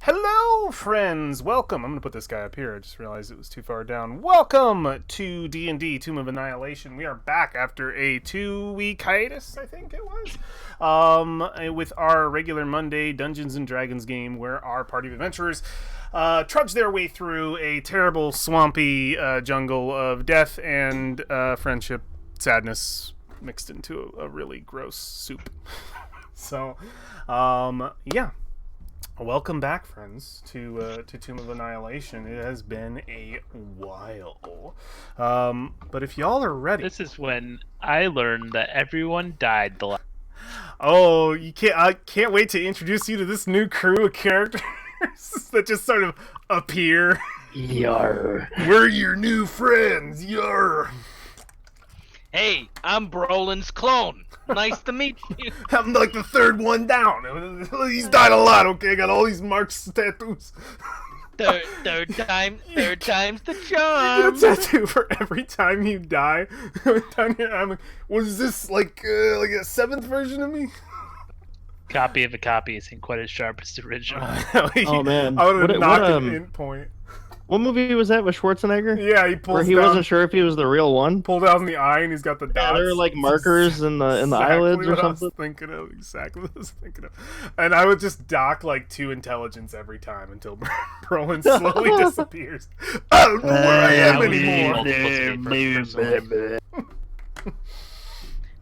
Hello, friends! Welcome. I'm going to put this guy up here. I just realized it was too far down. Welcome to D&D Tomb of Annihilation. We are back after a 2-week hiatus, I think it was, with our regular Monday Dungeons & Dragons game where our party of adventurers trudge their way through a terrible, swampy jungle of death and friendship, sadness, mixed into a really gross soup. So, yeah. Welcome back, friends, to Tomb of Annihilation. It has been a while. But if y'all are ready... This is when I learned that everyone died the last... Oh, I can't wait to introduce you to this new crew of characters that just sort of appear. Yar. We're your new friends, yar. Hey, I'm Brolin's clone. Nice to meet you. I'm like the third one down. He's died a lot, okay? Got all these marks, tattoos. Third time's the You charm. get a tattoo for every time you die. Down here, I'm like, was this like a 7th version of me? Copy of a copy isn't quite as sharp as the original. Oh man, I would have knocked what, an int point. what movie was that with Schwarzenegger? Yeah, he pulls Where he down, wasn't sure if he was the real one. pulled out in the eye, and he's got the dots. Yeah, there were like markers in the eyelids or what I something. was thinking of, exactly what I was thinking of. And I would just dock like 2 intelligence every time until Brolin slowly disappears. I don't know where I am anymore.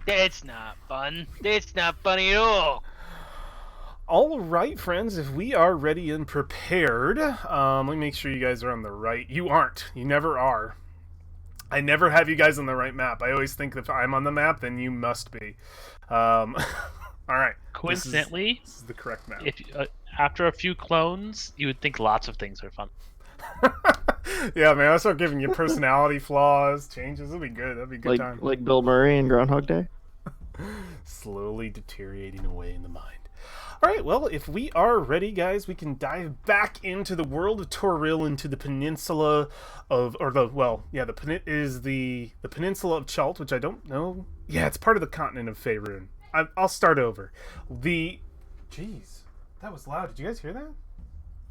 That's not fun. That's not funny at all. All right, friends, if we are ready and prepared, let me make sure you guys are on the right. You aren't. You never are. I never have you guys on the right map. I always think if I'm on the map, then you must be. All right. Coincidentally, this is the correct map. if after a few clones, you would think lots of things are fun. Yeah, man, I'll start giving you personality flaws, changes. It'll be good. That'll be a good time. Like Bill Murray in Groundhog Day. Slowly deteriorating away in the mind. All right, well, if we are ready, guys, we can dive back into the world of Toril, into the peninsula of, the peninsula of Chult, which I don't know. Yeah, it's part of the continent of Faerun. I'll start over. Jeez, that was loud. Did you guys hear that?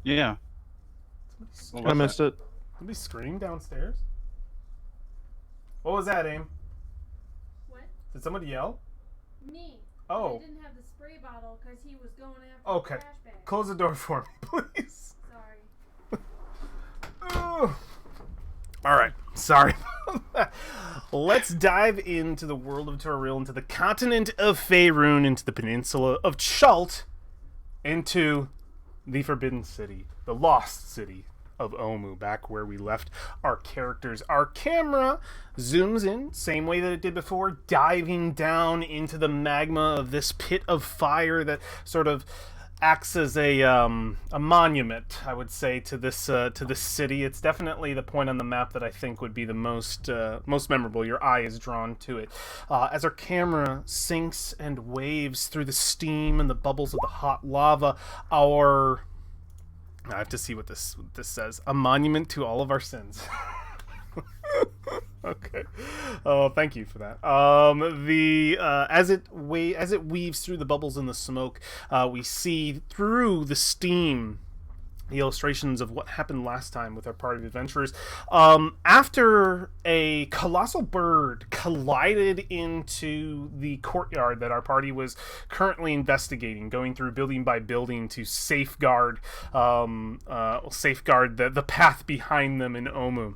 Yeah. Somebody, I missed it. somebody screamed downstairs? What was that, Aim? What? Did somebody yell? Me. Oh. I didn't have the spray bottle because he was going after Okay. the trash bag. Close the door for me, please. Sorry. Oh. All right, sorry. Let's dive into the world of Toril, into the continent of Faerun, into the peninsula of Chult, into the Forbidden City, the Lost City of Omu, back where we left our characters. Our camera zooms in, same way that it did before, diving down into the magma of this pit of fire that sort of acts as a monument, I would say, to this city. It's definitely the point on the map that I think would be the most memorable. Your eye is drawn to it. As our camera sinks and waves through the steam and the bubbles of the hot lava, I have to see what this says. A monument to all of our sins. Okay. Oh, thank you for that. As it weaves through the bubbles and the smoke, we see through the steam the illustrations of what happened last time with our party of adventurers. After a colossal bird collided into the courtyard that our party was currently investigating, going through building by building to safeguard the path behind them in Omu,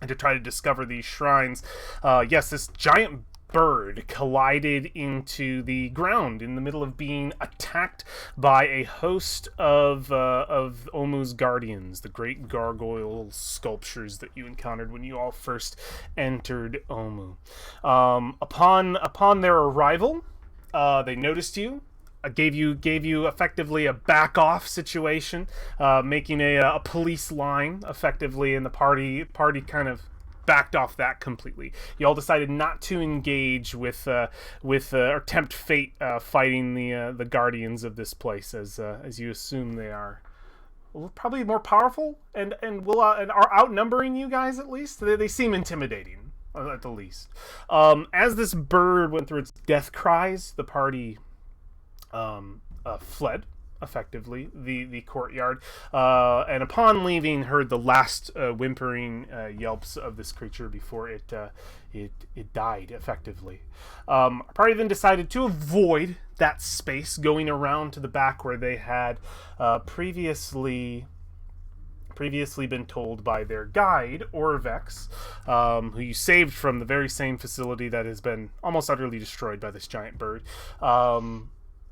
and to try to discover these shrines. Yes, this giant bird collided into the ground in the middle of being attacked by a host of Omu's guardians, the great gargoyle sculptures that you encountered when you all first entered Omu. Upon their arrival, they noticed you. Gave you effectively a back off situation, making a police line effectively, and the party kind of backed off that completely. You all decided not to engage with or tempt fate fighting the guardians of this place, as you assume they are probably more powerful and are outnumbering you guys. At least they seem intimidating, at the least. As this bird went through its death cries, the party fled effectively, the courtyard, and upon leaving, heard the last whimpering yelps of this creature before it died effectively. Our party then decided to avoid that space, going around to the back where they had previously been told by their guide, Orvex, who you saved from the very same facility that has been almost utterly destroyed by this giant bird,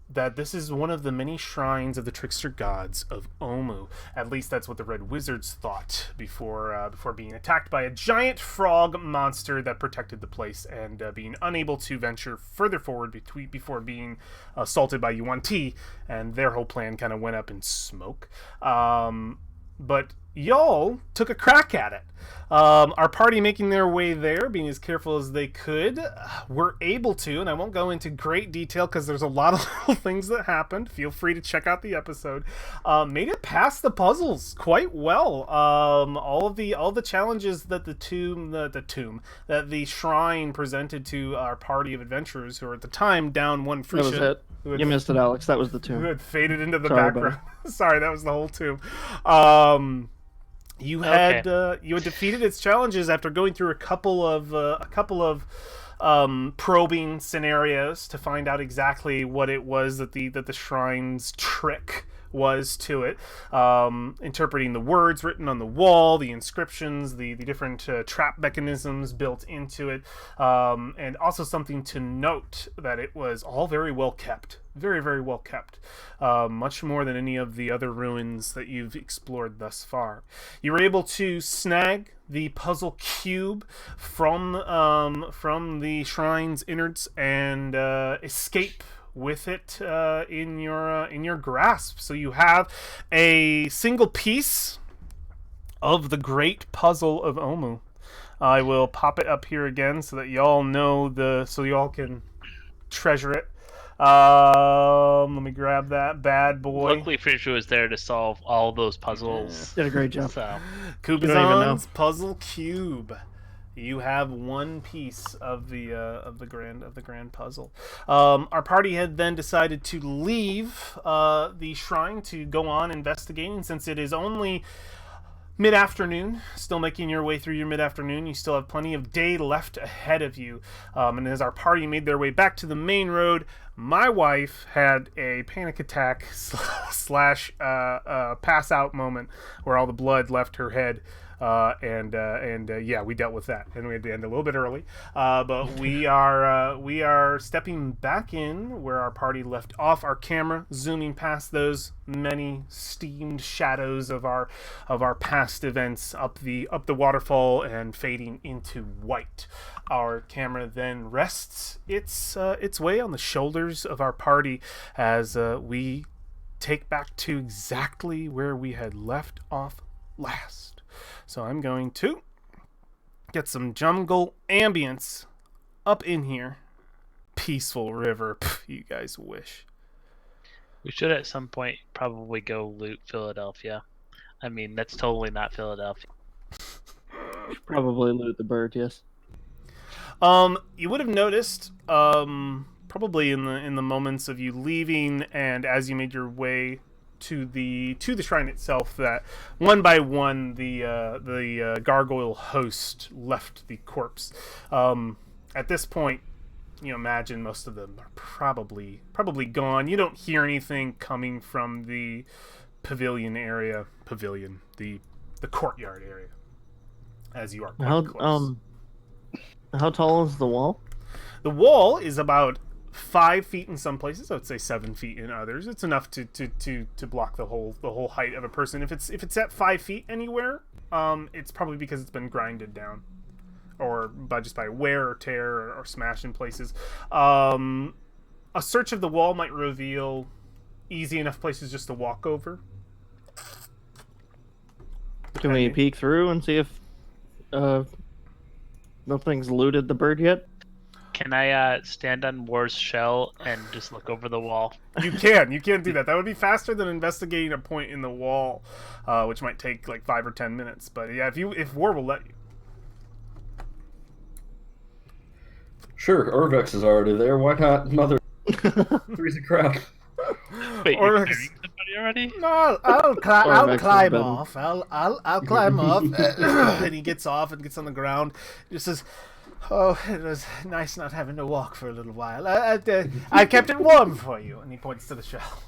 that this is one of the many shrines of the trickster gods of Omu. At least that's what the Red Wizards thought before being attacked by a giant frog monster that protected the place and being unable to venture further forward before being assaulted by Yuan Ti, and their whole plan kind of went up in smoke. But y'all took a crack at it. Our party making their way there, being as careful as they could, were able to, and I won't go into great detail because there's a lot of little things that happened. Feel free to check out the episode. Made it past the puzzles quite well. All the challenges that that the shrine presented to our party of adventurers, who were at the time down one That was Frisian. it. You missed it, Alex. That was the tomb. Who had faded into the Sorry, background. Sorry, that was the whole tomb. You had defeated its challenges after going through a couple of probing scenarios to find out exactly what it was that the shrine's trick was to it, interpreting the words written on the wall, the inscriptions, the different trap mechanisms built into it, and also something to note that it was all very well kept. Very, very well kept. Much more than any of the other ruins that you've explored thus far. You were able to snag the puzzle cube from the shrine's innards and escape with it in your grasp. So you have a single piece of the great puzzle of Omu. I will pop it up here again so that y'all know so y'all can treasure it. Let me grab that bad boy. Luckily, Fisher was there to solve all those puzzles. Did a great job. So, You don't even know. Kubazan's puzzle cube. You have one piece of the grand puzzle. Our party had then decided to leave the shrine to go on investigating, since it is only mid-afternoon. Still making your way through your mid-afternoon. You still have plenty of day left ahead of you. And as our party made their way back to the main road, my wife had a panic attack slash pass out moment where all the blood left her head. Yeah, we dealt with that, and we had to end a little bit early. But we are stepping back in where our party left off. Our camera zooming past those many steamed shadows of our past events up the waterfall and fading into white. Our camera then rests its way on the shoulders of our party as we take back to exactly where we had left off last. So I'm going to get some jungle ambience up in here. Peaceful river. Pff, you guys wish. we should at some point probably go loot Philadelphia. I mean, that's totally not Philadelphia. Probably loot the bird, yes. You would have noticed, probably in the moments of you leaving and as you made your way to the shrine itself, that one by one the gargoyle host left the corpse. At this point, you imagine most of them are probably gone. You don't hear anything coming from the the courtyard area, as you are quite close. How tall is the wall? The wall is about 5 feet in some places. I would say 7 feet in others. It's enough to block the whole height of a person. If it's at 5 feet anywhere, it's probably because it's been grinded down, or by wear or tear or smash in places. A search of the wall might reveal easy enough places just to walk over. Can we peek through and see if nothing's looted the bird yet? Can I stand on War's shell and just look over the wall? You can do that. That would be faster than investigating a point in the wall, which might take like 5 or 10 minutes. But yeah, if War will let you. Sure, Urvex is already there. Why not Mother Three's a crowd? Wait, Or- you're carrying somebody me already? No, I'll Or climb maximum button. off. I'll climb off. And he gets off and gets on the ground. He just says, "Oh, it was nice not having to walk for a little while. I kept it warm for you." And he points to the shell.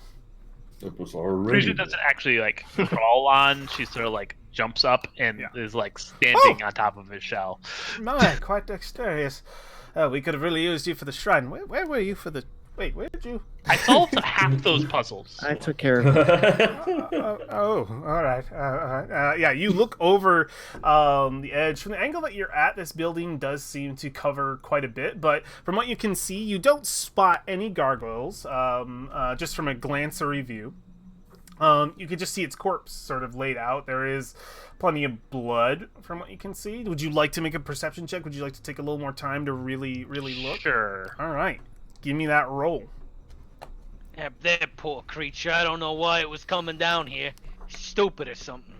It was Pretty already. sure doesn't actually like crawl on. She sort of like jumps up and Yeah. is like standing on top of his shell. My, quite dexterous. We could have really used you for the shrine. Where were you for the? Wait, where did you? I solved half those puzzles. I took care of it. Oh, all right. Yeah, you look over the edge. From the angle that you're at, this building does seem to cover quite a bit, but from what you can see, you don't spot any gargoyles, just from a glancery view. You can just see its corpse sort of laid out. There is plenty of blood from what you can see. Would you like to make a perception check? Would you like to take a little more time to really look? Sure. All right. Give me that roll. That poor creature. I don't know why it was coming down here. Stupid or something.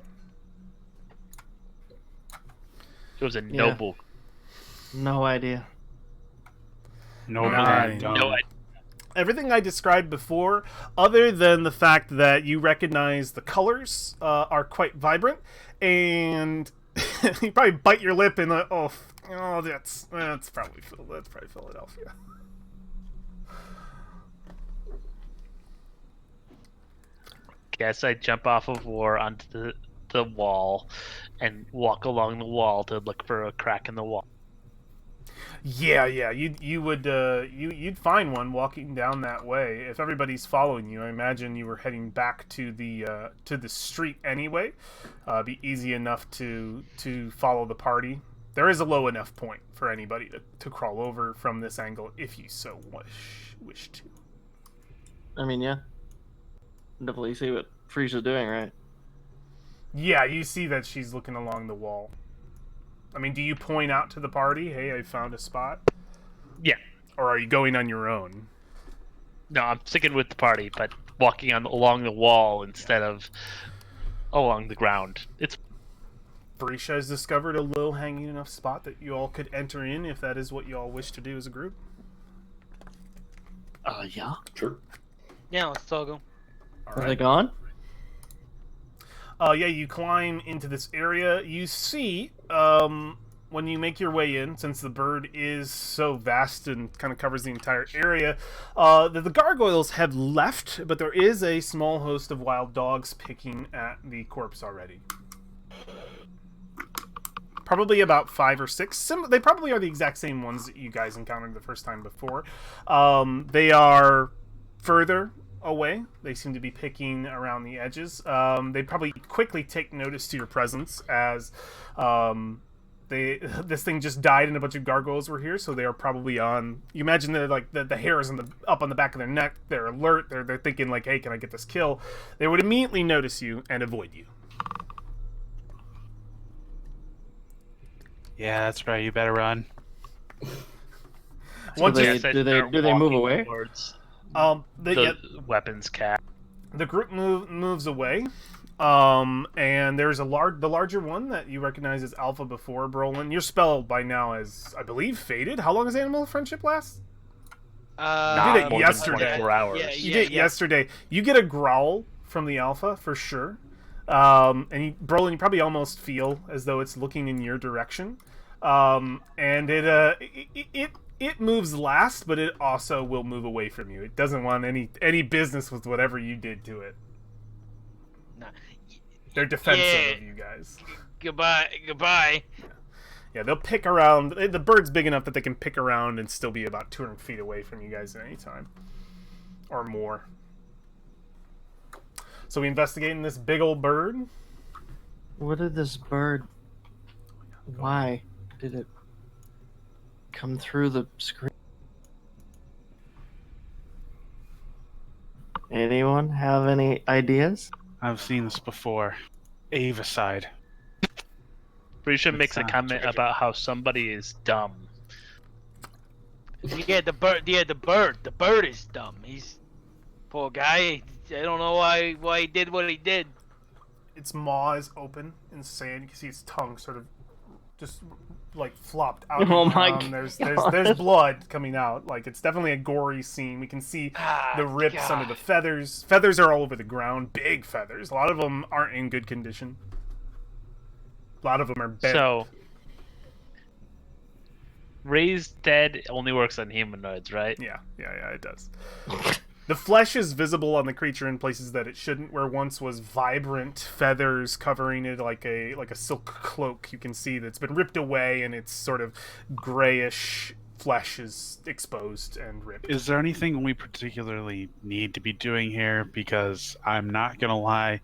It was a noble. No idea. No, Nine. No, Everything I described before, other than the fact that you recognize the colors are quite vibrant, and you probably bite your lip and that's probably Philadelphia. guess I jump off of war onto the wall and walk along the wall to look for a crack in the wall. Yeah, you'd find one walking down that way. If everybody's following you, I imagine you were heading back to the street anyway. Be easy enough to follow the party. There is a low enough point for anybody to crawl over from this angle if you so wish to. I mean, yeah. Definitely see what Frisia's doing, right? Yeah, you see that she's looking along the wall. I mean, do you point out to the party, "Hey, I found a spot"? Yeah. Or are you going on your own? No, I'm sticking with the party, but walking along the wall instead of along the ground. It's Barisha has discovered a low-hanging enough spot that you all could enter in if that is what you all wish to do as a group. Yeah. Sure. Yeah, let's toggle. Are they gone? Yeah, you climb into this area. You see, when you make your way in, since the bird is so vast and kind of covers the entire area, that the gargoyles have left, but there is a small host of wild dogs picking at the corpse already. Probably about 5 or 6. They probably are the exact same ones that you guys encountered the first time before. They are further away. They seem to be picking around the edges. They probably quickly take notice to your presence as this thing just died and a bunch of gargoyles were here, so they are probably on. You imagine they're like the hairs up on the back of their neck. They're alert. They're thinking like, "Hey, can I get this kill?" They would immediately notice you and avoid you. Yeah, that's right. You better run. Once they- you- do they move away? Towards the weapons cap. group moves away. And there's the larger one that you recognize as Alpha before, Brolin. Your spell by now is, I believe, faded. How long does Animal Friendship last? You did it more yesterday. than 24 hours. Yeah, You did it yesterday. You get a growl from the Alpha for sure. Brolin, you probably almost feel as though it's looking in your direction. And it moves last, but it also will move away from you. It doesn't want any business with whatever you did to it. Nah. They're defensive Yeah. of you guys. Goodbye. Yeah, they'll pick around. The bird's big enough that they can pick around and still be about 200 feet away from you guys at any time. Or more. So we investigating this big old bird. What did this bird... Why did it come through the screen? Anyone have any ideas? I've seen this before. Avicide. Frisha makes a sounds comment tragic. about how somebody is dumb. Yeah, the bird. The bird is dumb. He's poor guy. I don't know why he did what he did. Its maw is open in sand. You can see its tongue sort of just like flopped out. Oh of the my ground. There's gosh. blood coming out. Like it's definitely a gory scene. We can see the rips God. under the feathers. Feathers are all over the ground. Big feathers. A lot of them aren't in good condition. A lot of them are bent. So, raised dead only works on humanoids, right? Yeah, it does. The flesh is visible on the creature in places that it shouldn't, where once was vibrant feathers covering it like a silk cloak. You can see that's been ripped away, and it's sort of grayish flesh is exposed and ripped. Is there anything we particularly need to be doing here? Because I'm not gonna lie,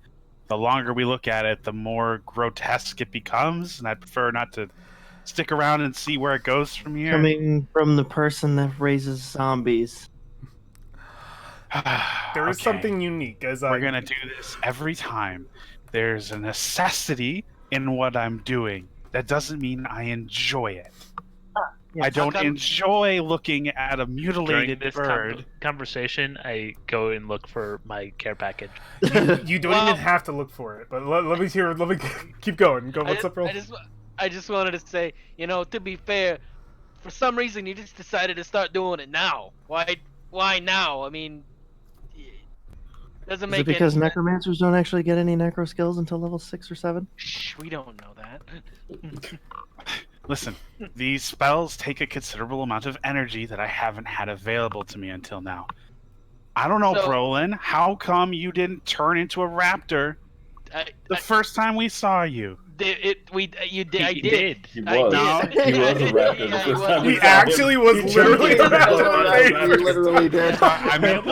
the longer we look at it, the more grotesque it becomes, and I'd prefer not to stick around and see where it goes from here. Coming from the person that raises zombies. There is Okay. something unique as We're gonna do this every time. There's a necessity in what I'm doing. That doesn't mean I enjoy it. Yes. I don't How come- enjoy looking at a During mutilated this bird. conversation, I go and look for my care package. You don't Well- even have to look for it, but let me hear. Let me keep going. Go. What's up, bro? I just wanted to say, to be fair, for some reason you just decided to start doing it now. Why now? I mean, it doesn't Is make it because any necromancers don't actually get any necro skills until level 6 or 7? Shh, we don't know that. Listen, these spells take a considerable amount of energy that I haven't had available to me until now. I don't know, So- Brolin. How come you didn't turn into a raptor the first time we saw you? You did. I He did. did. I was. did. He was a raptor the Yeah, he first was. time we He saw him. actually was He literally turned a into raptor. You literally did. I meant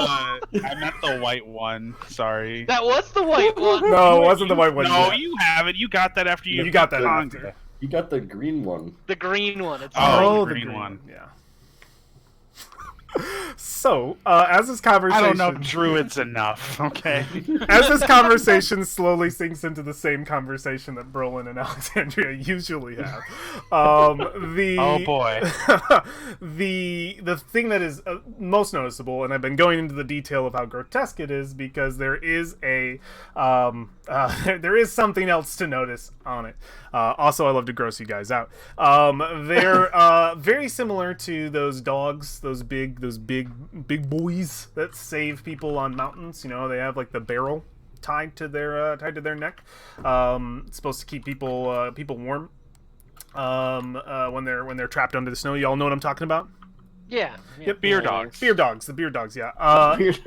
the white one. Sorry. That was the white one. No, it wasn't the white one. No, you haven't. You got that after you. You got that conquered. after. You got the green one. The green one. It's Oh, the green one. Yeah. So, as this conversation, I don't know druids enough. Okay. as this conversation slowly sinks into the same conversation that Brolin and Alexandria usually have, the Oh boy. the thing that is most noticeable, and I've been going into the detail of how grotesque it is because there is there is something else to notice on it. Also, I love to gross you guys out. They're very similar to those dogs, those big boys that save people on mountains. You know, they have like the barrel tied to their neck. It's supposed to keep people warm when they're trapped under the snow. You all know what I'm talking about? Yeah. Yep, Beer dogs. Beer dogs, the beer dogs, yeah.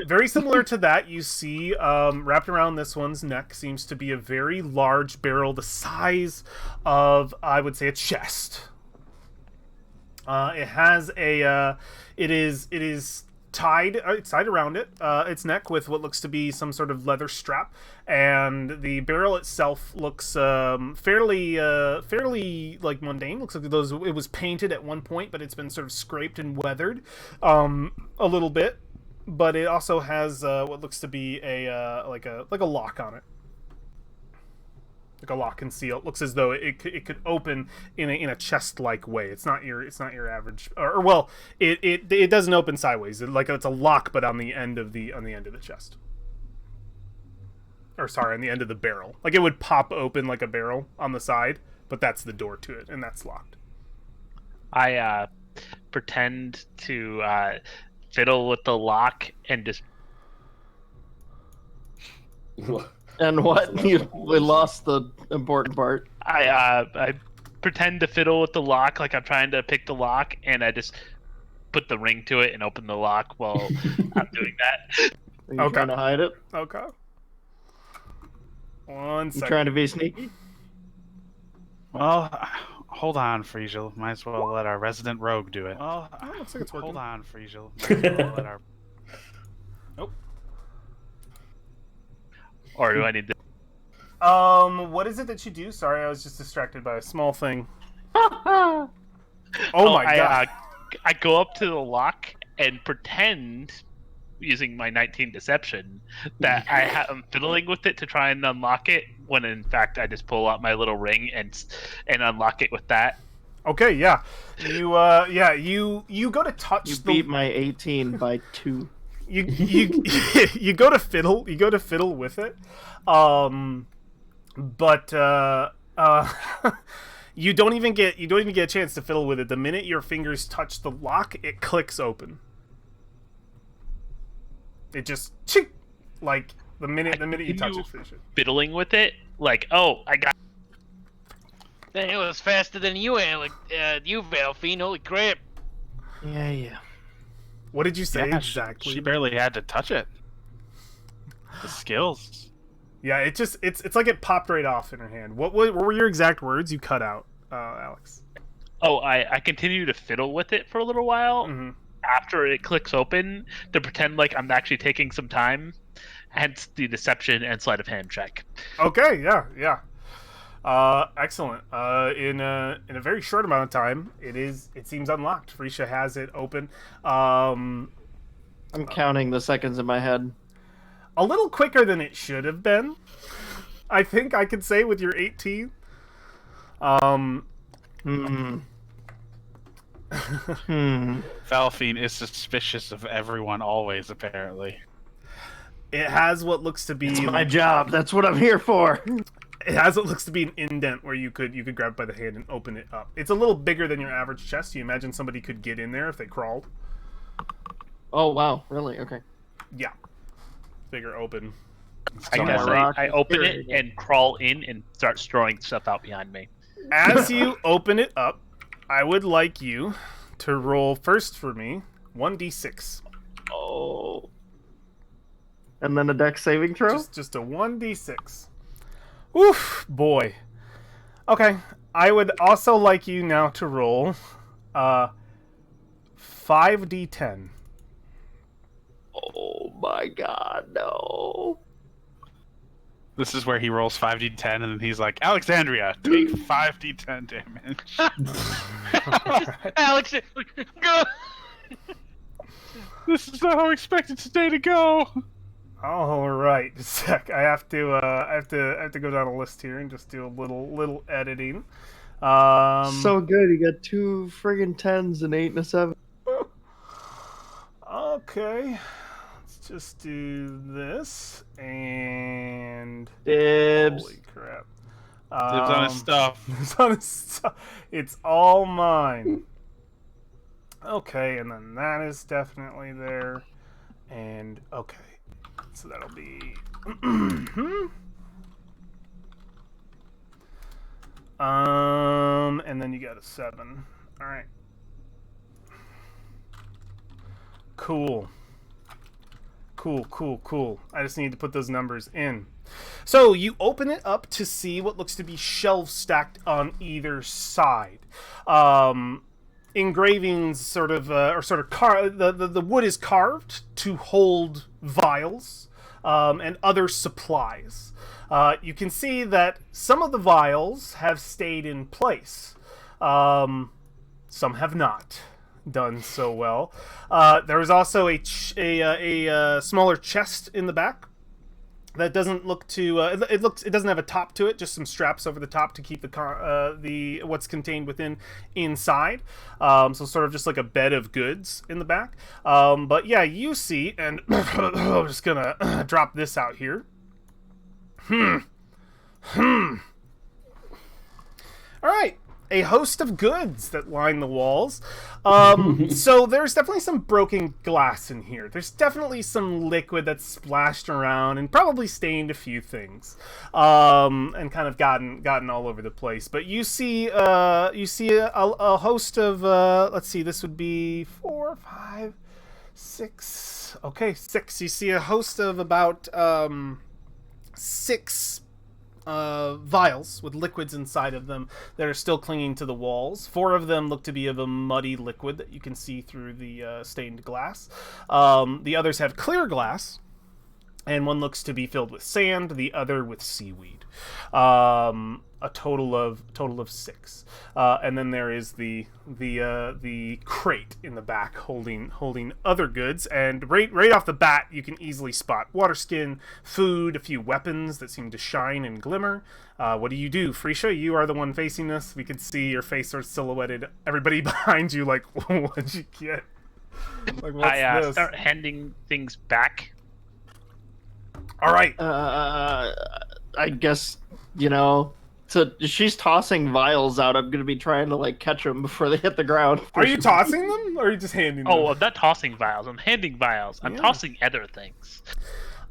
Very similar to that, you see wrapped around this one's neck seems to be a very large barrel, the size of, I would say, a chest. It has it is tied around its neck with what looks to be some sort of leather strap, and the barrel itself looks fairly like mundane. Looks like it was painted at one point, but it's been sort of scraped and weathered a little bit. But it also has what looks to be a lock on it. Like a lock and seal. It looks as though it could open in a chest-like way. It's not your average, or well, it doesn't open sideways. It's a lock, but on the end of the chest. Or sorry, on the end of the barrel. Like it would pop open like a barrel on the side, but that's the door to it, and that's locked. I pretend to fiddle with the lock and just And what? We lost the important part. I pretend to fiddle with the lock like I'm trying to pick the lock, and I just put the ring to it and open the lock while I'm doing that. Are you Okay. trying to hide it? Okay. 1 You second. trying to be sneaky? Well, hold on, Friesiel. Might as well let our resident rogue do it. Well, looks like it's working. hold on, Friesiel. Might as well let our... Or do I need to? What is it that you do? Sorry, I was just distracted by a small thing. Oh my god. I go up to the lock and pretend, using my 19 deception, that I'm fiddling with it to try and unlock it. When in fact I just pull out my little ring and unlock it with that. Okay, yeah. You go to touch You the beat my 18 by 2. you you go to fiddle with it, but You don't even get a chance to fiddle with it. The minute your fingers touch the lock, it clicks open. It just chink, like the minute you touch it, finish it. Fiddling with it, like, oh, I got. Then it was faster than you, Valfine. Holy crap! Yeah. What did you say Yeah, exactly? She barely had to touch it. The skills. Yeah, it's like it popped right off in her hand. What were your exact words? You cut out, Alex. Oh, I continue to fiddle with it for a little while after it clicks open to pretend like I'm actually taking some time. Hence the deception and sleight of hand check. Okay, yeah. Excellent. In a very short amount of time, it seems unlocked. Frisha has it open. I'm counting the seconds in my head. A little quicker than it should have been. I think I could say with your 18. Valfine is suspicious of everyone always, apparently. It has what looks to be It's my job. That's what I'm here for. It has what looks to be an indent where you could grab it by the hand and open it up. It's a little bigger than your average chest. You imagine somebody could get in there if they crawled. Oh wow, really? Okay. Yeah. Bigger open. I So guess my rock I is open scary. it and crawl in and start throwing stuff out behind me. As you open it up, I would like you to roll first for me 1d6. Oh. And then a dex saving throw? Just a 1d6. Oof, boy. Okay, I would also like you now to roll 5d10. Oh my god, no. This is where he rolls 5d10 and then he's like, Alexandria, take 5d10 damage. Alex, go. This is not how I expected today to go. All right, just a sec. I have to go down a list here and just do a little editing. So good, you got 2 friggin' 10s, an 8 and a 7. Okay, let's just do this and Dibs. holy crap! Dibs on his stuff. Dibs on his stuff. It's all mine. Okay, and then that is definitely there, and okay. So that'll be and then you got a 7. All right. Cool. I just need to put those numbers in. So you open it up to see what looks to be shelves stacked on either side. Engravings the wood is carved to hold vials and other supplies. You can see that some of the vials have stayed in place. Some have not done so well. There is also a smaller chest in the back that doesn't look to it doesn't have a top to it, just some straps over the top to keep the what's contained within inside. So sort of just like a bed of goods in the back. But yeah, you see, and I'm just gonna drop this out here. All right. A host of goods that line the walls. So there's definitely some broken glass in here. There's definitely some liquid that's splashed around and probably stained a few things, and kind of gotten all over the place. But you see a host of let's see, this would be 4, 5, 6. Okay, 6. You see a host of about 6 vials with liquids inside of them that are still clinging to the walls. 4 of them look to be of a muddy liquid that you can see through the stained glass. The others have clear glass, and one looks to be filled with sand, the other with seaweed. A total of 6. And then there is the crate in the back holding other goods. And right off the bat, you can easily spot water skin, food, a few weapons that seem to shine and glimmer. What do you do, Frisha? You are the one facing this. We could see your face sort of silhouetted. Everybody behind you, like, what'd you get? Like, what's this? Start handing things back. All right. I guess, So she's tossing vials out. I'm gonna be trying to like catch them before they hit the ground. Are you tossing them, or are you just handing them? Oh, I'm not tossing vials. I'm handing vials. I'm Yeah. tossing other things.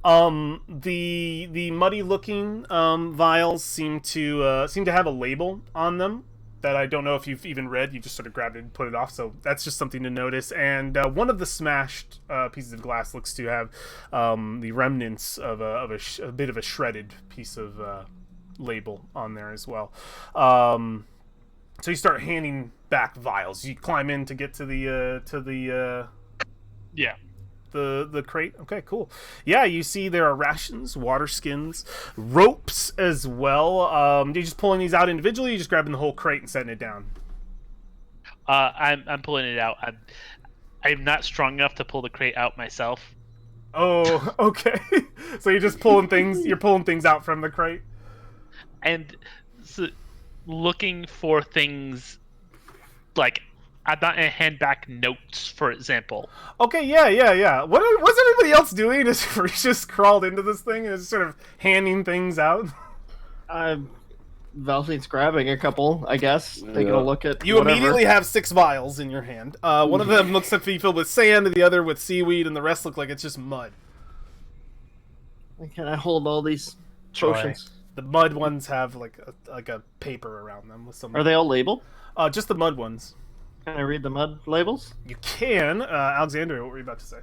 The muddy looking vials seem to have a label on them that I don't know if you've even read. You just sort of grabbed it and put it off, so that's just something to notice. And one of the smashed pieces of glass looks to have the remnants of a bit of a shredded piece of label on there as well. So you start handing back vials. You climb in to get to the Yeah. the crate. Okay, cool. Yeah, you see there are rations, water skins, ropes as well. Are you just pulling these out individually, or you just grabbing the whole crate and setting it down? I'm pulling it out. I'm not strong enough to pull the crate out myself. Oh, okay. So you're just pulling things. You're pulling things out from the crate. And so, looking for things like I'm not gonna hand back notes, for example. Okay, yeah. What's everybody else doing? Is Reese just crawled into this thing and is sort of handing things out? Valfine's grabbing a couple, I guess. Taking a look at. You whatever. immediately have 6 vials in your hand. One of them looks to be filled with sand, the other with seaweed, and the rest look like it's just mud. Can I hold all these Joy. potions? The mud ones have like a paper around them with some. Are they all labeled? Just the mud ones. Can I read the mud labels? You can. Alexandria, what were you about to say?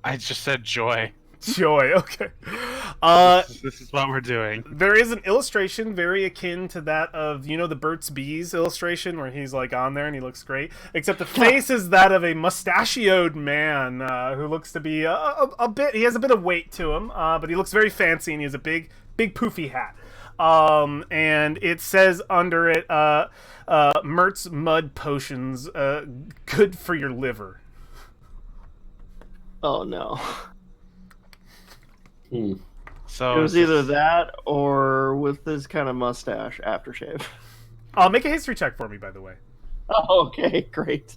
I just said joy. Joy. Okay. This is what we're doing. There is an illustration very akin to that of, the Burt's Bees illustration where he's like on there and he looks great, except the face is that of a mustachioed man who looks to be a bit. He has a bit of weight to him, but he looks very fancy and he has a big poofy hat. And it says under it, Mert's Mud Potions, good for your liver. Oh no. So It was either that or with this kind of mustache aftershave. Make a history check for me, by the way. Oh, okay, great.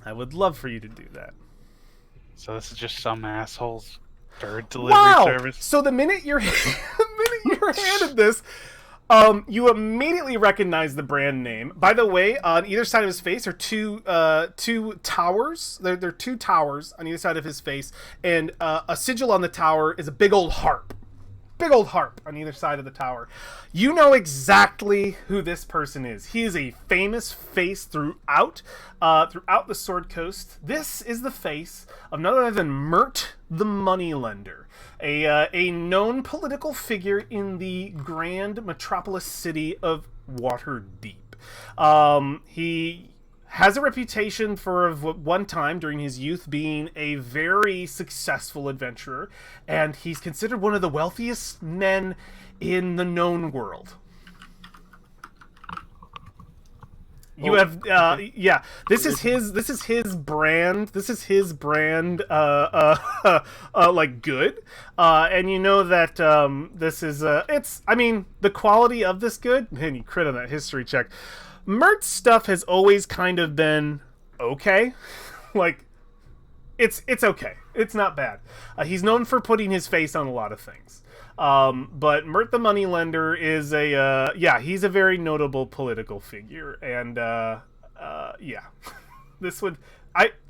I would love for you to do that. So this is just some asshole's bird delivery service. So the minute you're handed this, you immediately recognize the brand name. By the way, on either side of his face are two towers. There are 2 towers on either side of his face, and a sigil on the tower is a big old harp. Big old harp on either side of the tower. You know exactly who this person is. He is a famous face throughout the Sword Coast. This is the face of none other than Mert the Moneylender, a known political figure in the grand metropolis city of Waterdeep. He has a reputation for one time during his youth being a very successful adventurer, and he's considered one of the wealthiest men in the known world. You have, yeah. This is his brand. This is his brand. Like good. And you know that this is it's. I mean, the quality of this good. Man, you crit on that history check. Mert's stuff has always kind of been okay. Like, it's okay. It's not bad. He's known for putting his face on a lot of things. But Mert the Moneylender is he's a very notable political figure, and yeah, this would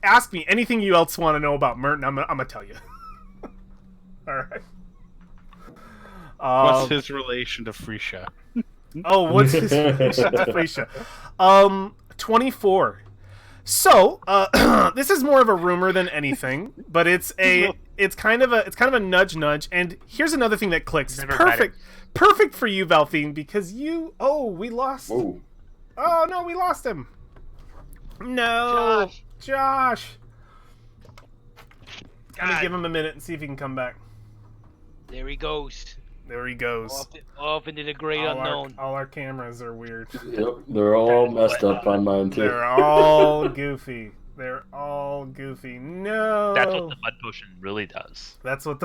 ask me anything you else want to know about Mert, and I'm gonna tell you. All right. What's his relation to Freesia? Oh, what's his relation to Freesia? 24. So, this is more of a rumor than anything, but it's kind of a nudge, and here's another thing that clicks. Perfect for you, Valfine, because we lost. Whoa. Oh no, we lost him. No, Josh. I'm gonna give him a minute and see if he can come back. There he goes. There he goes. Off into the great unknown. All our cameras are weird. Yep, they're all messed up on mine too. They're all goofy. They're all goofy. No. That's what the mud potion really does. That's what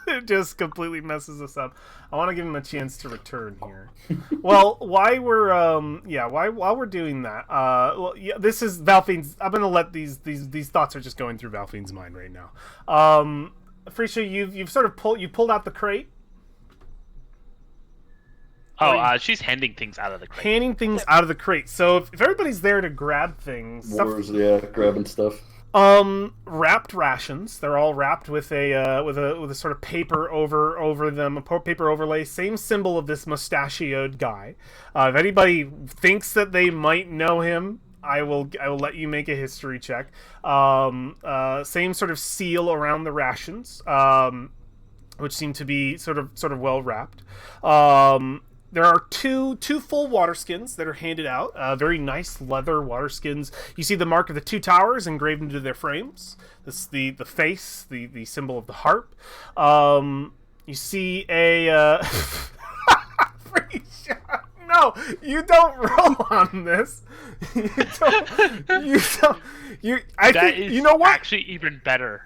it just completely messes us up. I want to give him a chance to return here. Well, while we're doing that, this is Valfine's. I'm gonna let these thoughts are just going through Valfine's mind right now. Freesia, you've sort of pulled out the crate. She's handing things out of the crate. Handing things out of the crate. So if everybody's there to grab things, Wars, grabbing stuff. Wrapped rations. They're all wrapped with a sort of paper over them, a paper overlay. Same symbol of this mustachioed guy. If anybody thinks that they might know him, I will let you make a history check. Same sort of seal around the rations, which seem to be sort of well wrapped. There are two full water skins that are handed out. Very nice leather water skins. You see the mark of the two towers engraved into their frames. This is the face, the symbol of the harp. You see a free shot. No, you don't roll on this. You don't. I think you know what? Actually, even better.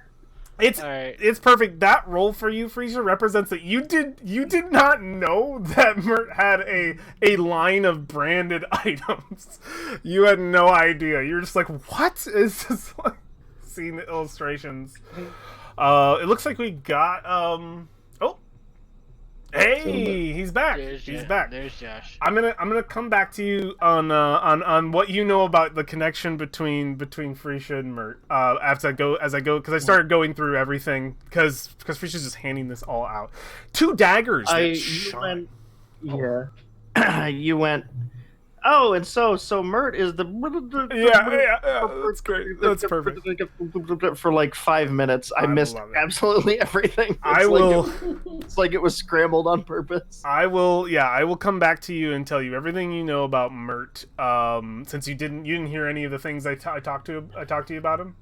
It's perfect. That roll for you, Frisia, represents that you did not know that Mert had a line of branded items. You had no idea. You're just like, what is this? Like, seeing the illustrations. It looks like we got hey, he's back. He's back. There's Josh. I'm gonna come back to you on what you know about the connection between Frisia and Mert. As I go because I started going through everything because Frisia's just handing this all out. Two daggers. You went. Oh, and so Mert is the That's great. That's perfect. For like 5 minutes, I missed absolutely everything. It's like it was scrambled on purpose. I will come back to you and tell you everything you know about Mert. Since you didn't hear any of the things I talked to you about him.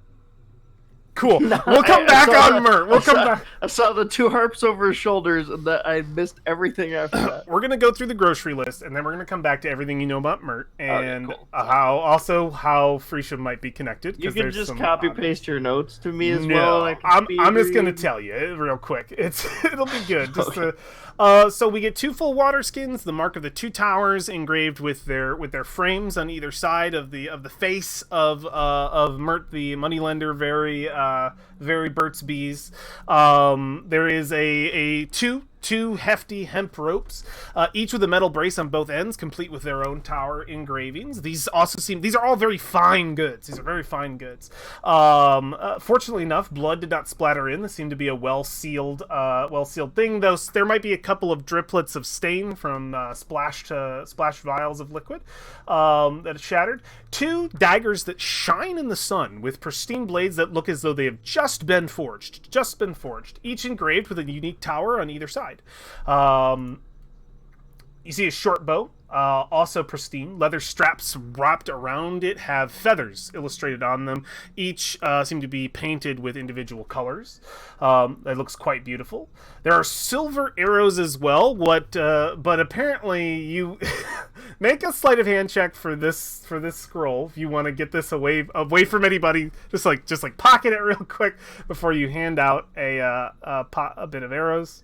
Cool. No, we'll come back on Mert. We'll come back. I saw the two harps over his shoulders, and that I missed everything after that. We're gonna go through the grocery list, and then we're gonna come back to everything you know about Mert, and cool. how Frisia might be connected. You can just copy paste your notes to me as well. And I'm just gonna tell you real quick. It'll be good. So we get two full water skins, the mark of the two towers engraved with their frames on either side of the face of Mert the moneylender, very Burt's Bees. There is a two hefty hemp ropes, each with a metal brace on both ends, complete with their own tower engravings. These are all very fine goods. These are very fine goods. Fortunately enough, blood did not splatter in. This seemed to be a well-sealed thing, though there might be a couple of driplets of stain from splashed vials of liquid that shattered. Two daggers that shine in the sun with pristine blades that look as though they have just been forged, each engraved with a unique tower on either side. You see a short bow, also pristine. Leather straps wrapped around it have feathers illustrated on them. Each seem to be painted with individual colors. It looks quite beautiful. There are silver arrows as well. But apparently you make a sleight of hand check for this scroll if you want to get this away from anybody. Just like pocket it real quick before you hand out a bit of arrows.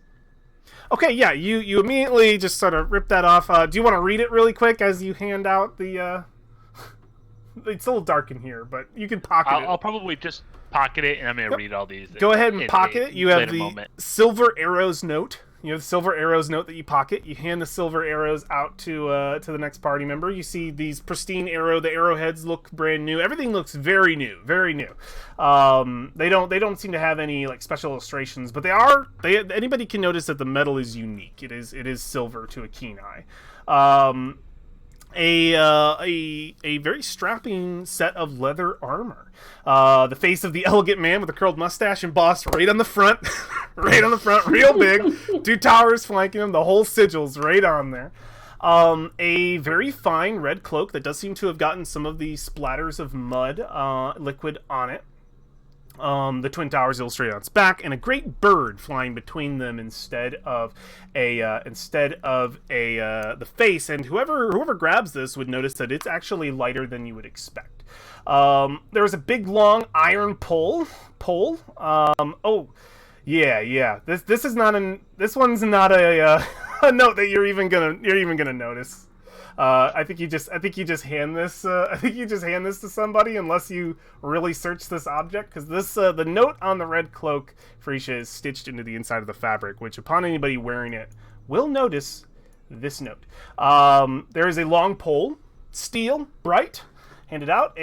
Okay, yeah, you immediately just sort of rip that off. Do you want to read it really quick as you hand out the... It's a little dark in here, but you can pocket it. I'll probably just pocket it, and I'm going to read all these. Go ahead and pocket it. You have the moment. Silver Arrows note. You have the Silver Arrows note that you pocket. You hand the Silver Arrows out to the next party member. You see these pristine the arrowheads look brand new. Everything looks very new, very new. They don't seem to have any like special illustrations, but anybody can notice that the metal is unique. It is silver to a keen eye. A very strapping set of leather armor. The face of the elegant man with a curled mustache embossed right on the front, real big. Two towers flanking him, the whole sigil's right on there. A very fine red cloak that does seem to have gotten some of the splatters of mud liquid on it. The Twin Towers illustrated on its back, and a great bird flying between them instead of the face. And whoever grabs this would notice that it's actually lighter than you would expect. There's a big long iron pole. This one's not a note that you're even gonna notice. I think you just hand this. I think you just hand this to somebody unless you really search this object, because the note on the red cloak, Frisia, is stitched into the inside of the fabric, which upon anybody wearing it will notice this note. There is a long pole, steel, bright, handed out.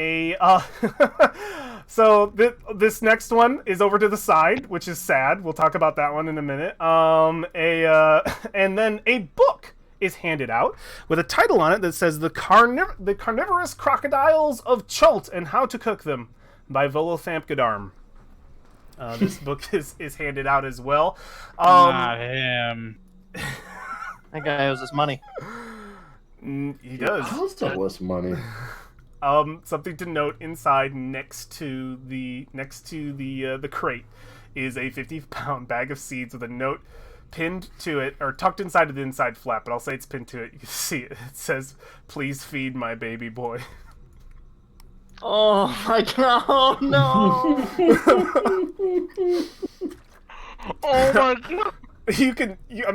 So this next one is over to the side, which is sad. We'll talk about that one in a minute. And then a book is handed out with a title on it that says The Carnivorous Crocodiles of Chult and How to Cook Them by Volothamp Godarm. This book is handed out as well. Not him. That guy owes us money. He does. How's that was money? Something to note inside next to the crate is a 50-pound bag of seeds with a note pinned to it, or tucked inside of the inside flap, but I'll say it's pinned to it. You can see it. It says, "Please feed my baby boy." Oh my god! Oh no! Oh my god! I'm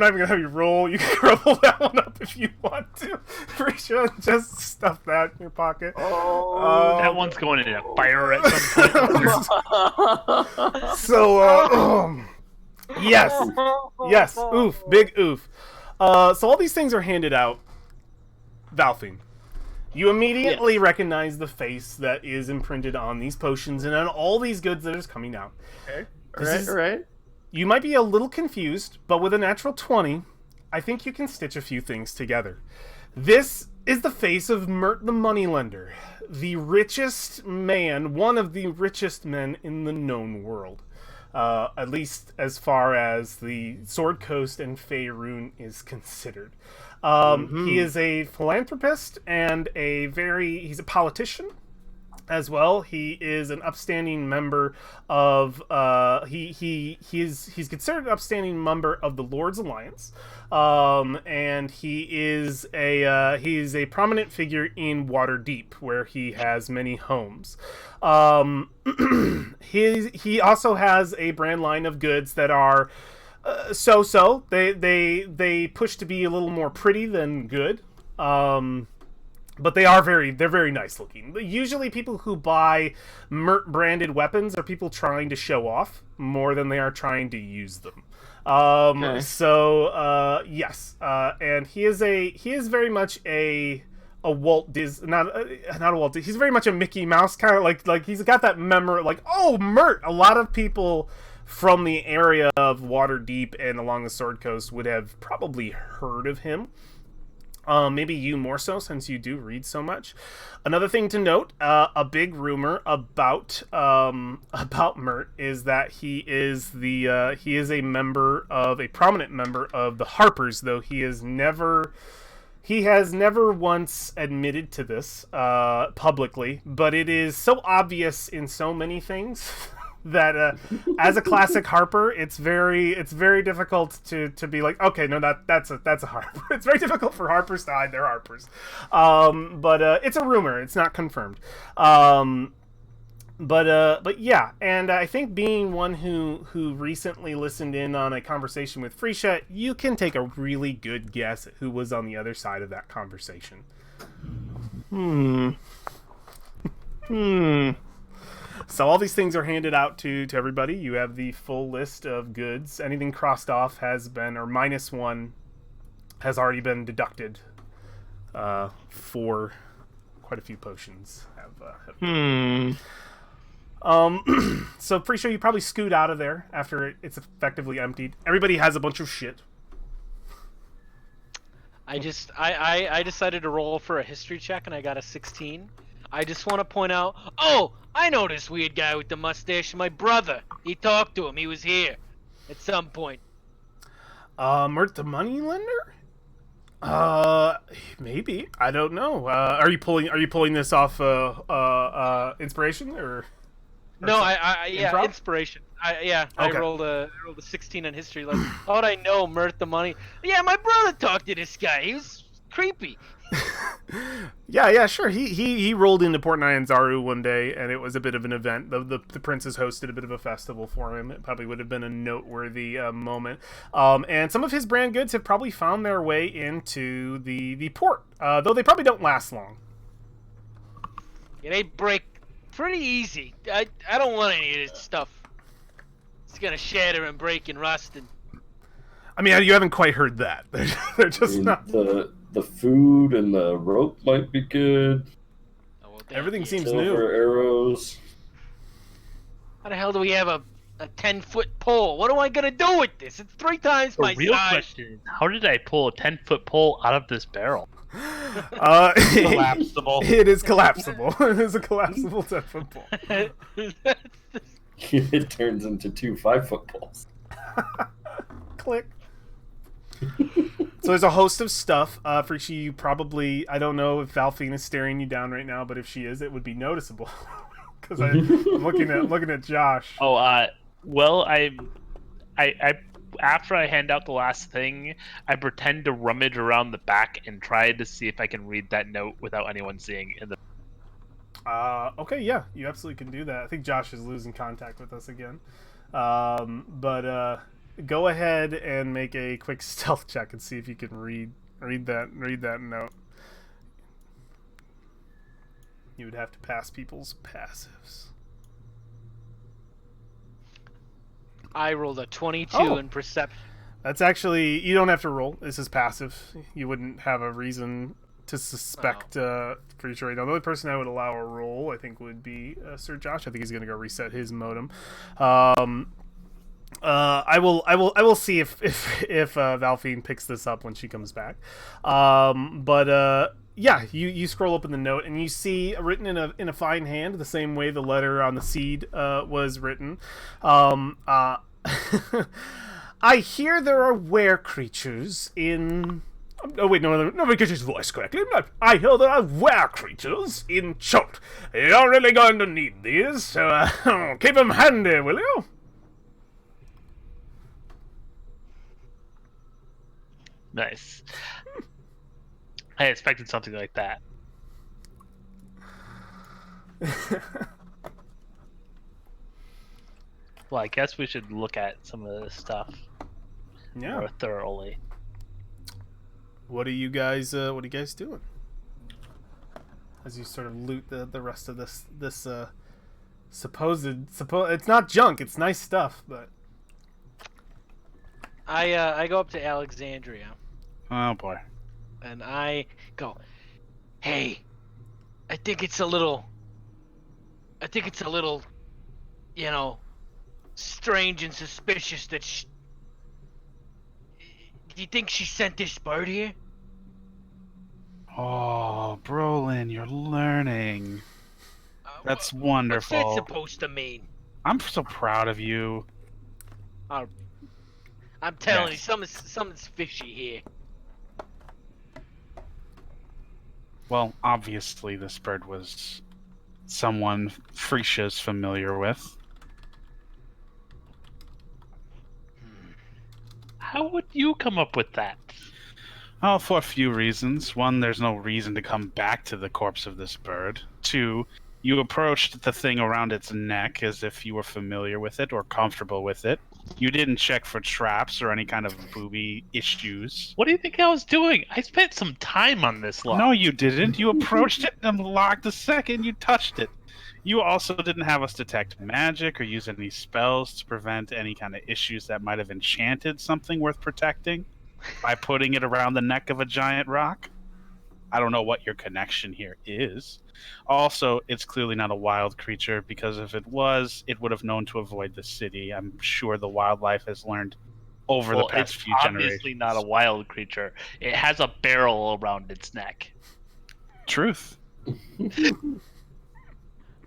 not even gonna have you roll. You can crumple that one up if you want to. Pretty sure just stuff that in your pocket. Oh, That one's going in a fire at some point. So, yes, oof, big oof. So all these things are handed out. Valfine, you immediately recognize the face that is imprinted on these potions and on all these goods that is coming out. okay. This All right. You might be a little confused, but with a natural 20, I think you can stitch a few things together. This is the face of Mert the Moneylender, the richest man, one of the richest men in the known world. At least as far as the Sword Coast and Faerun is considered. He is a philanthropist and he's a politician as well. He is an upstanding member of he's considered an upstanding member of the Lord's Alliance, and he's a prominent figure in Waterdeep, where he has many homes. He also has a brand line of goods that are so-so. They push to be a little more pretty than good. But they're very nice looking. Usually people who buy Mert branded weapons are people trying to show off more than they are trying to use them. Okay. So yes. And he is very much a Walt Disney, not a Walt Disney. He's very much a Mickey Mouse kind of like he's got that memory, like, oh, Mert. A lot of people from the area of Waterdeep and along the Sword Coast would have probably heard of him. Maybe you more so, since you do read so much. Another thing to note, a big rumor about Mert is that he is a prominent member of the Harpers, though he has never once admitted to this publicly. But it is so obvious in so many things that as a classic Harper, it's very difficult to be like, okay, no, that's a Harper. It's very difficult for Harpers to hide their Harpers. But it's a rumor. It's not confirmed. But yeah, and I think being one who recently listened in on a conversation with Freesha, you can take a really good guess at who was on the other side of that conversation. So all these things are handed out to everybody. You have the full list of goods. Anything crossed off has been, or -1 has already been deducted for quite a few potions. So pretty sure you probably scoot out of there after it's effectively emptied. Everybody has a bunch of shit. I decided to roll for a history check and I got a 16. I just want to point out, oh, I know this weird guy with the mustache. My brother. He talked to him. He was here at some point. Mert the Moneylender? Maybe. I don't know. Are you pulling this off inspiration or No, yeah, improv? inspiration. I Okay. rolled a 16 on history. Like, how would I know Mert the money? Yeah, my brother talked to this guy. He was creepy. Yeah, sure. He rolled into Port Nyanzaru one day, and it was a bit of an event. The princes hosted a bit of a festival for him. It probably would have been a noteworthy moment. And some of his brand goods have probably found their way into the port, though they probably don't last long. Yeah, they break pretty easy. I don't want any of this stuff. It's gonna shatter and break and rust and... I mean, you haven't quite heard that. They're just not. The food and the rope might be good. Oh, well, Everything seems Silver new. arrows. How the hell do we have a 10-foot pole? What am I gonna do with this? It's 3 times The my real size. question is, how did I pull a 10-foot pole out of this barrel? Collapsible. It is collapsible. It is a collapsible 10-foot pole. It turns into 2 5-foot poles. Click. So there's a host of stuff. For you probably, I don't know if Valfine is staring you down right now, but if she is, it would be noticeable. Because I'm looking at Josh. Oh, well, I after I hand out the last thing, I pretend to rummage around the back and try to see if I can read that note without anyone seeing in the. Okay, yeah, you absolutely can do that. I think Josh is losing contact with us again. But go ahead and make a quick stealth check and see if you can read that note. You would have to pass people's passives. I rolled a 22 Oh. in perception. That's actually, you don't have to roll. This is passive. You wouldn't have a reason to suspect pretty sure. Now, the only person I would allow a roll, I think, would be Sir Josh. I think he's going to go reset his modem. I will see if Valfine picks this up when she comes back. Yeah, you scroll up in the note and you see written in a fine hand, the same way the letter on the seed was written. I hear there are were creatures in. Oh wait, no, nobody gets his voice correctly. I hear there are were creatures in Chult. You're really going to need these, so keep them handy, will you? Nice. I expected something like that. Well, I guess we should look at some of this stuff Yeah. more thoroughly. What are you guys doing? As you sort of loot the rest of this supposed it's not junk, it's nice stuff, but I go up to Alexandria Oh boy. and I go, "Hey, I think it's a little, you know, strange and suspicious that do you think she sent this bird here?" Oh, Brolin, you're learning. That's What's wonderful. that supposed to mean? I'm so proud of you. I'm telling Yes. you, something's fishy here. Well, obviously this bird was someone Frisia's familiar with. How would you come up with that? Oh, for a few reasons. One, there's no reason to come back to the corpse of this bird. Two, you approached the thing around its neck as if you were familiar with it or comfortable with it. You didn't check for traps or any kind of booby issues. What do you think I was doing? I spent some time on this lock. No, you didn't. You approached it and unlocked the second you touched it. You also didn't have us detect magic or use any spells to prevent any kind of issues that might have enchanted something worth protecting by putting it around the neck of a giant rock. I don't know what your connection here is. Also, it's clearly not a wild creature, because if it was, it would have known to avoid the city. I'm sure the wildlife has learned over Well, the past it's few generations. obviously not a wild creature. It has a barrel around its neck. Truth.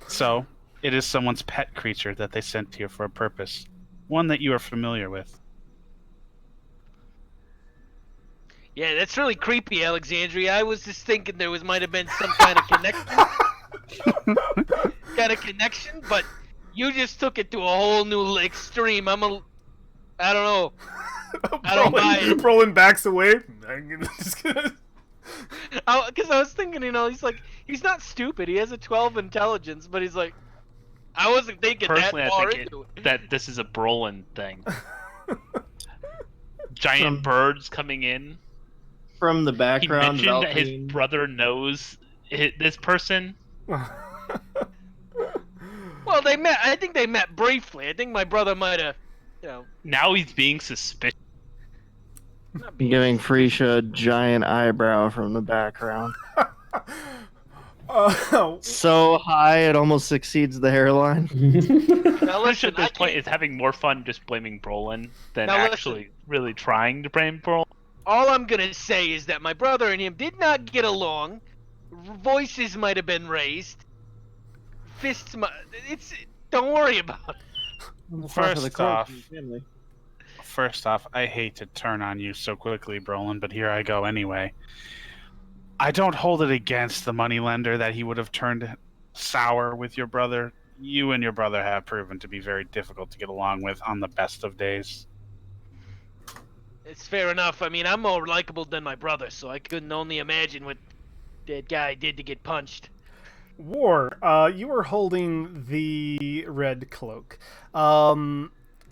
So, it is someone's pet creature that they sent here for a purpose. One that you are familiar with. Yeah, that's really creepy, Alexandria. I was just thinking might have been some kind of connection, but you just took it to a whole new extreme. I don't know. I don't buy it. Brolin backs away. Because I was thinking, he's not stupid. He has a 12 intelligence, but he's like, I wasn't thinking Personally, that I far think into it. that this is a Brolin thing. Giant birds coming in. From the He background, mentioned that his Valkyrie- brother knows this person. Well, they met. I think they met briefly. I think my brother might have, Now he's being suspicious. Not being Giving Freesia a giant eyebrow from the background. Oh, So high it almost exceeds the hairline. Now Fresh listen, at this I point can't- is having more fun just blaming Brolin than Now listen. actually really trying to blame Brolin. all I'm gonna say is that my brother and him did not get along. Voices might have been raised. Fists might. It's. Don't worry about it. First off, I hate to turn on you so quickly, Brolin, but here I go anyway. I don't hold it against the moneylender that he would have turned sour with your brother. You and your brother have proven to be very difficult to get along with on the best of days. It's fair enough. I mean, I'm more likable than my brother, so I couldn't only imagine what that guy did to get punched. War, you are holding the red cloak.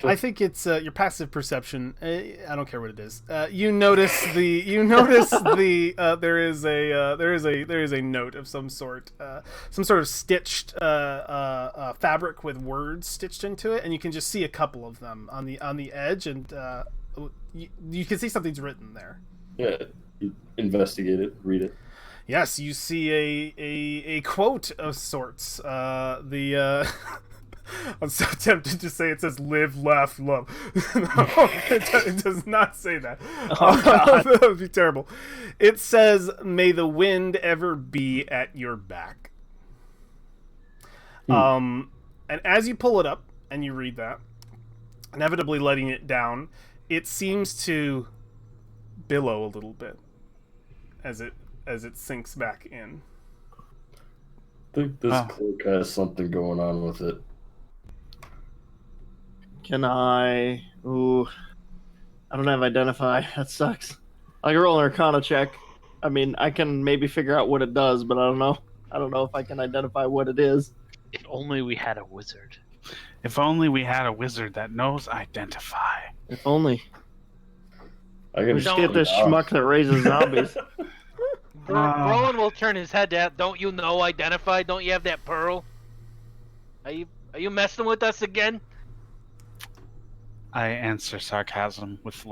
I think it's your passive perception. I don't care what it is. You notice the there is a note of some sort of stitched fabric with words stitched into it, and you can just see a couple of them on the edge, and you can see something's written there. Yeah, investigate it, read it. Yes, you see a quote of sorts. I'm so tempted to say it says "live, laugh, love." No, it does not say that. Oh, God. That would be terrible. It says, "May the wind ever be at your back." And as you pull it up and you read that, inevitably letting it down, it seems to billow a little bit as it sinks back in. I think this cloak has something going on with it. Can I? Ooh, I don't have identify. That sucks. I can roll an Arcana check. I mean, I can maybe figure out what it does, but I don't know. I don't know if I can identify what it is. If only we had a wizard. If only we had a wizard that knows identify. If only. I can We just get this schmuck that raises zombies. Rowan will turn his head down. Don't you know identify? Don't you have that pearl? Are you messing with us again? I answer sarcasm with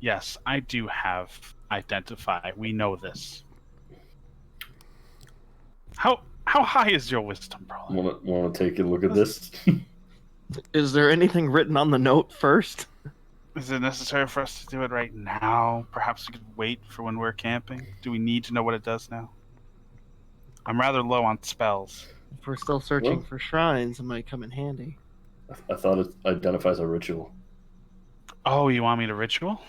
yes, I do have identify. We know this. How high is your wisdom, Brolin? Want to take a look at this? Is there anything written on the note first? Is it necessary for us to do it right now? Perhaps we could wait for when we're camping? Do we need to know what it does now? I'm rather low on spells. If we're still searching Well- for shrines, it might come in handy. I thought it identifies a ritual. Oh, you want me to ritual?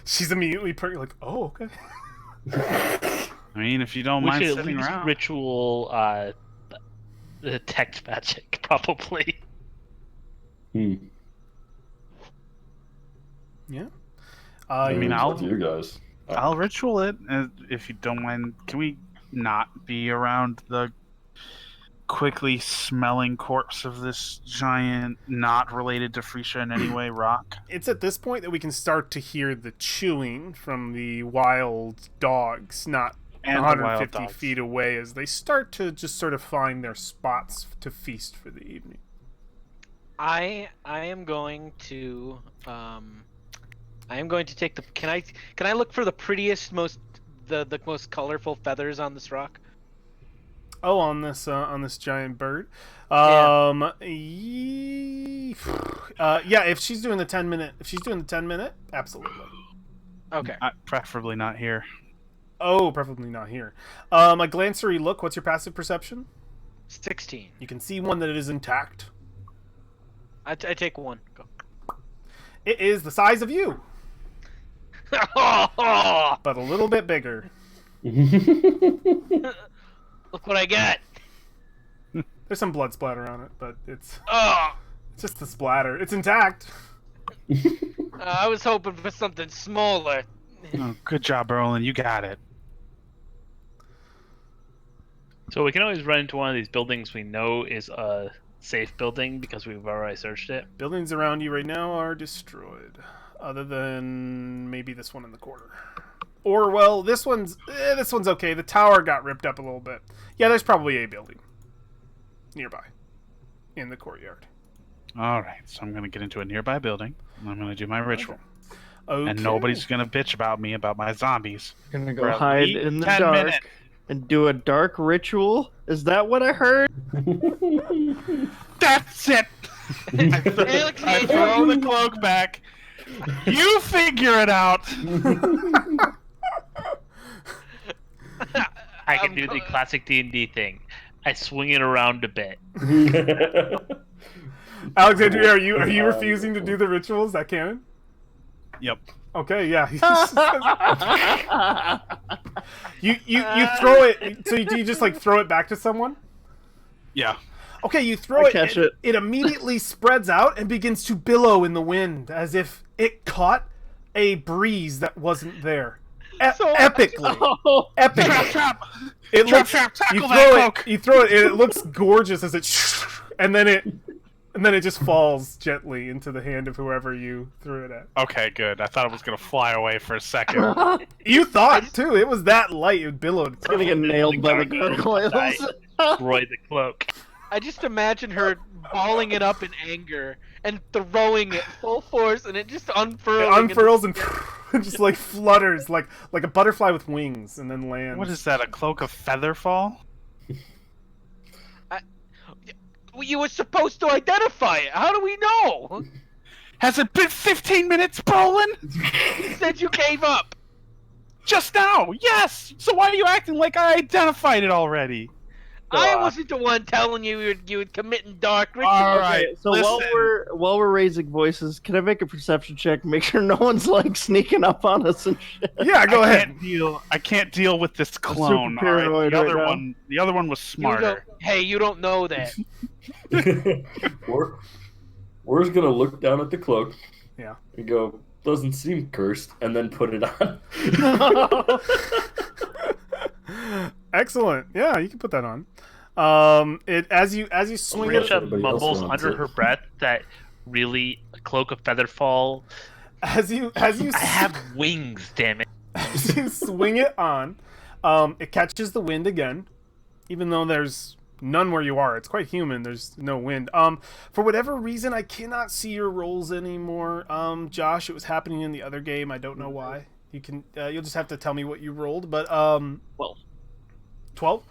She's immediately like, "Oh, okay." I mean, if you don't We mind should at sitting least around. ritual detect magic, probably. Hmm. Yeah. I mean, I'll- it's up to you guys. I'll ritual it, if you don't mind. Can we not be around the quickly smelling corpse of this giant, not related to Freesia in any way, rock? It's at this point that we can start to hear the chewing from the wild dogs, not And the wild 150 dogs. feet away, as they start to just sort of find their spots to feast for the evening. I am going to take the. Can I look for the prettiest, the most colorful feathers on this rock? Oh, on this giant bird. Yeah. Yeah, if she's doing the 10 minute, absolutely. Okay. Preferably not here. Oh, preferably not here. A glancery look. What's your passive perception? 16. You can see one that is intact. I take one. Go. It is the size of you, but a little bit bigger. Look what I got. There's some blood splatter on it, but it's Oh, just the splatter. It's intact. I was hoping for something smaller. Oh, good job, Brolin. You got it. So we can always run into one of these buildings we know is a safe building because we've already searched it. Buildings around you right now are destroyed, other than maybe this one in the corner. Or, well, this one's okay. The tower got ripped up a little bit. Yeah, there's probably a building nearby in the courtyard. All right, so I'm going to get into a nearby building, and I'm going to do my ritual. Okay. and nobody's gonna bitch about me about my zombies. Gonna For go at hide least in the 10 dark minutes. and do a dark ritual. Is that what I heard? That's it. I throw the cloak back. You figure it out. I can do the classic D&D thing. I swing it around a bit. Alexandria, are you refusing to do the rituals? That canon? Yep. Okay, yeah. you throw it. So do you just like throw it back to someone? Yeah. Okay, you throw I it. catch and it. It immediately spreads out and begins to billow in the wind, as if it caught a breeze that wasn't there. Epically, Oh, epically. Trap. It Trap, looks. trap, tackle You that throw it. cloak. You throw it, and it looks gorgeous as it, and then it just falls gently into the hand of whoever you threw it at. Okay, good. I thought it was gonna fly away for a second. You thought too. It was that light. It billowed. it's gonna get nailed by the gargoyles. Destroy the cloak. I just imagine her balling it up in anger and throwing it full force, and it just It unfurls. unfurls and just like flutters like a butterfly with wings, and then lands. What is that? A cloak of featherfall? You were supposed to identify it. How do we know? Has it been 15 minutes, Brolin? You said you gave up. Just now, yes! So why are you acting like I identified it already? I wasn't the one telling you were committing dark rituals. All right, So listen. while we're raising voices, can I make a perception check? Make sure no one's like sneaking up on us and shit. Yeah, go ahead. I can't deal with this super clone. All right? paranoid The other right now. one, the other one was smarter. You don't know that. We're gonna look down at the cloak. Yeah. And go, doesn't seem cursed, and then put it on. Excellent. Yeah, you can put that on. It as you swing it, Risha Everybody else mumbles wants under it. her breath that really a cloak of featherfall. as you I have wings, damn it. as you swing it on, it catches the wind again, even though there's none where you are. It's quite humid. There's no wind. For whatever reason, I cannot see your rolls anymore. Josh, it was happening in the other game. I don't know why. You can. You'll just have to tell me what you rolled. But 12.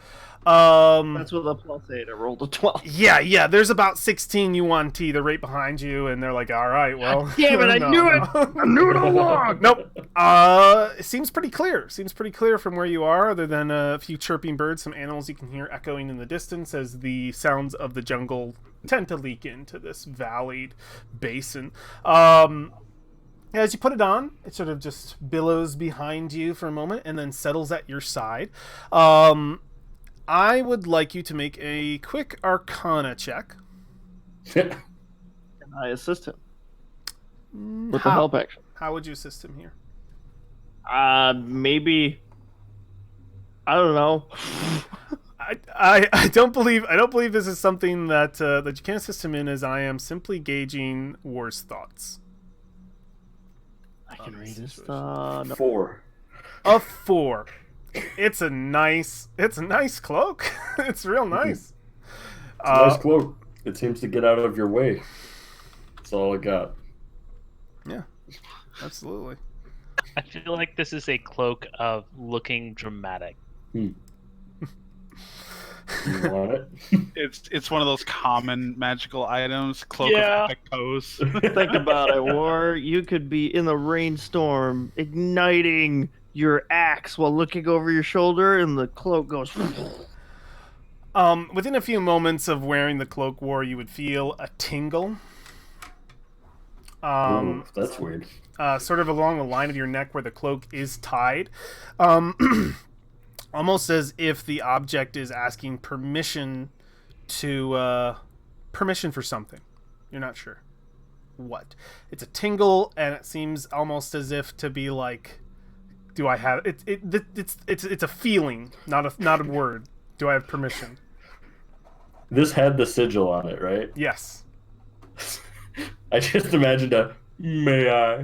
That's with a +8. I rolled a 12. Yeah. There's about 16 UNT. They're right behind you, and they're like, "All right, well." Damn it! I no, knew it. no. I knew it all along. Nope. It seems pretty clear. Seems pretty clear from where you are, other than a few chirping birds, some animals you can hear echoing in the distance as the sounds of the jungle tend to leak into this valleyed basin. As you put it on, it sort of just billows behind you for a moment and then settles at your side. I would like you to make a quick Arcana check. Can I assist him with the help action? How would you assist him here? Maybe. I don't know. I don't believe this is something that that you can assist him in, as I am simply gauging War's thoughts. I can read his thought. 4. A 4. It's a nice cloak. It's real nice. It's a nice cloak. It seems to get out of your way. That's all I got. Yeah, absolutely. I feel like this is a cloak of looking dramatic. You want it? It's one of those common magical items. Cloak Yeah. of epic pose. Think about it, War. You could be in the rainstorm, igniting your axe while looking over your shoulder, and the cloak goes. Within a few moments of wearing the cloak, War, you would feel a tingle. Ooh, that's weird. Sort of along the line of your neck where the cloak is tied. Almost as if the object is asking permission for something. You're not sure what. It's a tingle, and it seems almost as if to be like, do I have it? It's a feeling, not a word. Do I have permission? This had the sigil on it, right? Yes. I just imagined a may I.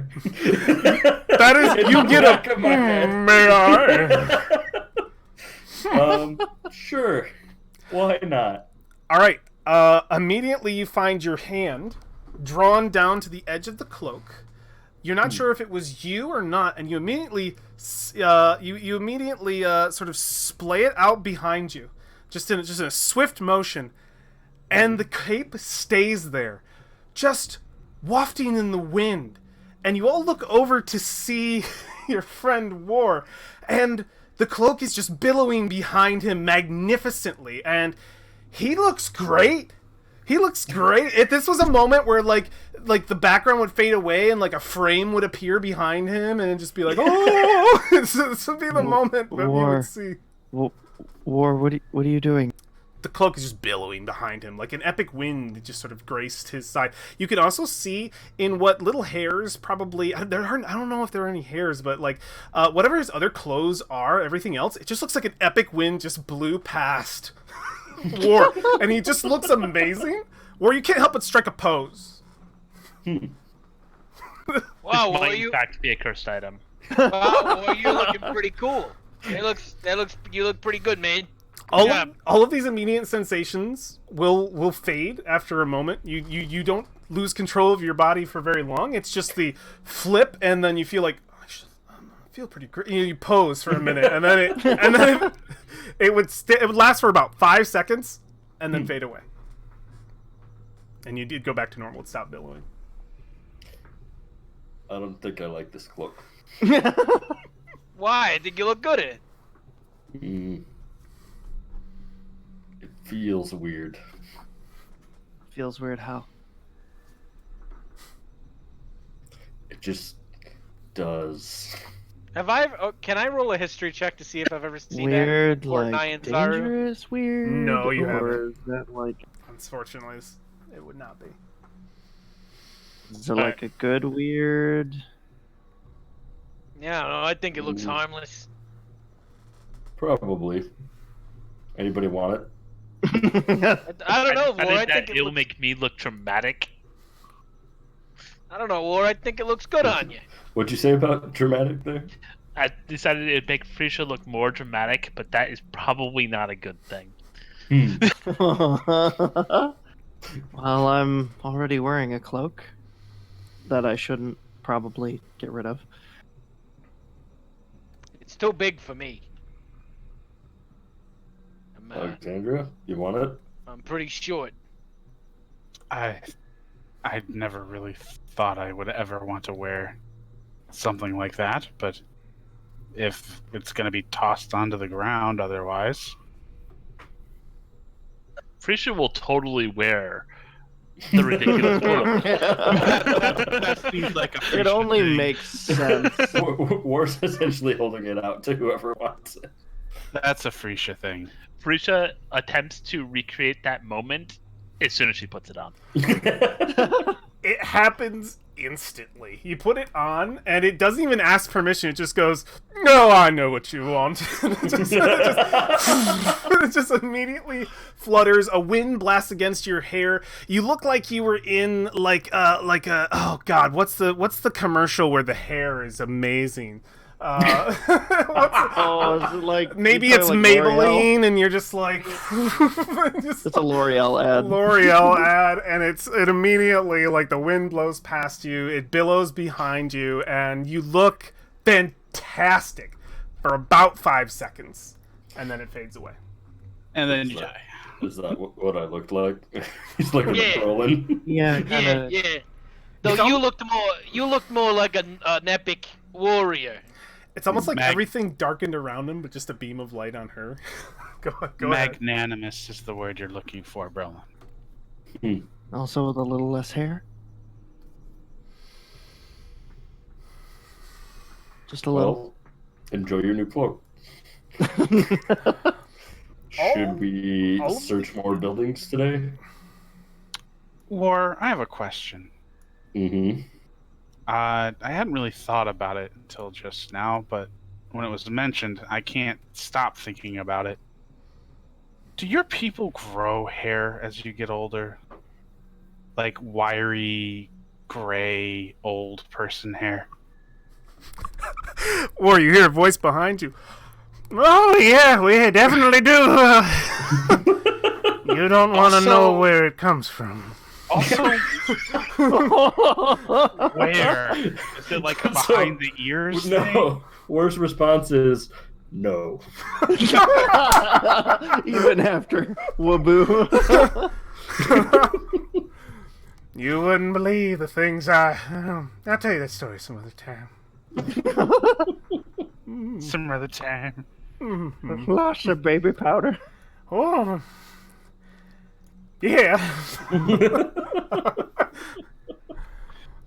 That is, you get back a of my head. may I? Sure. Why not? All right. Immediately you find your hand drawn down to the edge of the cloak. You're not sure if it was you or not, and you immediately sort of splay it out behind you, just in a swift motion, and the cape stays there, just wafting in the wind. And you all look over to see your friend War, and the cloak is just billowing behind him magnificently, and he looks great. He looks great. If this was a moment where like the background would fade away and like a frame would appear behind him and it'd just be like, oh, this would be the moment that you would see. War, what are you doing? The cloak is just billowing behind him like an epic wind just sort of graced his side. You can also see in what little hairs probably I don't know if there are any hairs, but like whatever his other clothes are, everything else, it just looks like an epic wind just blew past War, and he just looks amazing. War, you can't help but strike a pose. Wow, Might War, in fact be a cursed item. wow, War, you're looking pretty cool. You look pretty good, man. All of these immediate sensations will fade after a moment. You don't lose control of your body for very long. It's just the flip, and then you feel like I feel pretty great. You pose for a minute, and then it would last for about 5 seconds, and then fade away. And you did go back to normal. It stopped billowing. I don't think I like this cloak. Why? I think you look good in it. It feels weird. Feels weird how? It just does. Can I roll a history check to see if I've ever seen Weird, that? Or like Nyanzaru? dangerous weird? No, you or haven't. Is that like... Unfortunately, it would not be. Is it like a good weird? Yeah, no, I think it looks harmless. Probably. Anybody want it? I don't know, I War. I think think that it it'll looks... make me look dramatic. I don't know, War. I think it looks good on you. What'd you say about dramatic there? I decided it'd make Frisha look more dramatic, but that is probably not a good thing. Well, I'm already wearing a cloak that I shouldn't probably get rid of. It's too big for me. Alexandra, you want it? I'm pretty short. I never really thought I would ever want to wear something like that, but if it's going to be tossed onto the ground otherwise... Frisha will totally wear the ridiculous cloak. that seems like a It only thing. makes sense. War's essentially holding it out to whoever wants it. That's a Frisha thing. Frisha attempts to recreate that moment as soon as she puts it on. It happens instantly. You put it on, and it doesn't even ask permission. It just goes, "No, I know what you want." It just immediately flutters. A wind blasts against your hair. You look like you were in like a oh god, what's the commercial where the hair is amazing? Oh, is it like Maybe you it's play, like, Maybelline, L'Oreal? and you're just like, It's a L'Oreal ad. L'Oreal ad, and it immediately, like, the wind blows past you, it billows behind you, and you look fantastic for about 5 seconds, and then it fades away. And then you Is that- die. Is that what I looked like? He's looking Yeah. at Brolin. Yeah, Yeah, kinda. yeah. Though you looked more like an epic warrior. It's almost like Mag- everything darkened around him, but just a beam of light on her. go ahead. Magnanimous is the word you're looking for, Brolin. Also with a little less hair. Just a little. Well, enjoy your new cloak. Should we all of search more buildings today? War, I have a question. Mm-hmm. I hadn't really thought about it until just now, but when it was mentioned, I can't stop thinking about it. Do your people grow hair as you get older? Like wiry, gray, old person hair? Or you hear a voice behind you. Oh, yeah, we definitely do. You don't want to know Also- where it comes from. Also, where? Is it like behind the ears thing? No. Worst response is no. Even after Waboo. You wouldn't believe the things I'll tell you that story some other time. Some other time. Lots of baby powder. Oh, yeah.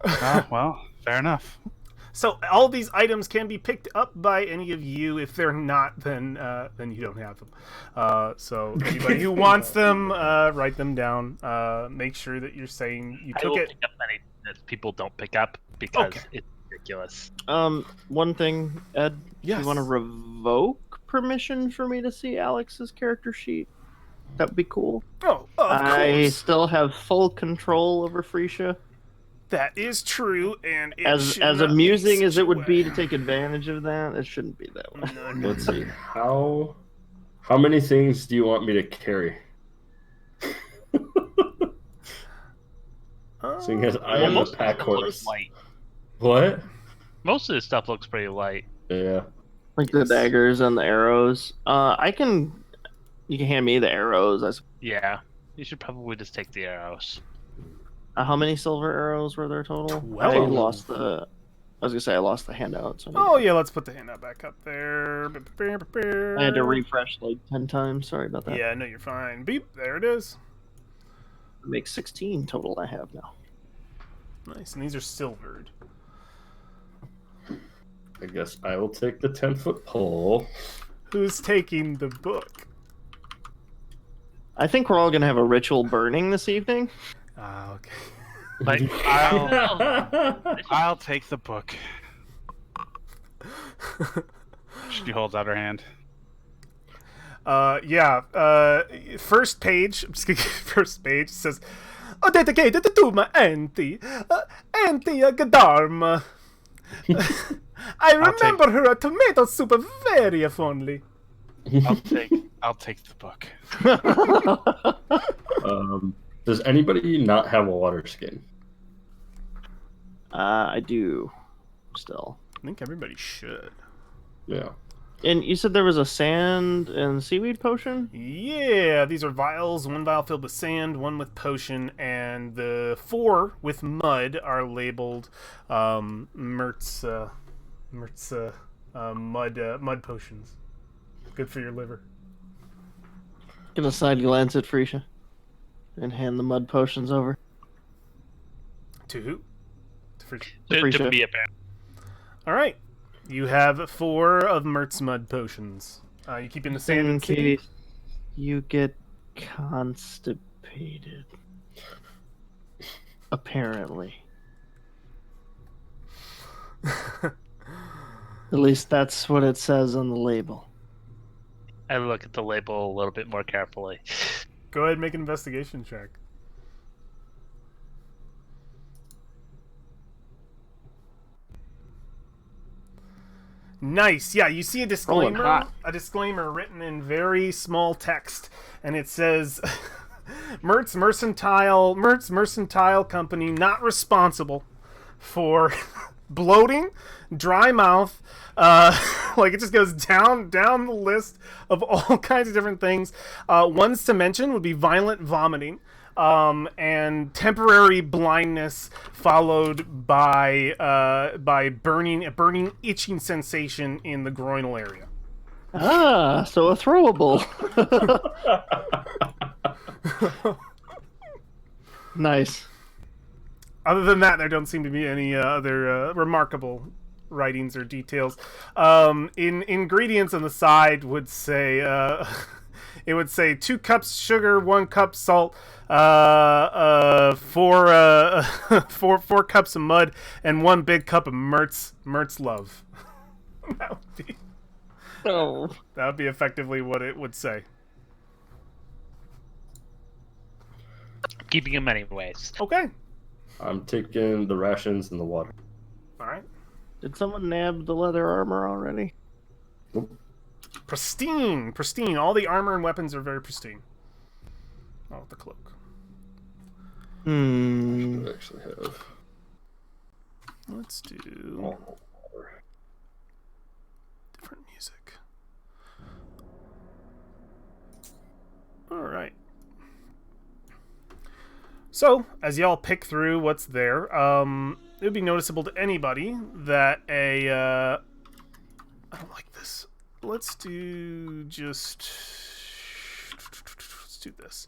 Oh, well, fair enough. So all these items can be picked up by any of you. If they're not, then you don't have them. So anybody who wants them, write them down. Make sure that you're saying you I took will it. pick up any that people don't pick up because Okay. it's ridiculous. One thing, Ed. Yes. You want to revoke permission for me to see Alex's character sheet? That would be cool. Oh, of I course. still have full control over Freesia. That is true, and it As should as not amusing be as it would such a be to way. take advantage of that, it shouldn't be that way. No. Let's see. How many things do you want me to carry? Seeing as I am the most pack of it looks horse. light. What? Most of this stuff looks pretty light. Yeah. Like the daggers and the arrows. You can hand me the arrows. Yeah, you should probably just take the arrows. How many silver arrows were there total? 12. I lost the. I was gonna say I lost the handout. So Oh yeah, let's put the handout back up there. I had to refresh like 10 times. Sorry about that. Yeah, no, you're fine. Beep, there it is. It makes 16 total. I have now. Nice, and these are silvered. I guess I will take the 10-foot pole. Who's taking the book? I think we're all gonna have a ritual burning this evening. Ah, okay. Like, I'll take the book. She holds out her hand. First page. I'm just gonna first page says, "Oh, dedicated to my auntie, Auntie Gadarma. I remember her tomato soup very fondly." I'll take the book. Does anybody not have a water skin? I do. Still. I think everybody should. Yeah. And you said there was a sand and seaweed potion? Yeah, these are vials. One vial filled with sand, one with potion, and the 4 with mud are labeled Mertz mud potions. Good for your liver. Gonna side glance at Freesia and hand the mud potions over. To who? To Frisch. to be a bear. All right. You have 4 of Mertz mud potions. You keep in the sand In and sea. case you get constipated. Apparently. At least that's what it says on the label. I look at the label a little bit more carefully. Go ahead and make an investigation check. Nice. Yeah, you see a Rolling disclaimer. hot. A disclaimer written in very small text, and it says, "Mertz Mercantile Company not responsible for bloating, dry mouth." Like it just goes down the list of all kinds of different things. Ones to mention would be violent vomiting. And temporary blindness followed by a burning itching sensation in the groinal area. Ah, so a throwable. Nice. Other than that, there don't seem to be any other remarkable writings or details. In ingredients on the side would say it would say 2 cups sugar, 1 cup salt, 4 cups of mud, and 1 big cup of Mertz love. that would be effectively what it would say. Keeping them anyways. Okay. I'm taking the rations and the water. All right. Did someone nab the leather armor already? Pristine. All the armor and weapons are very pristine. Oh, the cloak. Hmm. I actually have. Let's do different music. All right. So, as y'all pick through what's there, it would be noticeable to anybody that I don't like this. Let's do just. Let's do this.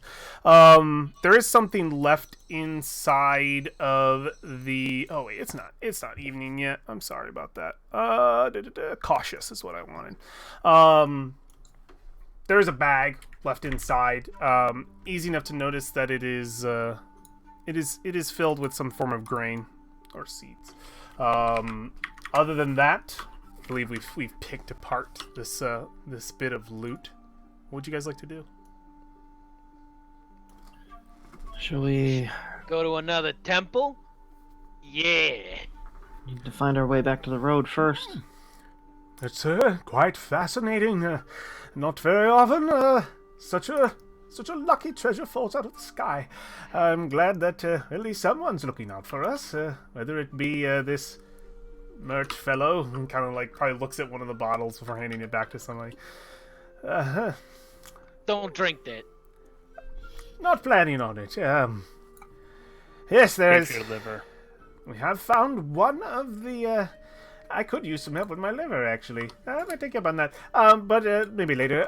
There is something left inside of the. Oh wait, it's not. It's not evening yet. I'm sorry about that. Cautious is what I wanted. There is a bag left inside. Easy enough to notice that it is it is filled with some form of grain or seeds. Other than that, I believe we've picked apart this this bit of loot. What would you guys like to do? Shall we Go to another temple? Yeah. need to find our way back to the road first? It's quite fascinating. Not very often such a lucky treasure falls out of the sky. I'm glad that at least someone's looking out for us. Whether it be this Mert fellow, who kind of like probably looks at one of the bottles before handing it back to somebody. Don't drink that. Not planning on it. Yes, there's. Your liver. We have found one of the. I could use some help with my liver, actually. I might take up on that. But maybe later.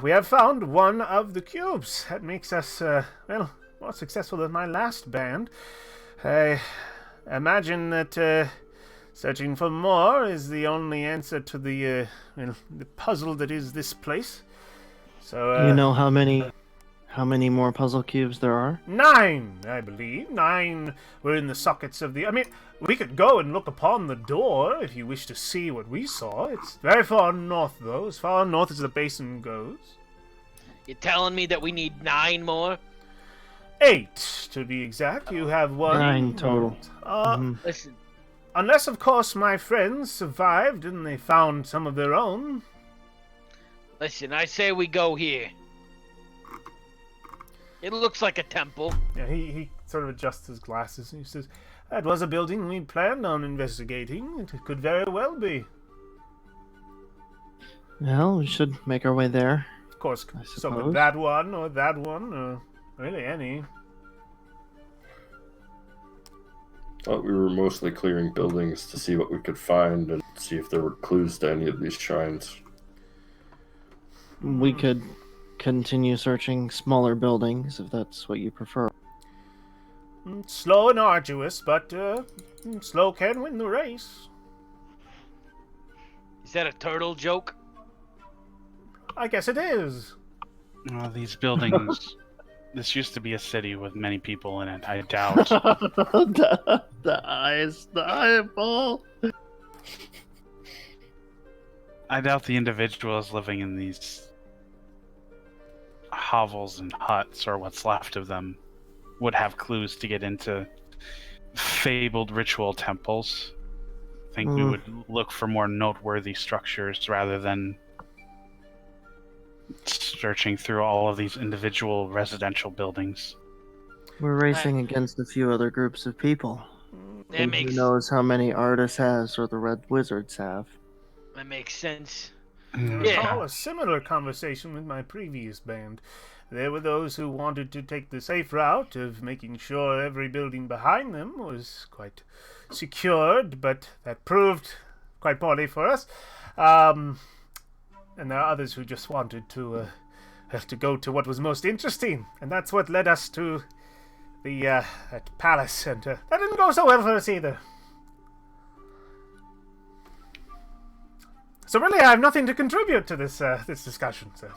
We have found one of the cubes. That makes us, well, more successful than my last band. I imagine that searching for more is the only answer to the puzzle that is this place. So, Do you know how many more puzzle cubes there are? 9, I believe. 9 were in the sockets of the... I mean, we could go and look upon the door if you wish to see what we saw. It's very far north, though. As far north as the basin goes. You're telling me that we need 9 more? 8, to be exact. You have 1. 9 total. Listen, Unless, of course, my friends survived and they found some of their own. I say we go here. It looks like a temple. Yeah, he sort of adjusts his glasses and he says, that was a building we planned on investigating. It could very well be. Well, we should make our way there. Of course, I so suppose. could that one, or really any. Thought we were mostly clearing buildings to see what we could find and see if there were clues to any of these shrines. We could continue searching smaller buildings if that's what you prefer. Slow and arduous, but slow can win the race. Is that a turtle joke? I guess it is. These buildings. This used to be a city with many people in it. I doubt. the eyes, the eyeball. I doubt the individuals living in these hovels and huts, or what's left of them, would have clues to get into fabled ritual temples. I think we would look for more noteworthy structures rather than searching through all of these individual residential buildings. We're racing against a few other groups of people. That makes Who knows how many Artis has or the Red Wizards have? that makes sense. I Yeah. recall a similar conversation with my previous band. There were those who wanted to take the safe route of making sure every building behind them was quite secured, but that proved quite poorly for us. And there are others who just wanted to go to what was most interesting, and that's what led us to the that palace, and that didn't go so well for us either. So really, I have nothing to contribute to this this discussion. So,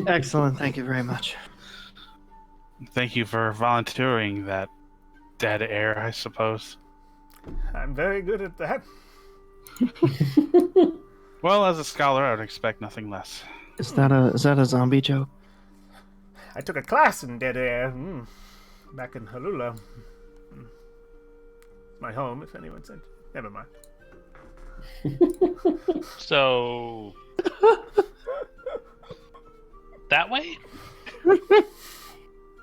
Excellent, thank you very much. Thank you for volunteering that dead air, I suppose. I'm very good at that. Well, as a scholar, I would expect nothing less. Is that a zombie joke? I took a class in dead air back in Halula. My home, if anyone said. Never mind. So that way?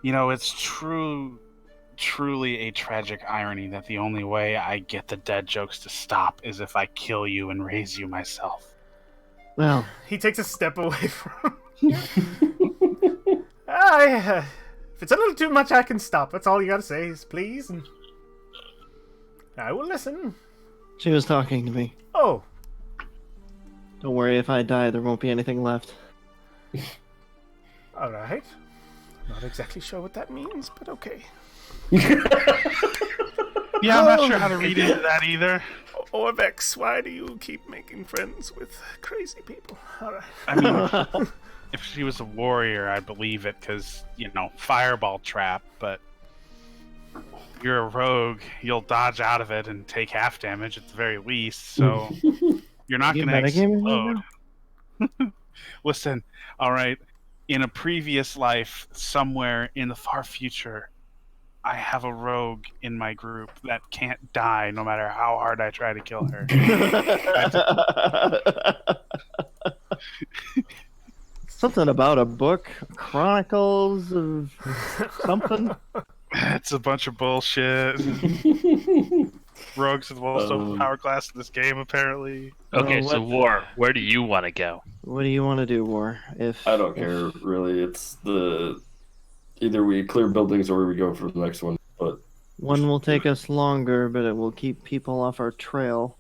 You know, it's truly a tragic irony that the only way I get the dead jokes to stop is if I kill you and raise you myself. Well, He takes a step away from you. If it's a little too much, I can stop. That's all you gotta say is please, and I will listen. she was talking to me. Oh, Don't worry, if I die, there won't be anything left. all right. Not exactly sure what that means, but okay. Yeah, I'm not sure how to read into that either. Orvex, why do you keep making friends with crazy people? All right. I mean, if she was a warrior, I'd believe it because, fireball trap, but you're a rogue, you'll dodge out of it and take half damage at the very least, so you're not You going to metagaming explode. right now? Listen, alright, in a previous life, somewhere in the far future, I have a rogue in my group that can't die no matter how hard I try to kill her. Something about a book, Chronicles of something. It's a bunch of bullshit. Rogues are the most overpowered class in this game, apparently. Okay, Well, so War, where do you want to go? What do you want to do, War? If I don't care really. It's either we clear buildings or we go for the next one. But one will take us longer, but it will keep people off our trail.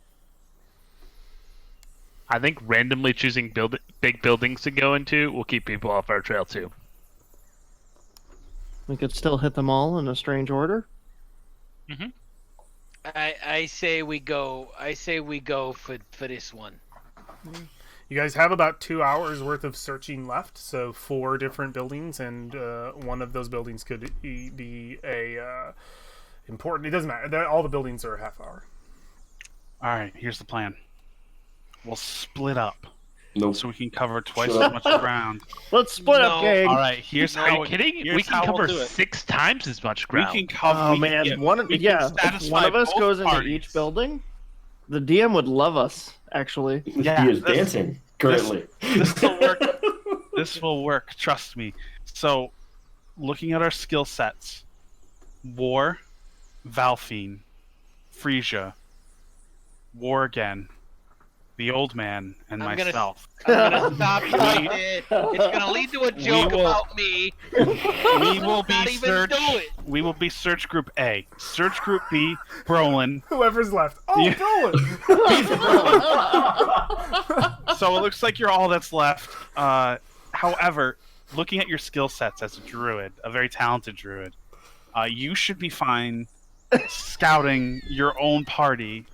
I think randomly choosing big buildings to go into will keep people off our trail too. We could still hit them all in a strange order. I say we go. I say we go for this one. You guys have about 2 hours worth of searching left, so 4 different buildings, and one of those buildings could be a important. It doesn't matter. All the buildings are a half hour. Alright, here's the plan. We'll split up nope. so we can cover twice Shut as much ground. Let's split up, No. gang. Alright, here's Are how you kidding? here's We can how cover we'll do it. 6 times as much We ground. can cover. Oh we can man, get- one we can yeah. If satisfy one of us both goes into parties. each building, the DM would love us. Actually, Yeah, he is this- dancing currently. This will work. This will work. Trust me. So, looking at our skill sets, War, Valfine, Frisia, War again, the Old Man, and I'm gonna- myself. I'm gonna stop you right there. It's gonna lead to a joke will- about me. We will be Not even search. do it. We will be search group A. Search group B, Brolin. Whoever's left. Oh, Yeah. Dylan! So it looks like you're all that's left. However, looking at your skill sets as a druid, a very talented druid, you should be fine scouting your own party,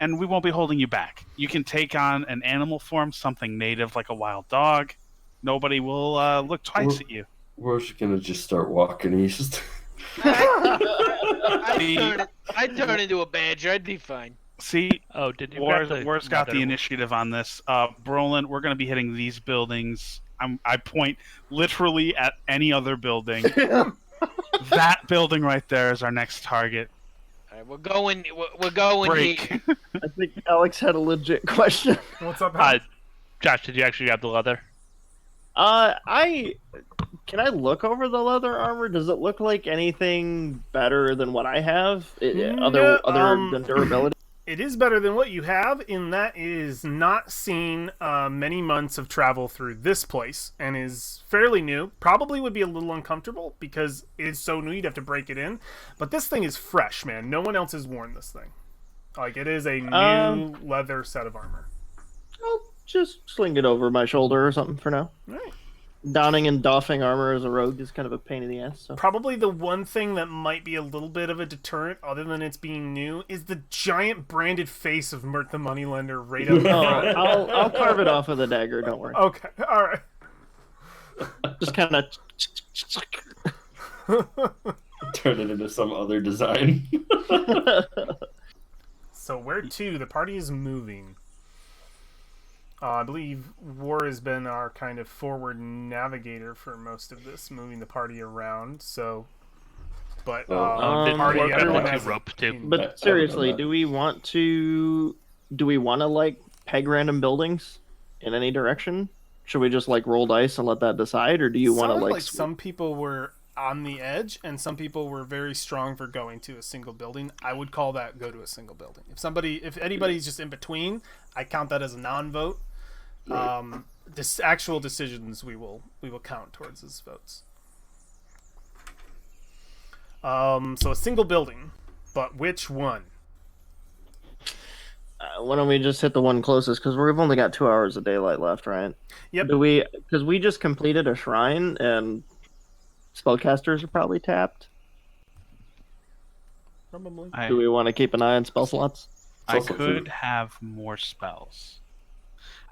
and we won't be holding you back. You can take on an animal form, something native like a wild dog. Nobody will look twice at you. We're just gonna just start walking east. I'd turn into a badger. I'd be fine. See, Oh, did you War's grab got the another- initiative on this. Brolin, we're going to be hitting these buildings. I point literally at any other building. That building right there is our next target. All right, we're going. We're going. Break. Here. I think Alex had a legit question. What's up, Hal? Josh, did you actually grab the leather? Can I look over the leather armor? Does it look like anything better than what I have? Other than durability? It is better than what you have in that it is not seen many months of travel through this place and is fairly new. Probably would be a little uncomfortable because it's so new you'd have to break it in. But this thing is fresh, man. No one else has worn this thing. Like, it is a new leather set of armor. I'll just sling it over my shoulder or something for now. All right. Donning and doffing armor as a rogue is kind of a pain in the ass. So. Probably the one thing that might be a little bit of a deterrent, other than it's being new, is the giant branded face of Mert the Moneylender right up front. I'll carve it off with a dagger. Don't worry. Okay, all right. Just kind of. Turn it into some other design. So where to? The party is moving. I believe War has been our kind of forward navigator for most of this, moving the party around. So, but Did party, War grab everyone the has rope too? But seriously, do we want to like peg random buildings in any direction? Should we just like roll dice and let that decide, or do you want to Sounded like? like some people were on the edge, and some people were very strong for going to a single building. I would call that go to a single building. If anybody's just in between, I count that as a non-vote. Actual decisions we will count towards as votes. So a single building, but which one? Why don't we just hit the one closest? Because we've only got 2 hours of daylight left, right? Yep. Because we just completed a shrine, and spellcasters are probably tapped. Probably. Do we want to keep an eye on spell slots? I could have more spells.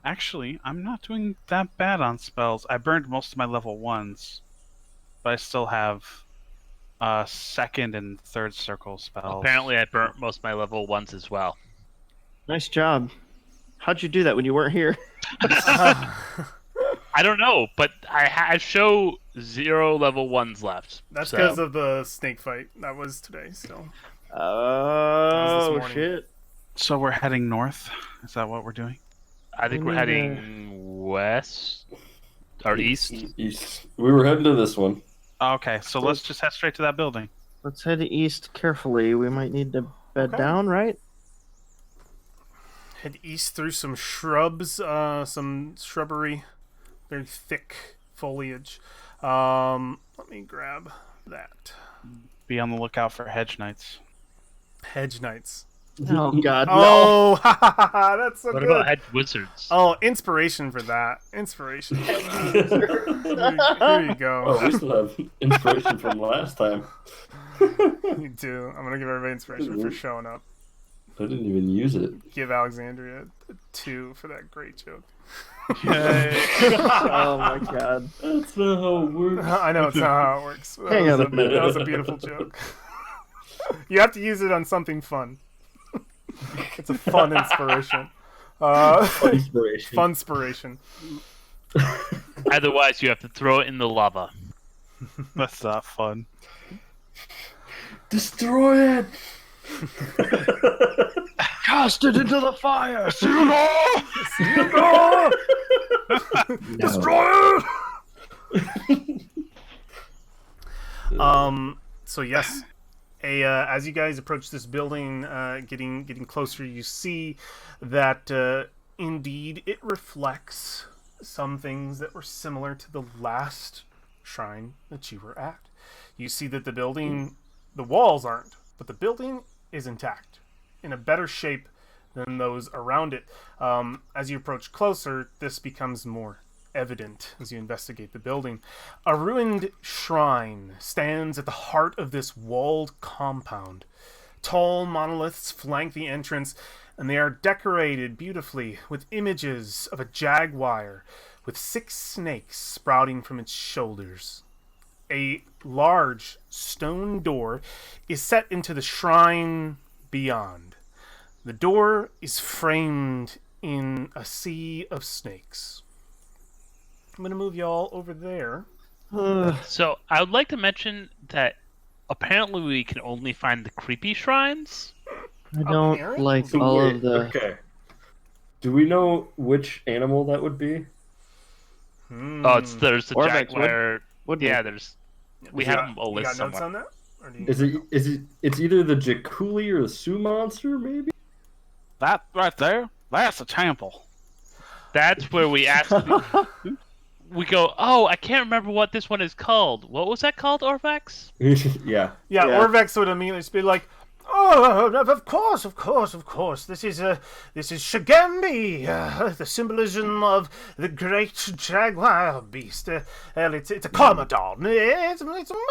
Actually, I'm not doing that bad on spells. I burned most of my level 1s, but I still have second and third circle spells. Apparently, I burnt most of my level 1s as well. Nice job. How'd you do that when you weren't here? I don't know, but I show 0 level 1s left. That's so. because of the snake fight that was today. So. Oh morning. shit! So we're heading north? Is that what we're doing? I think we're heading west or east. East. We were heading to this one. Okay, so let's just head straight to that building. Let's head east carefully. We might need to bed down, right? Head east through some shrubs, some shrubbery, very thick foliage. Let me grab that. Be on the lookout for hedge knights. Hedge knights. Oh god, no! Oh, that's so What good. about hedge wizards? Oh, inspiration for that. Inspiration. For that. Here you go. Oh, we still have inspiration from last time. You do. I'm gonna give everybody inspiration for showing up. I didn't even use it. Give Alexandria a 2 for that great joke. Oh my god. That's not how it works. I know it's not how it works. Hang on a minute. That was a beautiful joke. You have to use it on something fun. It's a fun inspiration. Inspiration. Funspiration. Otherwise, you have to throw it in the lava. That's not fun. Destroy it! Cast it into the fire! Destroy it! So yes, as you guys approach this building, getting closer, you see that indeed it reflects some things that were similar to the last shrine that you were at. You see that the building, the walls aren't, but the building is intact, in a better shape than those around it. As you approach closer, this becomes more evident as you investigate the building. A ruined shrine stands at the heart of this walled compound. Tall monoliths flank the entrance, and they are decorated beautifully with images of a jaguar with 6 snakes sprouting from its shoulders. A large stone door is set into the shrine beyond. The door is framed in a sea of snakes. I'm going to move y'all over there. So I would like to mention that apparently we can only find the creepy shrines. I don't Aaron? like So all wait, of the... Okay. Do we know which animal that would be? Oh, there's the Orvex jaguar. would be. Yeah, we have a You list got notes somewhere. on that? Or do you... It's either the Jakuli or the Sioux monster, maybe? That right there, that's a temple. That's where we ask. We go, oh, I can't remember what this one is called. What was that called, Orvex? Yeah. Yeah, Yeah. Orvex would immediately just be like, "Oh, of course. This is Shagambi, the symbolism of the great jaguar beast. It's a Commodon. It's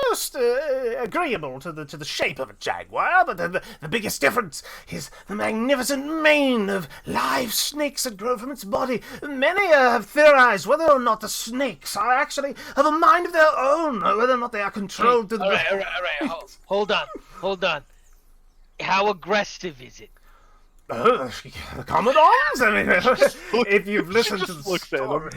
most agreeable to the shape of a jaguar, but the biggest difference is the magnificent mane of live snakes that grow from its body. Many have theorized whether or not the snakes are actually of a mind of their own, or whether or not they are controlled to the... All right. Hold on. How aggressive is it? The Commodons? I mean, if you've listened to the story,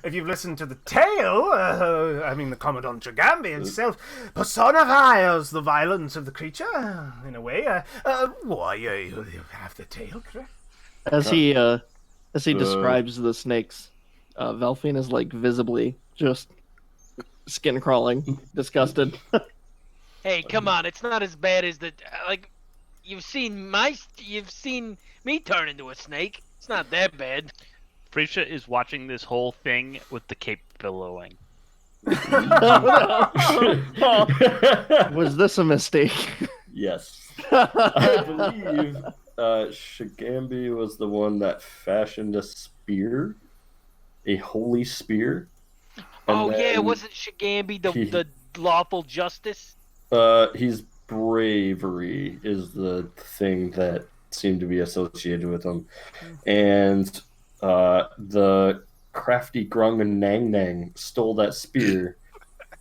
if you've listened to the tale, the Commodon Shagambi himself personifies the violence of the creature, in a way. Why, you have the tale, correct? As he describes the snakes, Velphine is like visibly just skin crawling, disgusted. Hey, come on! It's not as bad as the like. You've seen me turn into a snake. It's not that bad. Frisha is watching this whole thing with the cape billowing. Was this a mistake? Yes. I believe Shagambi was the one that fashioned a spear, a holy spear. Oh yeah, wasn't Shagambi the lawful justice? His bravery is the thing that seemed to be associated with him, and the crafty Grung and Nang Nang stole that spear,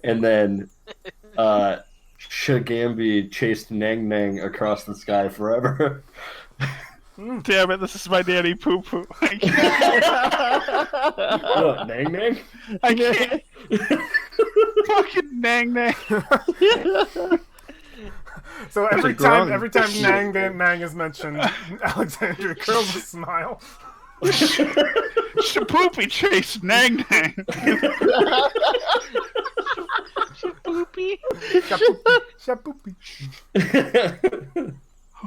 and then Shagambi chased Nang Nang across the sky forever. Damn it! This is my daddy poo poo. What, Nang Nang? I can't. Fucking Nang Nang. So every time Nang Nang is mentioned, Alexandria curls a smile. Shapoopy chased Nang Nang. Shapoopy. Shapoopy.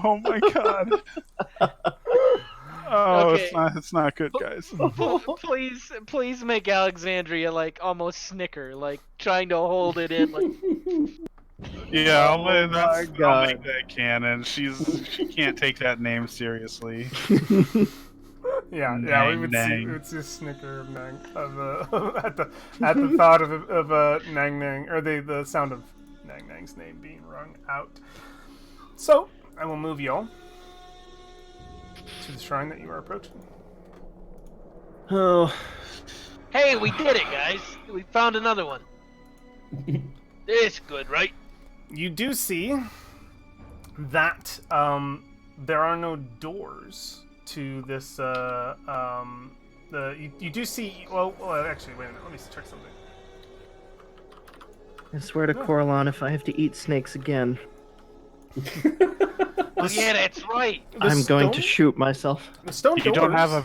Oh my god. Oh, Okay. it's not good, guys. Please make Alexandria like almost snicker, like trying to hold it in. Like, Yeah, Oh my I'll God. make that canon. She can't take that name seriously. Yeah, we would Nang. see a snicker of Nang at the thought of Nang Nang, or the sound of Nang Nang's name being rung out. So I will move y'all to the shrine that you are approaching. Oh, hey, we did it, guys! We found another one. It's good, right? You do see that there are no doors to this. You do see. Well, actually, wait a minute. Let me check something. I swear to Coralon, if I have to eat snakes again, Oh yeah, that's right. I'm going to shoot myself. The stone You doors. don't have a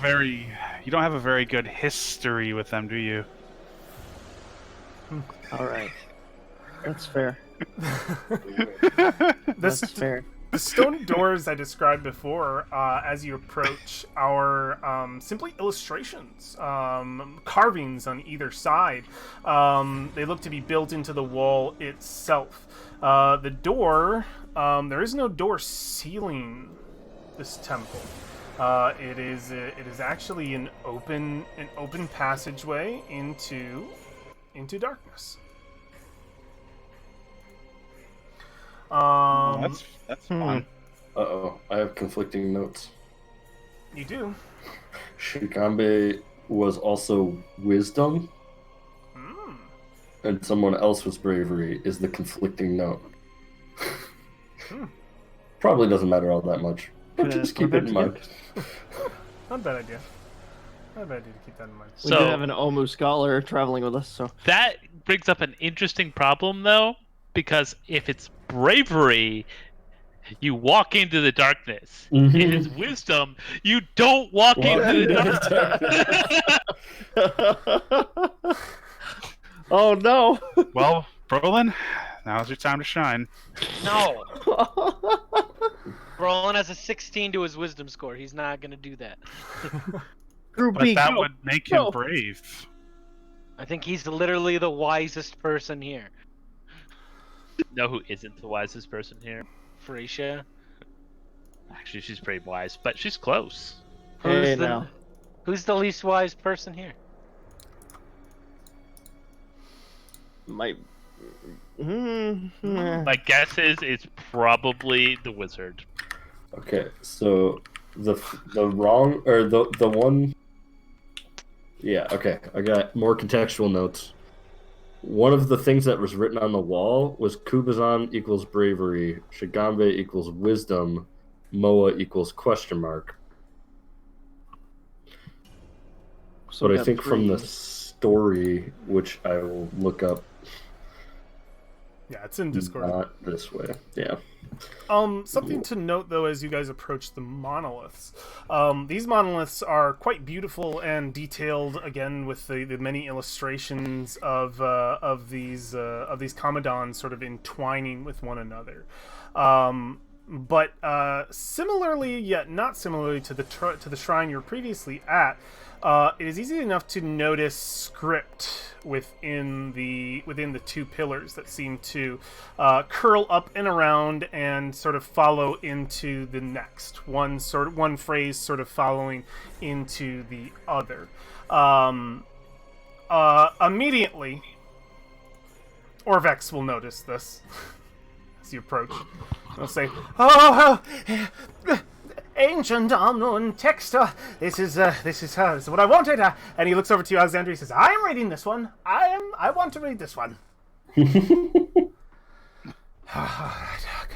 very good history with them, do you? All right, that's fair. This That's fair. The stone doors I described before, as you approach, are simply illustrations, carvings on either side. They look to be built into the wall itself. The door, there is no door sealing this temple. It is actually an open passageway into darkness. That's fun. Uh-oh, I have conflicting notes. You do. Shagambi was also wisdom, Hmm. and someone else was bravery, is the conflicting note. Probably doesn't matter all that much, but Could just I keep it in put mind. Not a bad idea. Not a bad idea to keep that in mind. We So- do have an Omu scholar traveling with us, so That brings up an interesting problem, though, because if it's bravery, you walk into the darkness. Mhm. If it's wisdom, you don't walk into the darkness. oh no! Well, Brolin, now's your time to shine. No. Brolin has a 16 to his wisdom score. He's not gonna do that. But Groupie, that go. would make him Go. brave. I think he's literally the wisest person here. Know who isn't the wisest person here? Frisha. Actually, she's pretty wise, but she's close. Hey, now. Who's the least wise person here? My. My guess is it's probably the wizard. Okay, so the wrong or the one. Yeah, okay. I got more contextual notes. One of the things that was written on the wall was Kubazan equals bravery, Shagambe equals wisdom, Moa equals question mark. So But we I got think from the three. story, which I will look up, Yeah, it's in Discord. Not this way. Yeah. Something to note though as you guys approach the monoliths. These monoliths are quite beautiful and detailed, again with the many illustrations of these Commodons sort of entwining with one another. But similarly, yet not similarly to the shrine you were previously at, it is easy enough to notice script within the two pillars that seem to curl up and around and sort of follow into the next. One phrase sort of following into the other. Immediately, Orvex will notice this as you approach. He'll say, "Oh, ancient unknown text. This is what I wanted." And he looks over to you, Alexandria. He says, "I am reading this one. I want to read this one."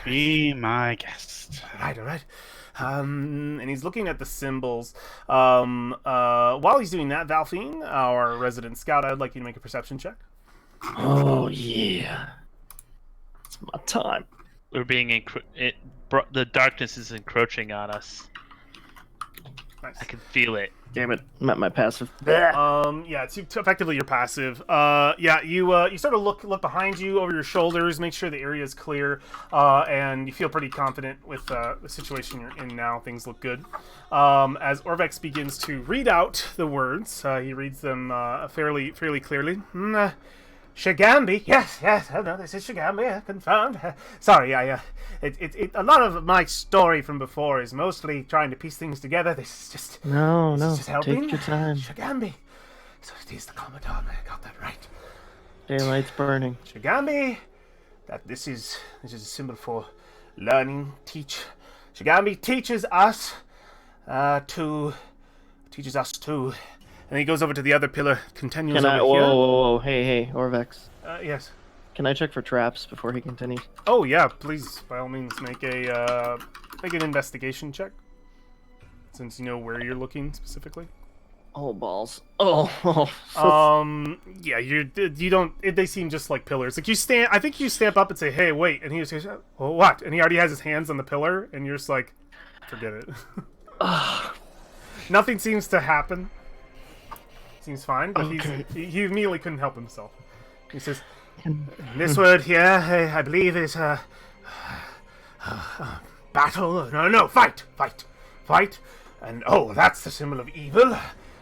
Be my guest. All right. And he's looking at the symbols. While he's doing that, Valfine, our resident scout, I'd like you to make a perception check. Oh yeah, it's my time. We're being the darkness is encroaching on us. Nice. I can feel it. Damn it, I'm at my passive. Yeah, it's effectively your passive. You sort of look behind you over your shoulders, make sure the area is clear, and you feel pretty confident with the situation you're in now. Things look good. As Orvex begins to read out the words, he reads them fairly clearly. Shagambi, yes, oh no, this is Shagambi, confirmed. Sorry, a lot of my story from before is mostly trying to piece things together. This is just just helping. Take your time. Shagambi, so it is the Commodon. I got that right. Daylight's burning. Shagambi, that this is a symbol for learning, teach. Shagambi teaches us to. And he goes over to the other pillar, continues Can I? over here. Whoa, hey, Orvex. Yes. Can I check for traps before he continues? Oh yeah, please, by all means, make an investigation check, since you know where you're looking specifically. Oh balls. Oh. Yeah, you don't. They seem just like pillars. Like I think you stamp up and say, "Hey, wait," and he says, "Oh, what?" And he already has his hands on the pillar, and you're just like, "Forget it." Nothing seems to happen. Seems fine, but Okay. he immediately couldn't help himself. He says, "This word here, I believe, is battle. No, fight. And that's the symbol of evil,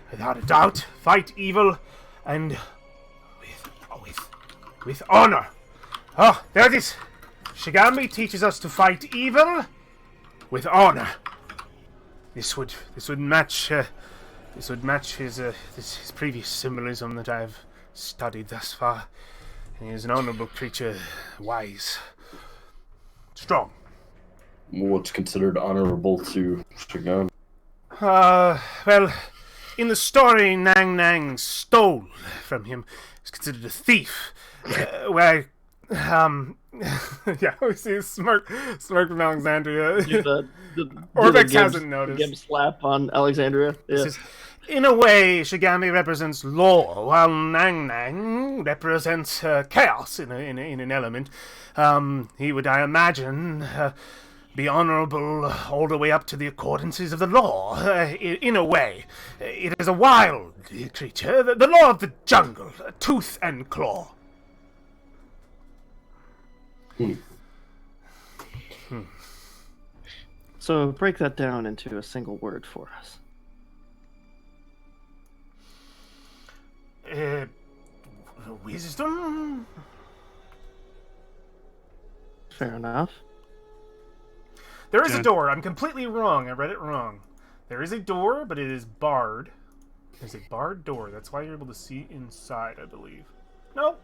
without a doubt. Fight evil, and with honor. Oh, there it is. Shagambi teaches us to fight evil with honor. This would match." This would match his previous symbolism that I've studied thus far. He is an honorable creature, wise, strong. What's considered honorable to Shagambi? Well, in the story, Nang stole from him. He's considered a thief. Yeah, we see a smirk from Alexandria. Orvex hasn't noticed. Give a slap on Alexandria. Yeah. Says, in a way, Shagambi represents law, while Nang represents chaos in an element. He would, I imagine, be honorable all the way up to the accordances of the law. In a way, it is a wild creature, the law of the jungle, tooth and claw. So break that down into a single word for us. Wisdom? Fair enough. There is a door. I'm completely wrong. I read it wrong. There is a door, but it is barred. There's a barred door. That's why you're able to see inside, I believe. Nope.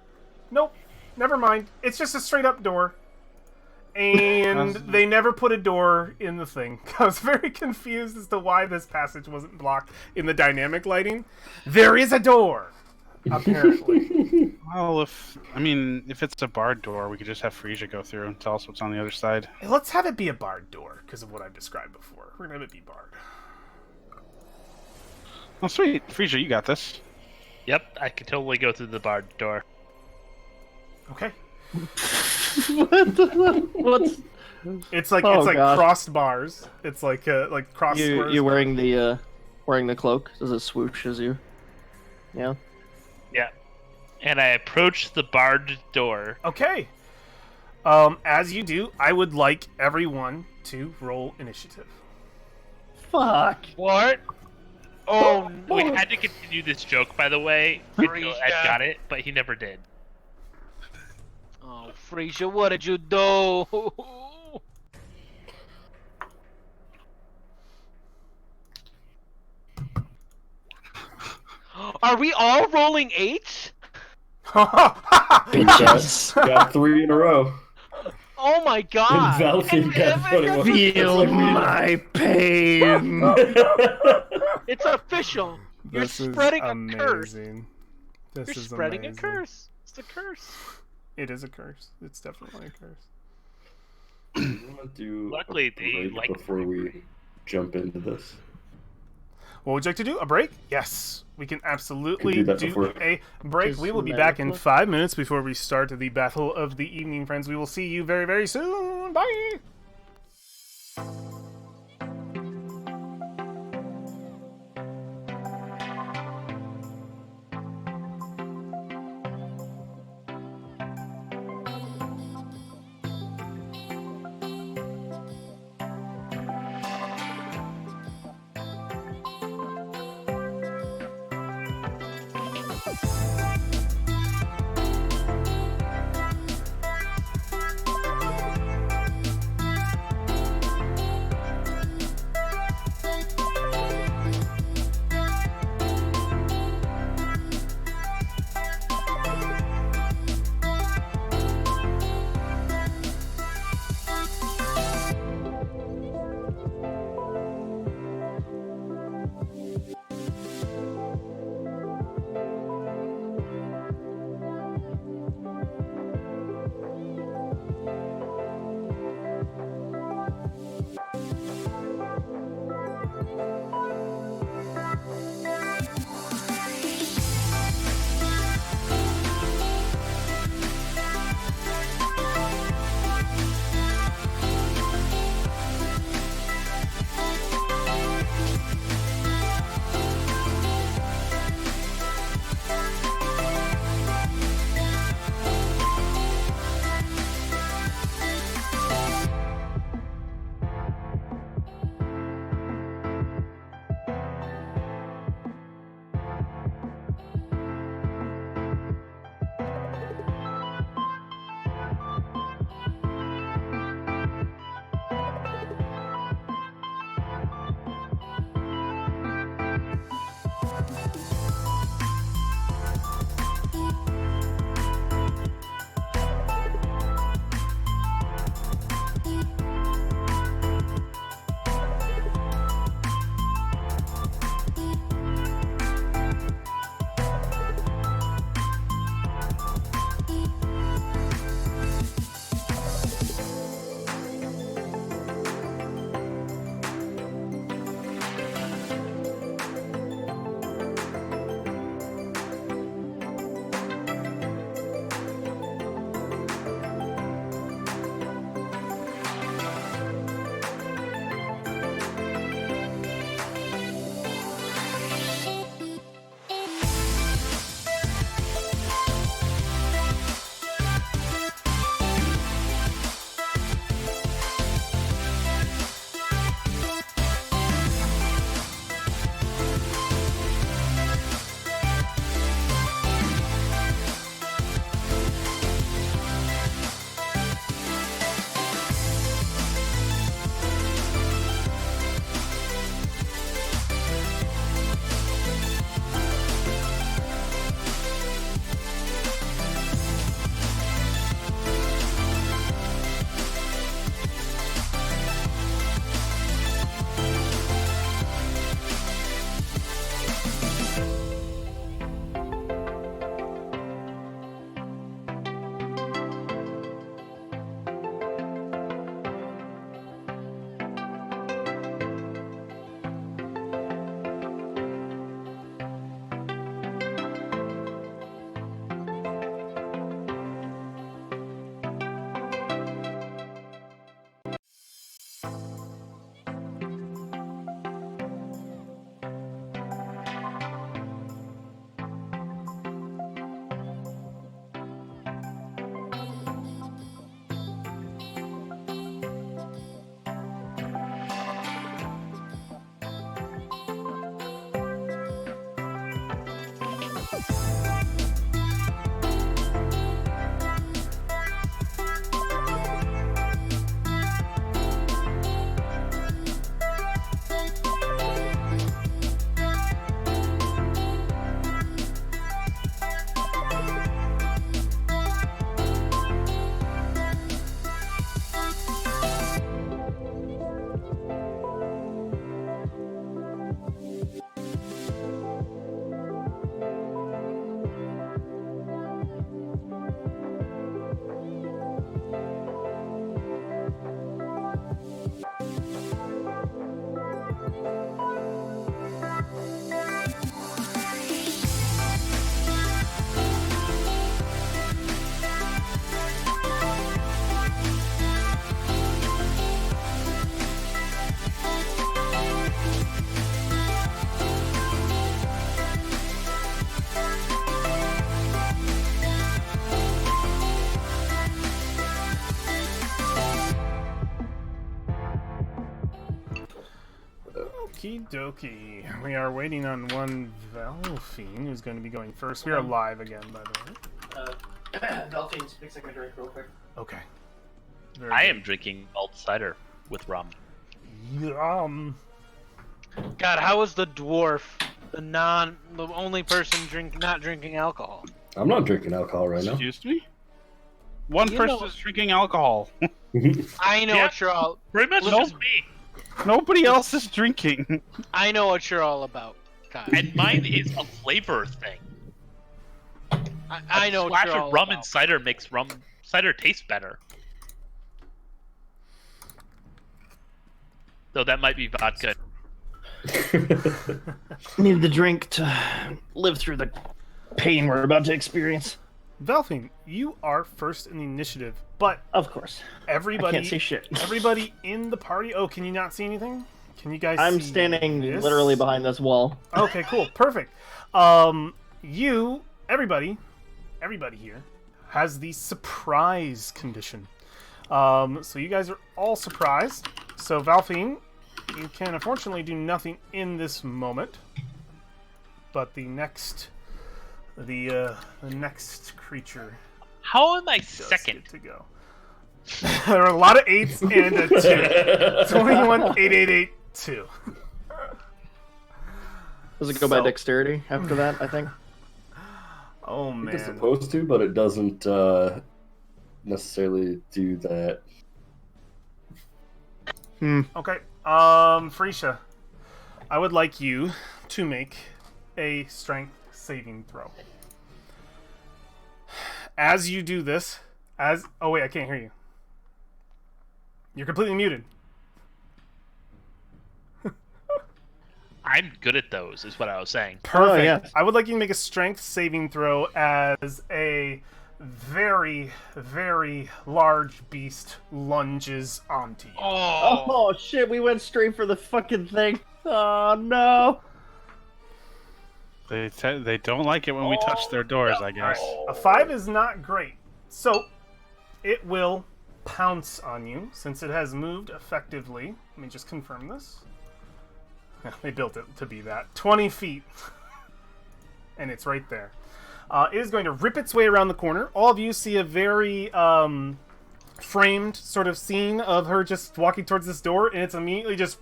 Never mind. It's just a straight up door. And they never put a door in the thing. I was very confused as to why this passage wasn't blocked in the dynamic lighting. There is a door, apparently. Well, if it's a barred door, we could just have Frisia go through and tell us what's on the other side. Let's have it be a barred door, because of what I've described before. We're going to have it be barred. Oh, sweet. Frisia, you got this. Yep, I could totally go through the barred door. Okay. What's It's like Oh, gosh. crossed bars. It's like cross squares. you wearing the cloak? Does it swoosh as you? Yeah. Yeah. And I approach the barred door. Okay. As you do, I would like everyone to roll initiative. Fuck. What? Oh We no! had to continue this joke, by the way, until Ed Frasier. got it, but he never did. Oh, Frasier, what did you do? Are we all rolling 8s? Bitches. Got 3 in a row. Oh my god! And Valkyrie got 21. Feel my pain. It's official. You're This is spreading a curse. amazing. This You're is spreading amazing. a curse. It's a curse. It is a curse. It's definitely a curse. I'm gonna do Luckily, a they break like before we jump into this. What would you like to do? A break? Yes, we can absolutely Can do that do before- a break. Just We will be let back it in look. 5 minutes before we start the battle of the evening, friends. We will see you very, very soon. Bye. Okie dokie. We are waiting on one Valfiend who's going to be going first. We are live again, by the way. Valfiend's fixing a drink real quick. Okay. I am drinking malt cider with rum. Yum. God, how is the dwarf the only person not drinking alcohol? I'm not drinking alcohol right now. Excuse me? One You person know- is drinking alcohol. I know Yeah. what you're all. Pretty much Nope. just me. Nobody else is drinking. I know what you're all about, Kyle. And mine is a flavor thing. I know A what splash you're all of rum about. and cider makes cider taste better. Though that might be vodka. Need the drink to live through the pain we're about to experience. Valfiend, you are first in the initiative, but Of course. everybody I can't see shit. everybody in the party. Oh, can you not see anything? Can you guys I'm see standing this? literally behind this wall. Okay, cool. Perfect. Everybody here has the surprise condition. So you guys are all surprised. So Valfiend, you can unfortunately do nothing in this moment. But the next creature How am I does second? get to go. There are a lot of 8s and a 2. 21, 8, 8, 8, 2. Does it go by So- dexterity after that, I think? Oh man. It's supposed to, but it doesn't necessarily do that. Okay. Frisha, I would like you to make a strength saving throw. As you do this, oh wait, I can't hear you. You're completely muted. I'm good at those, is what I was saying. Perfect. yes. I would like you to make a strength saving throw as a very, very large beast lunges onto you. Oh shit, we went straight for the fucking thing. Oh no. They don't like it when we touch their doors, I guess. A 5 is not great. So, it will pounce on you since it has moved effectively. Let me just confirm this. Yeah, they built it to be that. 20 feet. And it's right there. It is going to rip its way around the corner. All of you see a very framed sort of scene of her just walking towards this door, and it's immediately just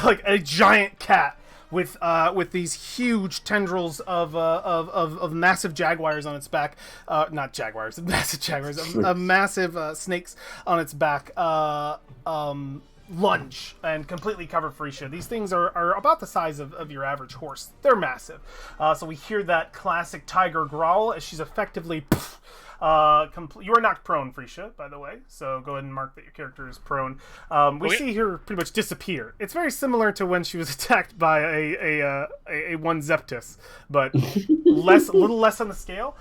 like a giant cat with these huge tendrils of massive jaguars on its back. Not jaguars, massive jaguars. Of massive snakes on its back. Lunge and completely cover Frisha. These things are about the size of your average horse. They're massive. So we hear that classic tiger growl as she's effectively... you are knocked prone, Frisha, by the way. So go ahead and mark that your character is prone. We see her pretty much disappear. It's very similar to when she was attacked by a one Zeptus, but a little less on the scale.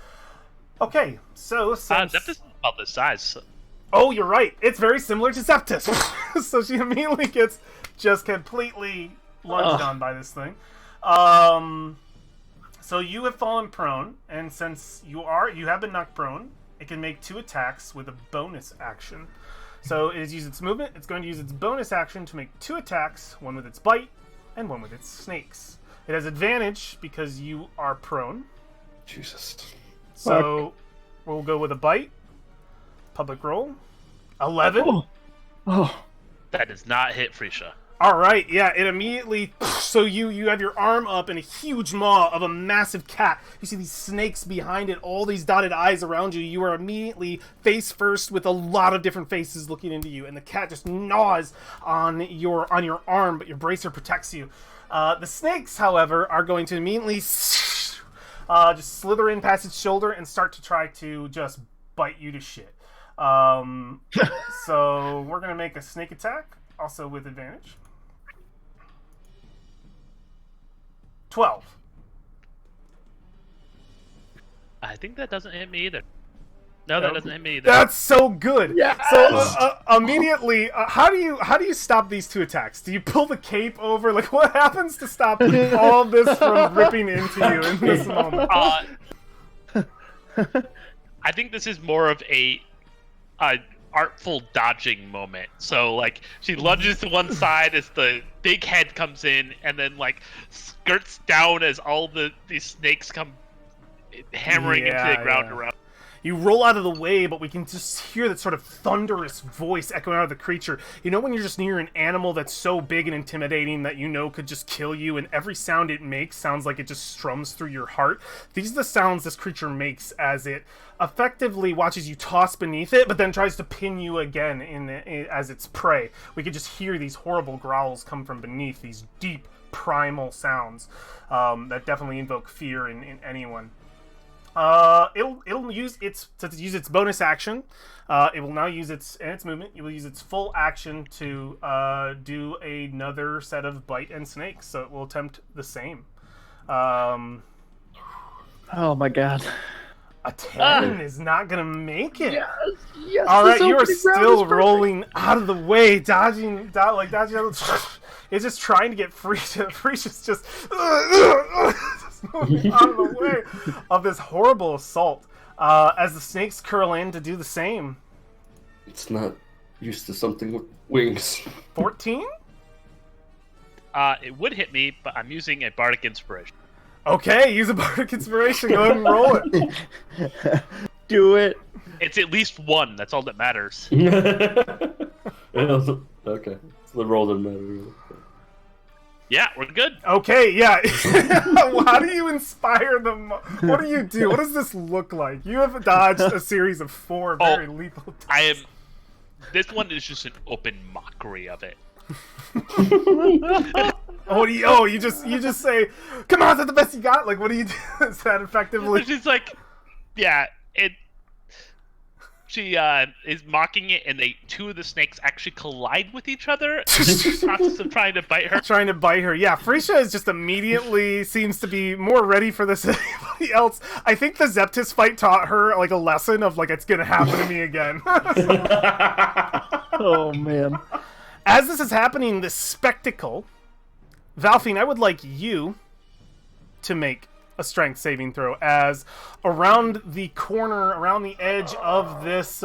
Okay, so since... Zeptus is about this size. So. Oh, you're right. It's very similar to Zeptus. So she immediately gets just completely lunged on by this thing. So you have fallen prone, and since you have been knocked prone, it can make 2 attacks with a bonus action. So it has used its movement. It's going to use its bonus action to make 2 attacks, one with its bite and one with its snakes. It has advantage because you are prone. Jesus. So we'll go with a bite. Public roll. 11. Oh. That does not hit Frisha. All right, yeah, it immediately... So you have your arm up and a huge maw of a massive cat. You see these snakes behind it, all these dotted eyes around you. You are immediately face first with a lot of different faces looking into you, and the cat just gnaws on your arm, but your bracer protects you. The snakes, however, are going to immediately just slither in past its shoulder and start to try to just bite you to shit. So we're going to make a snake attack, also with advantage. 12. I think that doesn't hit me either. No, that doesn't hit me either. That's so good. Yes! So immediately, how do you stop these 2 attacks? Do you pull the cape over? Like, what happens to stop all of this from ripping into you in this moment? I think this is more of a artful dodging moment. So like she lunges to one side as the big head comes in, and then like skirts down as all these snakes come hammering into the ground around. You roll out of the way, but we can just hear that sort of thunderous voice echoing out of the creature. You know when you're just near an animal that's so big and intimidating that you know could just kill you, and every sound it makes sounds like it just strums through your heart? These are the sounds this creature makes as it effectively watches you toss beneath it, but then tries to pin you again as its prey. We could just hear these horrible growls come from beneath, these deep, primal sounds that definitely invoke fear in anyone. It'll use its bonus action. It will now use its movement. It will use its full action to do another set of bite and snakes. So it will attempt the same. Oh my god. A 10 is not gonna make it. Yes. All right, this you are opening round still is perfect. rolling out of the way, dodging. It's just trying to get free. Frisia's just moving out of the way of this horrible assault. As the snakes curl in to do the same. It's not used to something with wings. 14? It would hit me, but I'm using a bardic inspiration. Okay, use a bardic inspiration. Go ahead and roll it. Do it. It's at least 1. That's all that matters. Okay. So the roll didn't matter really. Yeah, we're good. Okay, yeah. How do you inspire them? What do you do? What does this look like? You have dodged a series of 4 very lethal attacks. This one is just an open mockery of it. You just say, "Come on, is that the best you got?" Like, what do you do? Is that effectively? She's like, yeah, she is mocking it, and two of the snakes actually collide with each other in the process of trying to bite her. Yeah, Frisia is just immediately seems to be more ready for this than anybody else. I think the Zeptis fight taught her like a lesson of like it's gonna happen to me again. Oh man. As this is happening, this spectacle, Valfine, I would like you to make a strength saving throw as around the corner, around the edge of this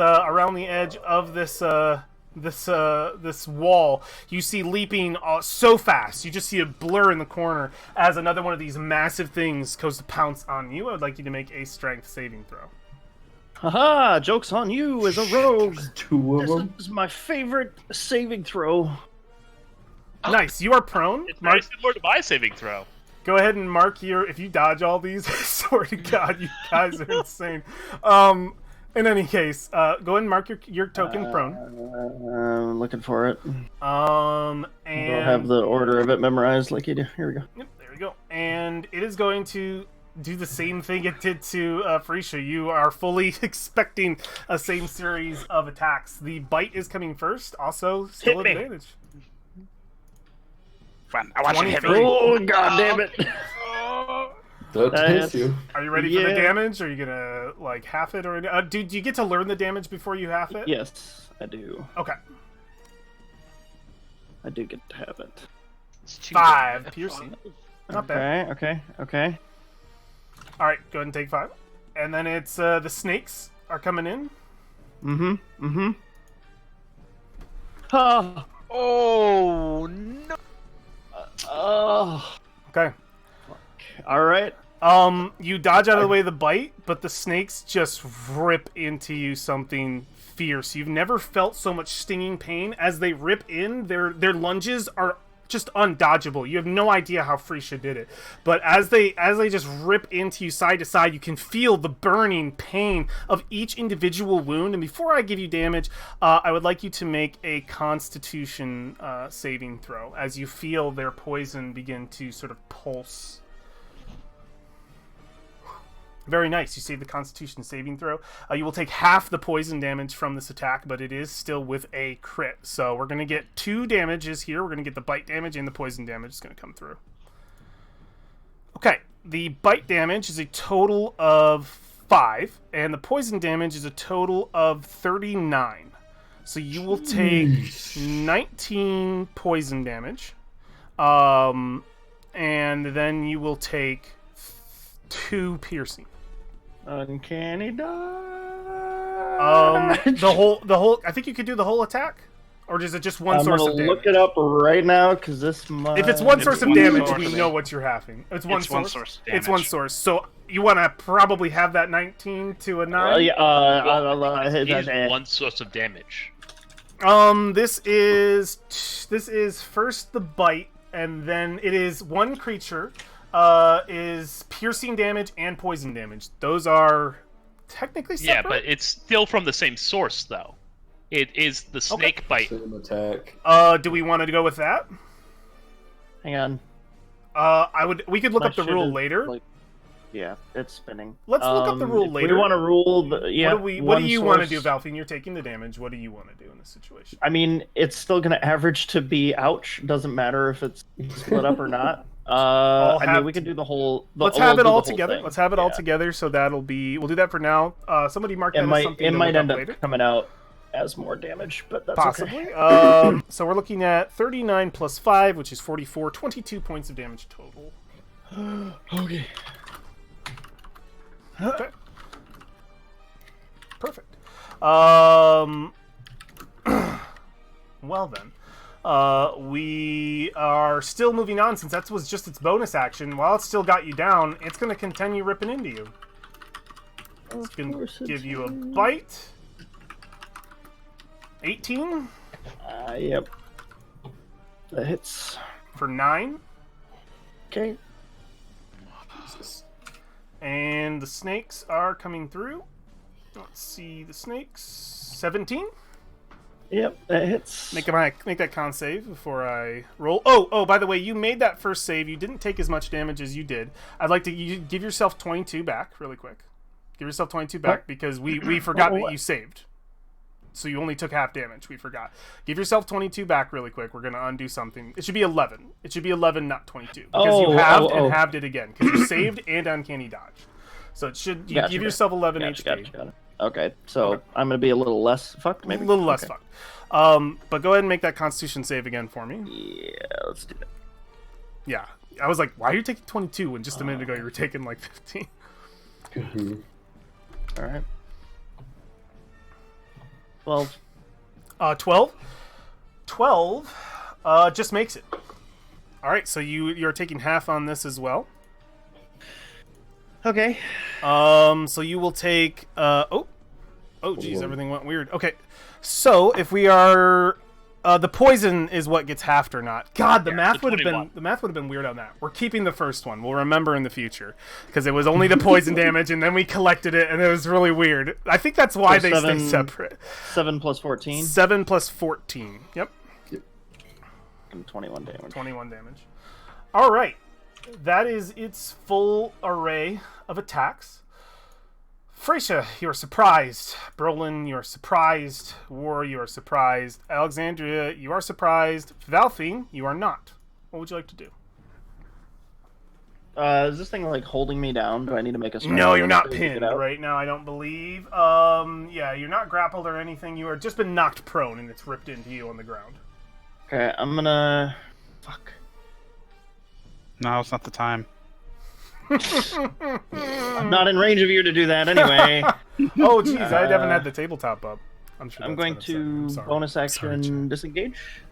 this wall, you see leaping so fast. You just see a blur in the corner as another one of these massive things goes to pounce on you. I would like you to make a strength saving throw. Haha, joke's on you as a rogue. 2 of them. This is my favorite saving throw. Nice. You are prone. It's very similar to my saving throw. Go ahead and mark if you dodge all these, I swear to God, you guys are insane. In any case, go ahead and mark your token prone. I'm looking for it. And I don't have the order of it memorized like you do. Here we go. Yep, there we go. And it is going to do the same thing it did to Frisia. You are fully expecting a same series of attacks. The bite is coming first, also still Hit me. advantage. Fun. I want you to hit me. 23. Oh god damn it! That hits you. Are you ready for the Yeah. damage? Are you gonna like half it or do you get to learn the damage before you half it? Yes, I do. Okay. I do get to have it. It's too 5 bad. piercing. Not bad. Okay. All right, go ahead and take 5. And then it's the snakes are coming in. Oh. Oh no! Oh. Okay. All right. You dodge out of the way of the bite, but the snakes just rip into you something fierce. You've never felt so much stinging pain as they rip in. Their lunges are just undodgeable. You have no idea how Frisia did it. But as they just rip into you side to side, you can feel the burning pain of each individual wound. And before I give you damage, I would like you to make a Constitution saving throw as you feel their poison begin to sort of pulse. Very nice. You save the Constitution saving throw. You will take half the poison damage from this attack, but it is still with a crit. So we're going to get 2 damages here. We're going to get the bite damage and the poison damage is going to come through. Okay. The bite damage is a total of 5, and the poison damage is a total of 39. So you will take 19 poison damage. And then you will take 2 piercing. Uncanny dodge. The whole. I think you could do the whole attack, or is it just one I'm source gonna of damage? look it up right now because this might... If it's one source of one damage, source. we know what you're having. It's one It's one source. source of It's one damage. source. So you want to probably have that 19 to a 9. It is one source of damage. This is first the bite, and then it is one creature. Is piercing damage and poison damage. Those are technically separate. Yeah, but it's still from the same source, though. It is the snake bite. Same attack. Do we want to go with that? Hang on. We could look up the rule later. Yeah, it's spinning. Let's look up the rule if later. We want to rule. Yeah. What do you want to do, Valfine? You're taking the damage. What do you want to do in this situation? I mean, it's still going to average to be ouch. Doesn't matter if it's split up or not. I mean, we can do the whole. Let's have it all together. Let's have it all together. So that'll be. We'll do that for now. Somebody mark that as something. It might end later. up coming out as more damage, but that's Possibly. Okay. So we're looking at 39 plus 5, which is 44. 22 points of damage total. Okay. Okay. Perfect. Well then. We are still moving on, since that was just its bonus action. While it's still got you down, it's going to continue ripping into you. It's going to give you a bite. 18? Yep. That hits. For 9. Okay. Jesus. And the snakes are coming through. Let's see the snakes. 17? Yep, that hits. Make that con save before I roll. Oh, by the way, you made that first save. You didn't take as much damage as you did. I'd like to give yourself 22 back really quick. Give yourself 22 back because we forgot that you saved. So you only took half damage. We forgot. Give yourself 22 back really quick. We're going to undo something. It should be 11. It should be 11, not 22. Because you halved and halved it again. Because you saved and uncanny dodge. So it should... give yourself 11 HP. Gotcha. Okay, so I'm going to be a little less fucked, maybe? A little less fucked. But go ahead and make that Constitution save again for me. Yeah, let's do that. Yeah. I was like, why are you taking 22 when just a minute ago you were taking like 15? All right. 12. 12? 12 just makes it. All right, so you're taking half on this as well. Okay. So you will take oh geez, everything went weird. Okay, so if we are the poison is what gets halved or not. God, the math would have been weird on that. We're keeping the first one. We'll remember in the future because it was only the poison damage, and then we collected it, and it was really weird. I think that's why they stay separate. 7 plus 14. 7 plus 14. Yep. 21 damage. 21 damage. All right. That is its full array of attacks. Freysia, you are surprised. Brolin, you are surprised. War, you are surprised. Alexandria, you are surprised. Valfine, you are not. What would you like to do? Is this thing like holding me down? Do I need to make a strength? No, you're not pinned right now, I don't believe. Yeah, you're not grappled or anything. You are just been knocked prone and it's ripped into you on the ground. Okay, I'm gonna... Fuck. No, it's not the time. I'm not in range of you to do that anyway. Oh, jeez, I haven't had the tabletop up. I'm going to bonus action disengage.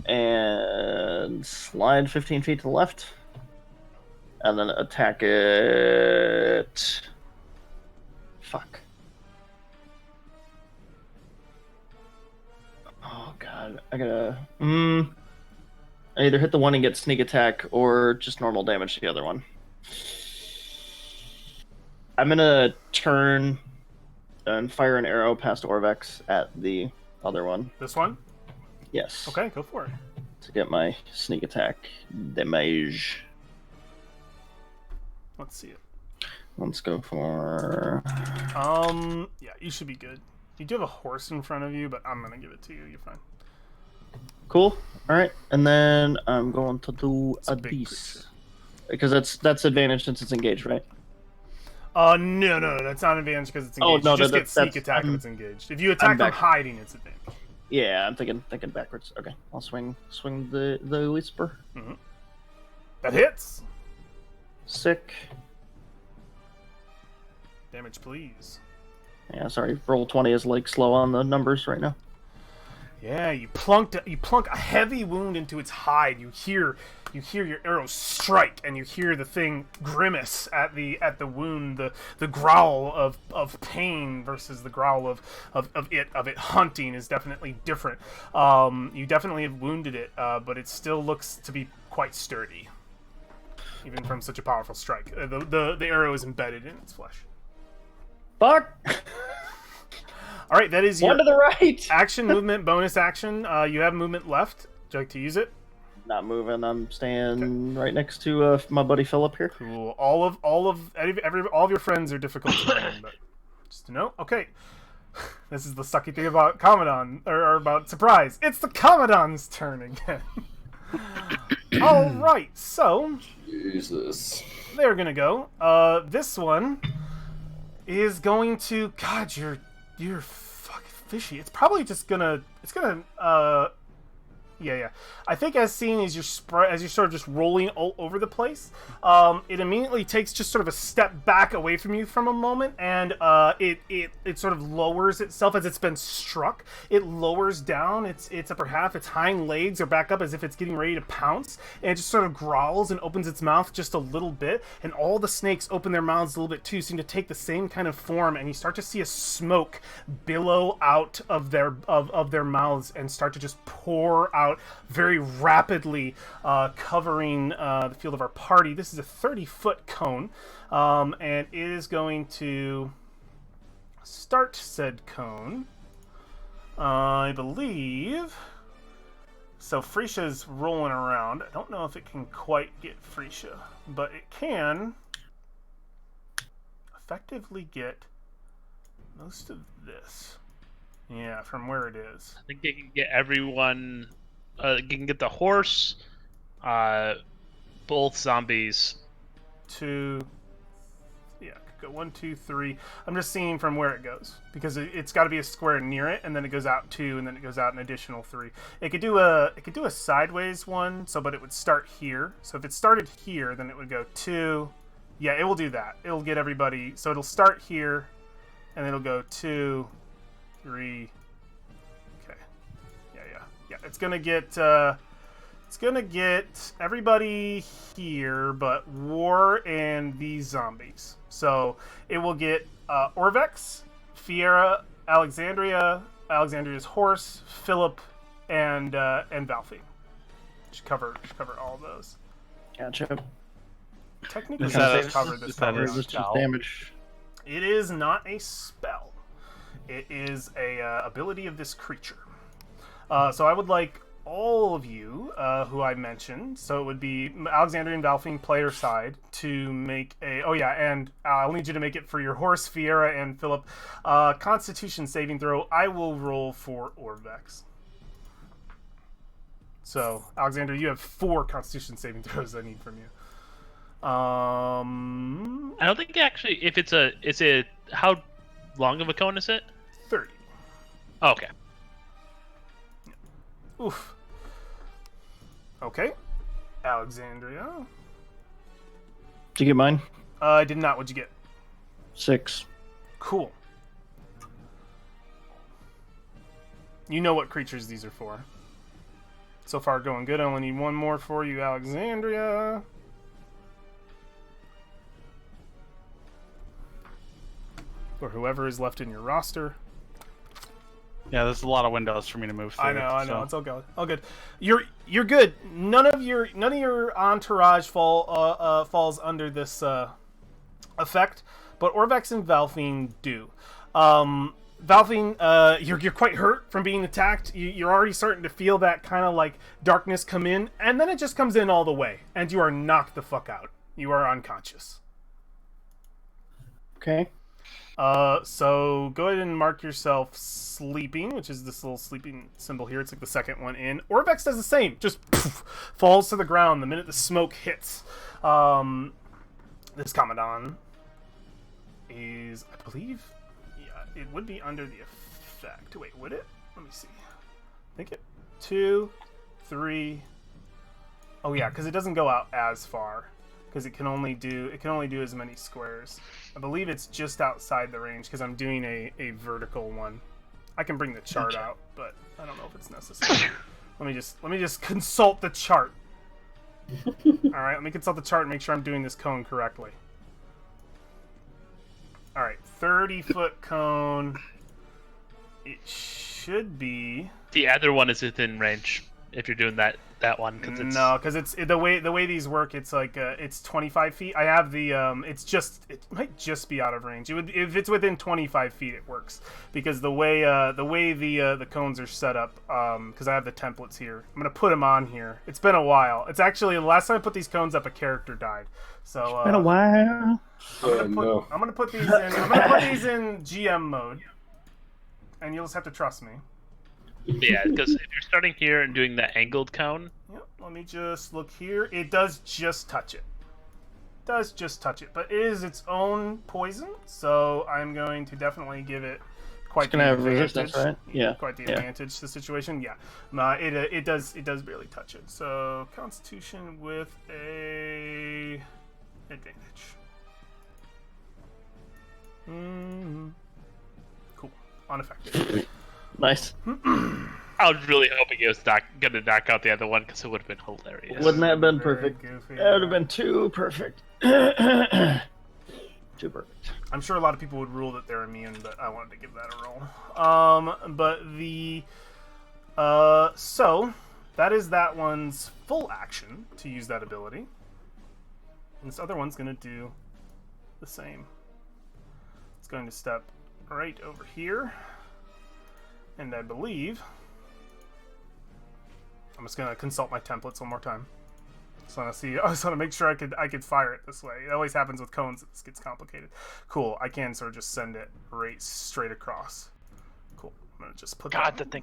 And slide 15 feet to the left. And then attack it. Fuck. Oh, God. I gotta... I either hit the one and get sneak attack, or just normal damage to the other one. I'm gonna turn and fire an arrow past Orvex at the other one. This one? Yes. Okay, go for it. To get my sneak attack damage. Let's see it. Let's go for... Yeah, you should be good. You do have a horse in front of you, but I'm gonna give it to you. You're fine. Cool. All right, and then I'm going to do a big piece because that's advantage since it's engaged, right? No, that's not advantage because it's engaged. Oh no, you just get sneak that's, attack if it's engaged. If you attack from hiding, it's advantage. Yeah, I'm thinking backwards. Okay, I'll swing the whisper. Mm-hmm. That hits. Sick. Damage, please. Yeah, sorry. Roll 20 is like slow on the numbers right now. Yeah, you plunk a heavy wound into its hide. You hear your arrow strike, and you hear the thing grimace at the wound. The growl of pain versus the growl of it hunting is definitely different. You definitely have wounded it, but it still looks to be quite sturdy, even from such a powerful strike. The arrow is embedded in its flesh. Fuck! All right, that is your One to the right! action, movement, bonus action. You have movement left. Would you like to use it? Not moving. I'm staying right next to my buddy Philip here. Cool. All of your friends are difficult terrain, but just to know. Okay. This is the sucky thing about Commandant, or about surprise. It's the Commandant's turn again. All right, so Jesus. they're gonna go. This one is going to. God, you're fucking fishy. It's probably just gonna. It's gonna. Yeah. I think as seen as you're sort of just rolling all over the place, it immediately takes just sort of a step back away from you from a moment, and it sort of lowers itself as it's been struck. It lowers down its upper half. Its hind legs are back up as if it's getting ready to pounce, and it just sort of growls and opens its mouth just a little bit, and all the snakes open their mouths a little bit too, seem to take the same kind of form, and you start to see a smoke billow out of their mouths and start to just pour out very rapidly, covering the field of our party. This is a 30-foot cone, and it is going to start said cone, I believe. So Frisha's rolling around. I don't know if it can quite get Frisha, but it can effectively get most of this. Yeah, from where it is. I think they can get everyone. You can get the horse, both zombies. Two. Yeah, could go 1, 2, 3. I'm just seeing from where it goes because it's got to be a square near it, and then it goes out 2, and then it goes out an additional 3. It could do a sideways one, but it would start here. So if it started here, then it would go 2. Yeah, it will do that. It'll get everybody. So it'll start here, and it'll go 2, 3. Yeah, it's gonna get everybody here, but War and these zombies. So it will get Orvex, Fiera, Alexandria's horse, Philip, and Valfy. Should cover all of those. Gotcha. Technically, Is that it's covered this is that time a around. Resistance spell? damage. It is not a spell. It is a ability of this creature. So I would like all of you who I mentioned, so it would be Alexandria and Valfine player side, to make a... Oh yeah, and I'll need you to make it for your horse, Fiera and Philip. Constitution saving throw, I will roll for Orvex. So, Alexander, you have 4 Constitution saving throws I need from you. I don't think actually. If it's a how long of a cone is it? 30. Oh, okay. Oof. Okay. Alexandria. Did you get mine? I did not. What'd you get? 6. Cool. You know what creatures these are for. So far going good. I only need one more for you, Alexandria. Or whoever is left in your roster. Yeah, there's a lot of windows for me to move through. I know. so. It's all good. All good. You're good. None of your entourage falls under this effect, but Orvex and Valfine do. Valfine, you're quite hurt from being attacked. You're already starting to feel that kind of like darkness come in, and then it just comes in all the way, and you are knocked the fuck out. You are unconscious. Okay. So go ahead and mark yourself sleeping, which is this little sleeping symbol here. It's like the second one in. Orvex does the same. Just poof, falls to the ground the minute the smoke hits. This Commandant is, I believe, yeah, it would be under the effect. Wait, would it? Let me see. I think it 2, 3. Oh yeah, because it doesn't go out as far. because it can only do as many squares. I believe it's just outside the range because I'm doing a vertical one. I can bring the chart out, but I don't know if it's necessary. Let me just consult the chart. All right, let me consult the chart and make sure I'm doing this cone correctly. All right, 30-foot cone. It should be. The other one is within range if you're doing that one. No, because it's the way these work. It's like it's 25 feet. I have the it might just be out of range. It would if it's within 25 feet. It works because the way the cones are set up. Because I have the templates here. I'm gonna put them on here. It's been a while. It's actually the last time I put these cones up, a character died. So It's been a while. I'm gonna put these in. I'm gonna put these in GM mode, and you'll just have to trust me. Yeah, because if you're starting here and doing the angled cone. Yep, let me just look here. It does just touch it. But it is its own poison, so I'm going to definitely give it quite the gonna have advantage. resistance, right? Yeah. Quite the Yeah. advantage to the situation. Yeah. It does barely touch it. So Constitution with a advantage. Cool. Unaffected. Nice. I was really hoping it was going to knock out the other one because it would have been hilarious. Wouldn't that have been Very perfect? goofy, That would have yeah. been too perfect. Too perfect. I'm sure a lot of people would rule that they're immune, but I wanted to give that a roll. But the so that is that one's full action to use that ability. And this other one's gonna do the same. It's going to step right over here. And I believe I'm just gonna consult my templates one more time. I just want to make sure I could fire it this way. It always happens with cones. This gets complicated. Cool. I can sort of just send it right straight across. Cool. I'm gonna just put God, that. the thing,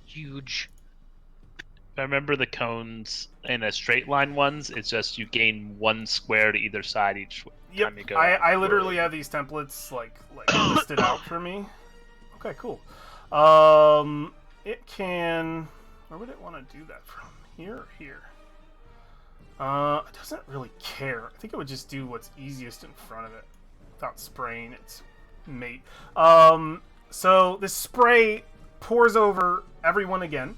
huge. I remember the cones in a straight line ones. It's just you gain 1 square to either side each Yep. time you go. I literally have these templates like listed out for me. Okay. Cool. It can. Where would it want to do that from? Here or here? It doesn't really care. I think it would just do what's easiest in front of it without spraying its mate. So this spray pours over everyone again,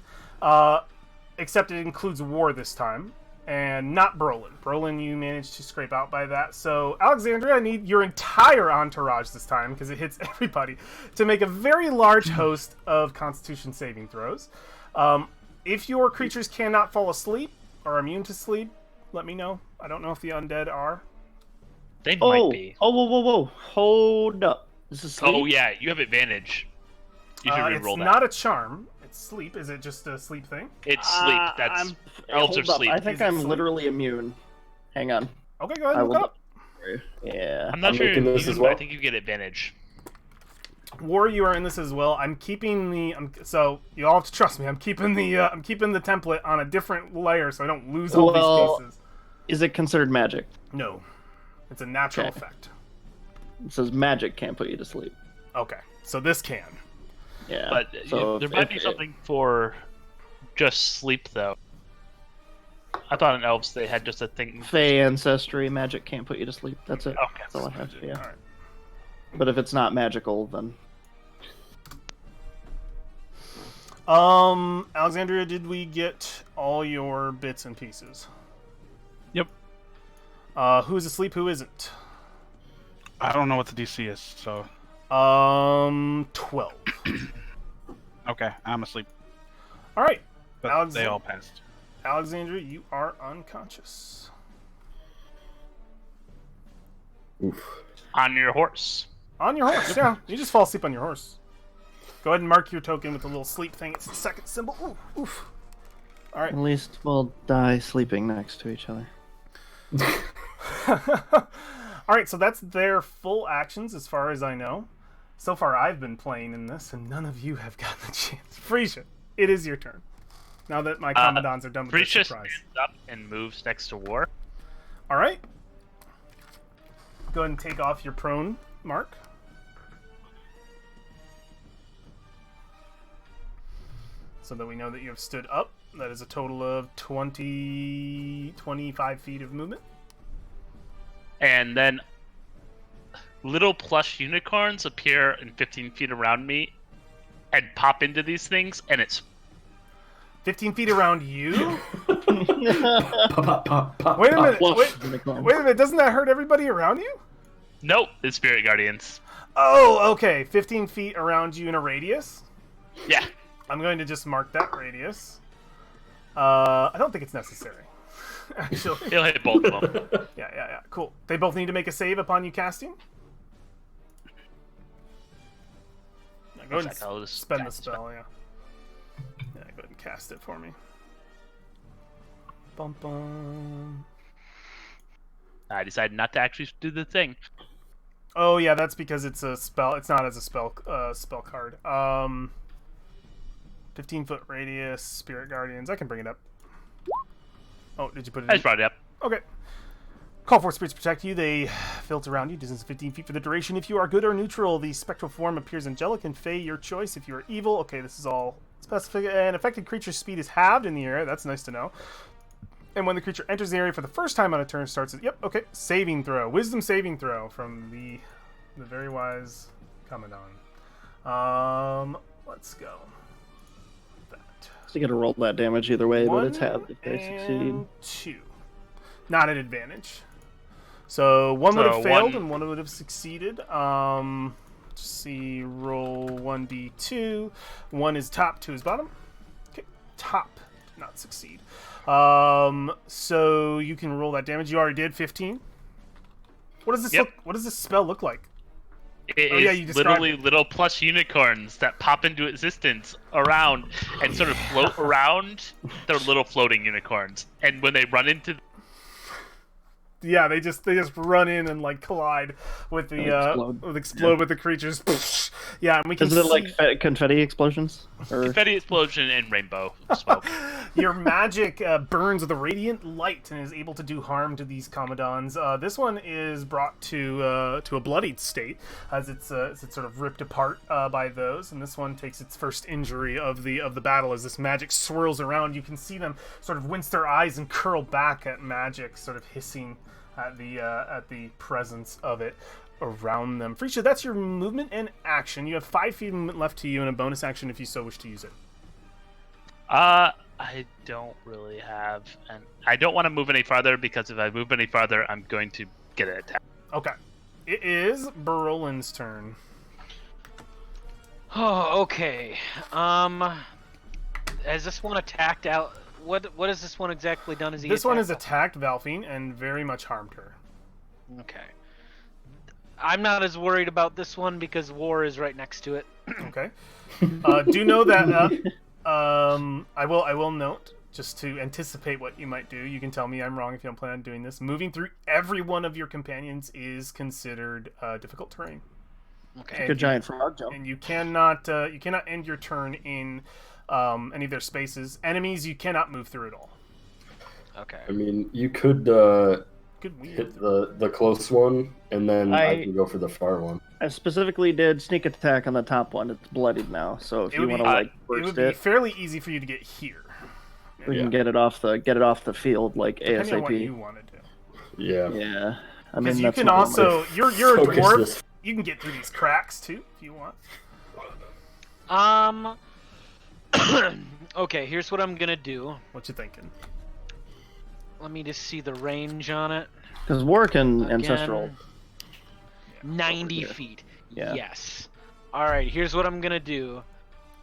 except it includes War this time, and not Brolin. Brolin, you managed to scrape out by that. So Alexandria, I need your entire entourage this time because it hits everybody to make a very large host of Constitution saving throws. If your creatures cannot fall asleep or are immune to sleep, let me know. I don't know if the undead are. They might be. Whoa. Hold up. This is sleep? Oh yeah, you have advantage. You should It's re-roll that. not a charm. It's sleep. Is it just a sleep thing? It's sleep. That's elves are hold up. sleep. I think Is it I'm sleep? literally immune. Hang on. Okay, go ahead I and look will- up. Yeah. I'm not I'm sure. making this as well. I think you get advantage. War, you are in this as well. I'm keeping the. So you all have to trust me. I'm keeping the template on a different layer so I don't lose all Well- these pieces. Is it considered magic? No, it's a natural Okay. effect. It says magic can't put you to sleep. Okay, so this can. Yeah. But so there if- might be if- something for just sleep though. I thought in elves they had just a thing. Fey ancestry, magic can't put you to sleep. That's it. Okay. That's all I have. Yeah. All right. But if it's not magical, then Alexandria, did we get all your bits and pieces? Yep. Who's asleep? Who isn't? I don't know what the DC is, so 12. okay, I'm asleep. All right, But they all passed. Alexandria, you are unconscious. Oof. On your horse. On your horse, yeah. You just fall asleep on your horse. Go ahead and mark your token with the little sleep thing. It's the second symbol. Ooh, oof. All right. at least we'll die sleeping next to each other. All right, so that's their full actions as far as I know. So far, I've been playing in this, and none of you have gotten the chance. Frisia, it is your turn. Now that my commandants are done with their Prisha surprise. stands up and moves next to War. All right. Go ahead and take off your prone mark. So that we know that you have stood up. That is a total of 25 feet of movement. and then little plush unicorns appear in 15 feet around me and pop into these things, and it's 15 feet around you? Pop, pop, pop, Wait a pop. minute. Flush Wait unicorn. a minute. Doesn't that hurt everybody around you? nope, it's spirit guardians. Oh, okay. 15 feet around you in a radius. Yeah, I'm going to just mark that radius. I don't think it's necessary. Actually. he'll hit both of them. Yeah. Cool. They both need to make a save upon you casting. Now go ahead I'll and just spend the cast spell, yeah. Yeah, go ahead and cast it for me. Bum bum. I decided not to actually do the thing. Oh yeah, that's because it's a spell. It's not as a spell card. 15-foot radius, Spirit Guardians. I can bring it up. Oh, did you put it I in? just brought it up. Okay. Call for spirits to protect you. They filter around you, distance 15 feet for the duration. If you are good or neutral, the spectral form appears angelic and fey, your choice. If you are evil, okay, this is all specific. And affected creature's speed is halved in the area. That's nice to know. And when the creature enters the area for the first time on a turn, starts it. Yep, okay. Saving throw. Wisdom saving throw from the very wise Commandant. Let's go. That. So you gotta roll that damage either way, but it's 1 halved if they succeed. and 2. Not an advantage. So one would So have failed one- and one would have succeeded. Let's see, roll 1d2. 1 is top, 2 is bottom. Okay, top did not succeed. So you can roll that damage. You already did 15. What does this Yep. look? What does this spell look like? It Oh, is yeah, you described literally little plush unicorns that pop into existence around and sort of float around. They're little floating unicorns, and when they run into Yeah, they just run in and like collide with the explode. with the creatures. Yeah, and we can Isn't it see like confetti explosions? Or... confetti explosion and rainbow smoke. your magic burns with a radiant light and is able to do harm to these Commandants. This one is brought to a bloodied state as it's sort of ripped apart by those, and this one takes its first injury of the battle as this magic swirls around. You can see them sort of wince their eyes and curl back at magic, sort of hissing at the presence of it around them. Frisha, that's your movement and action. You have 5 feet of movement left to you and a bonus action if you so wish to use it. I don't really have, and I don't want to move any farther because if I move any farther, I'm going to get an attack. Okay. It is Barolin's turn. Oh, okay. Has this one attacked out? What has this one exactly done? This one has attacked Valfine and very much harmed her. Okay. I'm not as worried about this one because war is right next to it. Okay. Do know that I will note, just to anticipate what you might do. You can tell me I'm wrong if you don't plan on doing this. Moving through every one of your companions is considered difficult terrain. Okay. And Like a giant frog jump. And you cannot end your turn in any of their spaces. Enemies you cannot move through at all. Okay. I mean, you could Good weird. hit the close one, and then I can go for the far one. I specifically did sneak attack on the top one. It's bloodied now, so if It you would want be- to like It would burst be it, fairly easy for you to get here. we can get it off the field like Depending on what you ASAP. want to do. Yeah. Yeah, I Because mean you that's can what I'm also like. you're a Focus dwarf. this. You can get through these cracks too if you want. Okay, here's what I'm gonna do. What you thinking? Let me just see the range on it. Because war can Again, ancestral. 90 here. feet. Yeah. Yes. Alright, here's what I'm gonna do.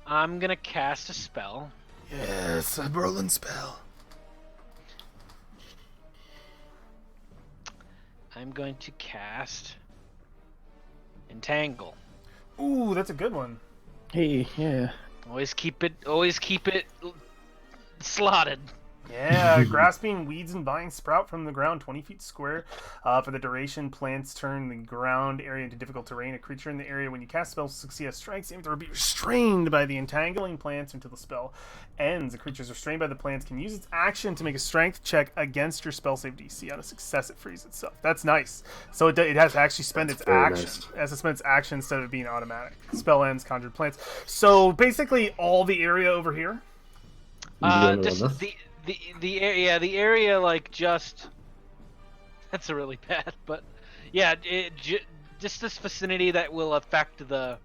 I'm gonna cast a spell. Yes, a Berlin spell. I'm going to cast Entangle. Ooh, that's a good one. Hey, yeah. Always keep it slotted. Yeah, grasping weeds and vines sprout from the ground 20 feet square. For the duration, plants turn the ground area into difficult terrain. A creature in the area, when you cast spells, succeed at strikes, aim to be restrained by the entangling plants until the spell ends. A creature is restrained by the plants can use its action to make a strength check against your spell save DC. On a success, it frees itself. That's nice. So it has to actually spend its very action. nice. It has to spend its action instead of it being automatic. Spell ends, conjured plants. So basically, all the area over here. Just the area like just That's a really bad, but yeah, just this vicinity that will affect the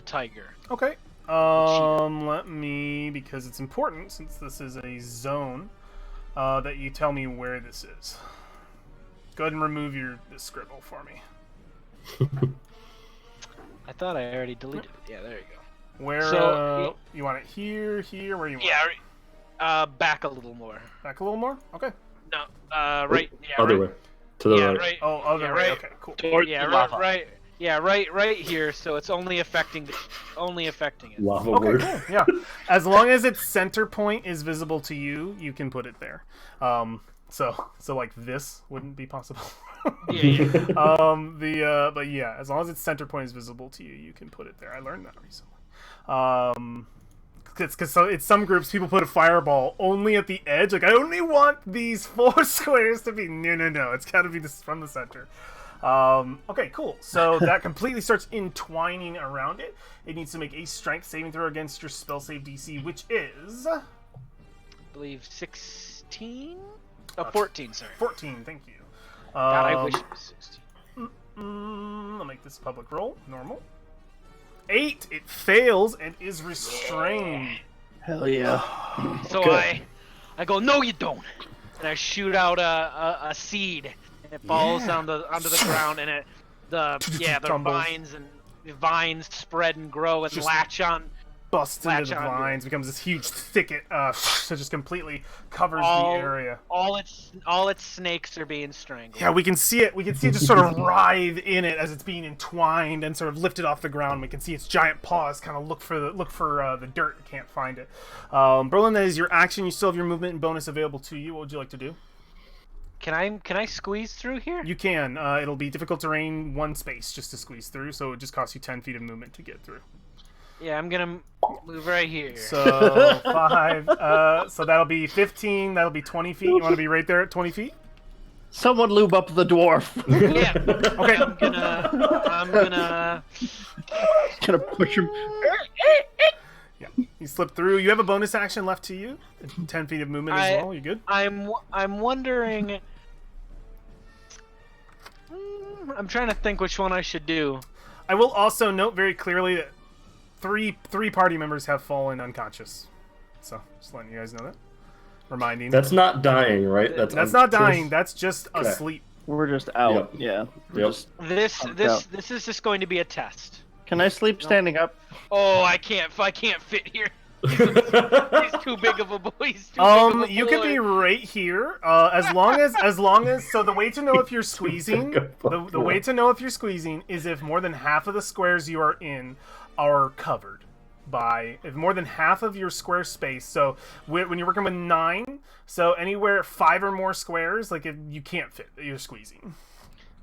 tiger. Okay. Let me, because it's important since this is a zone, that you tell me where this is. Go ahead and remove this scribble for me. I thought I already deleted it. Yeah, there you go. Where? So, you want it here? Where you want? Yeah, back a little more. Back a little more. Okay. No, right. Yeah, Other right. way. To the Yeah, right. right. Oh, other Yeah, way. right. Okay, cool. Towards Yeah, the right, lava. right. Yeah, right here. So it's only affecting it. Lava Okay, word. cool. Yeah. As long as its center point is visible to you, you can put it there. So like this wouldn't be possible. Yeah. But yeah, as long as its center point is visible to you, you can put it there. I learned that recently. Because it's some groups, people put a fireball only at the edge. Like, I only want these 4 squares to be no. It's got to be this from the center. Okay, cool. So that completely starts entwining around it. It needs to make a strength saving throw against your spell save DC, which is I believe 16. Oh, 14. Sorry. 14. Thank you. God, I wish it was 16. I'll make this public roll. Normal. 8. It fails and is restrained. Hell yeah. So Good. I go, no, you don't, and I shoot out a seed, and it falls onto the ground, and the Tumbles. vines spread and grow and Just latch on. Busts into Latch the onto vines, becomes this huge thicket, that just completely covers All- the area. All its snakes are being strangled. Yeah, we can see it. We can see it just sort of writhe in it as it's being entwined and sort of lifted off the ground. We can see its giant paws kind of look for the dirt. Can't find it. Berlin, that is your action. You still have your movement and bonus available to you. What would you like to do? Can I squeeze through here? You can. It'll be difficult terrain, 1 space just to squeeze through, so it just costs you 10 feet of movement to get through. Yeah, I'm gonna move right here. So 5. So that'll be 15. That'll be 20 feet. You want to be right there at 20 feet? Someone lube up the dwarf. Yeah. Okay. I'm gonna. Gonna push him. Yeah. You slip through. You have a bonus action left to you. 10 feet of movement as well. You good? I'm wondering. I'm trying to think which one I should do. I will also note very clearly that three party members have fallen unconscious. So just letting you guys know that. Reminding. That's not dying, right? That's not dying. That's just Okay. asleep. We're just out. Yep. Yeah. We're Yep. just- This is just going to be a test. Can I sleep standing up? Oh, I can't fit here. He's too big of a boy. He's too big of a You can boy. be right here, as long as. So the way to know if you're squeezing, the way to know if you're squeezing is if more than half of the squares you are in are covered by, if more than half of your square space. So when you're working with 9, so anywhere 5 or more squares, like if you can't fit, you're squeezing.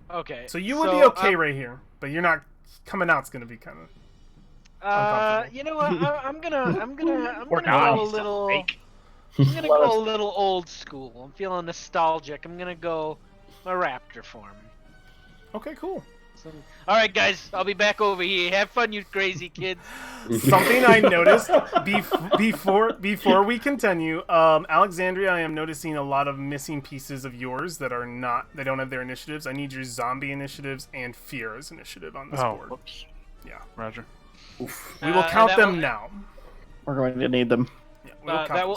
Okay. So you would be okay right here, but you're not coming out's gonna be kind of. uncomfortable. You know what? I'm gonna Or go not. a little. Snake. I'm gonna go a little old school. I'm feeling nostalgic. I'm gonna go my raptor form. Okay, cool. So, all right, guys, I'll be back over here. Have fun, you crazy kids. Something I noticed before we continue, Alexandria, I am noticing a lot of missing pieces of yours that are not. They don't have their initiatives. I need your zombie initiatives and Fiera's initiative on this board. Whoops. Yeah, Roger. we will count that them will- now. We're going to need them. Yeah, we will count That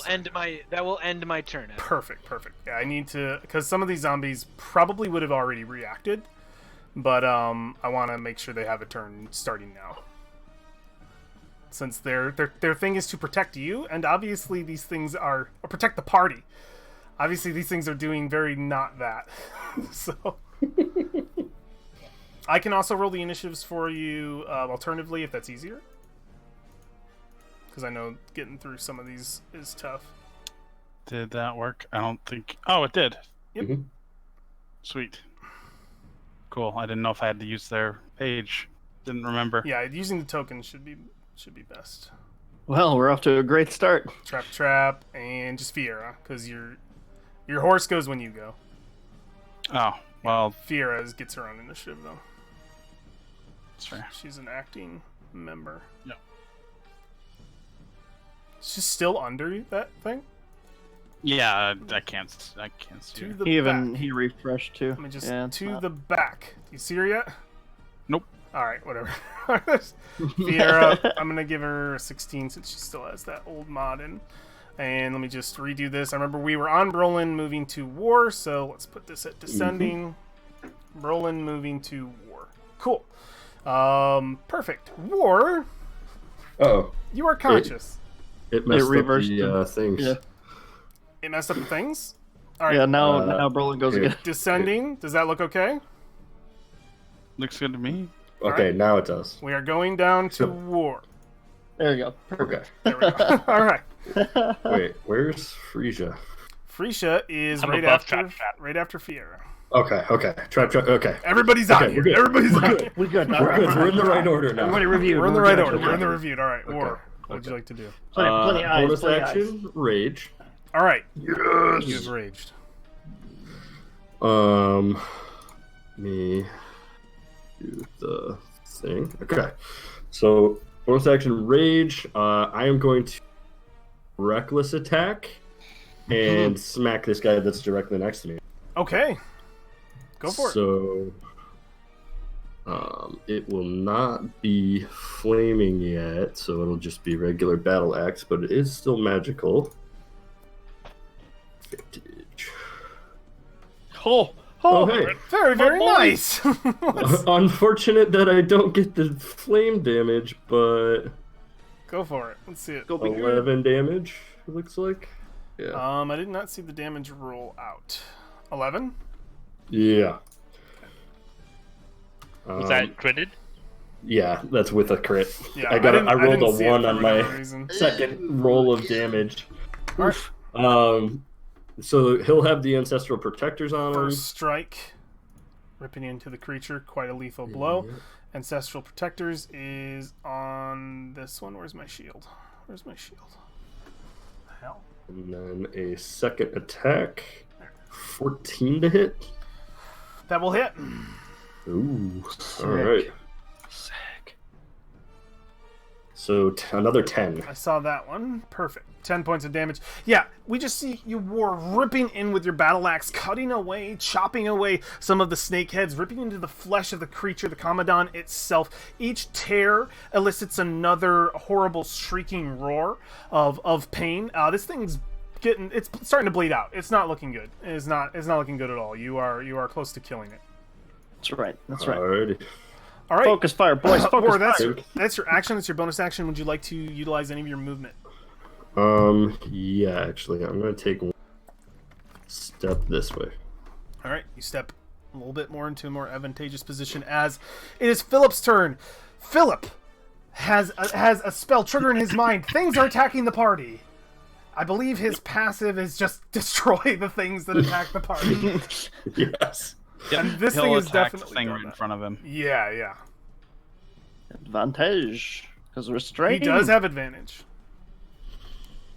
will them. end my turn. Evan. Perfect. Yeah, I need to, because some of these zombies probably would have already reacted, but I want to make sure they have a turn starting now. Since their thing is to protect you, and obviously these things are or protect the party. Obviously these things are doing very not that. So I can also roll the initiatives for you alternatively if that's easier. Because I know getting through some of these is tough. Did that work? I don't think. Oh, it did. Yep. Mhm. Sweet. Cool. I didn't know if I had to use their page. Didn't remember. Yeah, using the tokens should be best. Well, we're off to a great start. Trap, and just Fiera, because your horse goes when you go. Oh, well, Fiera gets her own initiative though. that's fair. She's an acting member. Yep. She's still under that thing. Yeah, I can't see To her. the He back. refreshed too. Let me just Yeah, it's to not- the back. You see her yet? Nope. All right, whatever. Fiera, I'm gonna give her a 16 since she still has that old mod in. And let me just redo this. I remember we were on Brolin moving to war, so let's put this at descending. Brolin moving to war. Cool. Perfect. War. Oh, You are conscious. it messed up reversed the things. Yeah. It messed up the things. All right. Yeah, now Brolin goes here. again. Descending. Does that look okay? Looks good to me. Okay, Alright. now it does. We are going down to So- war. There you go. Okay. There we go. All right. Wait, where's Frisia? Frisia is I'm right above after Trap. right after Fiera. Okay. Trap. Okay. Everybody's on Okay, here. we're good. Everybody's on We're here. We good. We're good. We're in the right order now. Everybody review. We're in the right order. We're in the reviewed. All right. Okay. War. What would you like to do? Plenty of eyes. Bonus Plenty of eyes. action, rage. All right. Yes. You've raged. Me do the thing. Okay. So bonus action, rage. I am going to reckless attack and smack this guy that's directly next to me. Okay. Go for it. So, it will not be flaming yet, so it'll just be regular battle axe, but it is still magical. Vintage. Oh, hey. Very, very boy. nice. Unfortunate that I don't get the flame damage, but Go for it. Let's see it. Go big. 11 damage, it looks like. Yeah. I did not see the damage roll out. 11. Yeah. Was that critted? Yeah, that's with a crit. Yeah, I didn't- rolled didn't see a it 1 for on whatever my reason. second roll of damage. Alright. So he'll have the ancestral protectors on him. First strike, ripping into the creature, quite a lethal blow. Yeah. Ancestral Protectors is on this one. Where's my shield? Where's my shield? The hell? And then a second attack. 14 to hit. That will hit. Ooh. Alright. Sick. So another 10. I saw that one. Perfect. 10 points of damage. Yeah, we just see you war ripping in with your battle axe, cutting away, chopping away some of the snake heads, ripping into the flesh of the creature, the Commandant itself. Each tear elicits another horrible shrieking roar of pain. This thing's it's starting to bleed out. It's not looking good. It's not looking good at all. You are close to killing it. That's right. That's right. Alrighty. All right. Focus fire, boys. Focus War, that's fire. that's your action. That's your bonus action. Would you like to utilize any of your movement? Yeah, actually, I'm gonna take one step this way. All right, you step a little bit more into a more advantageous position as it is Philip's turn. Philip has a spell trigger in his mind. Things are attacking the party. I believe his passive is just destroy the things that attack the party. Yes. And this He'll thing is attack definitely the thing done right in that. front of him. Yeah. Advantage. Because He restraint. does have advantage.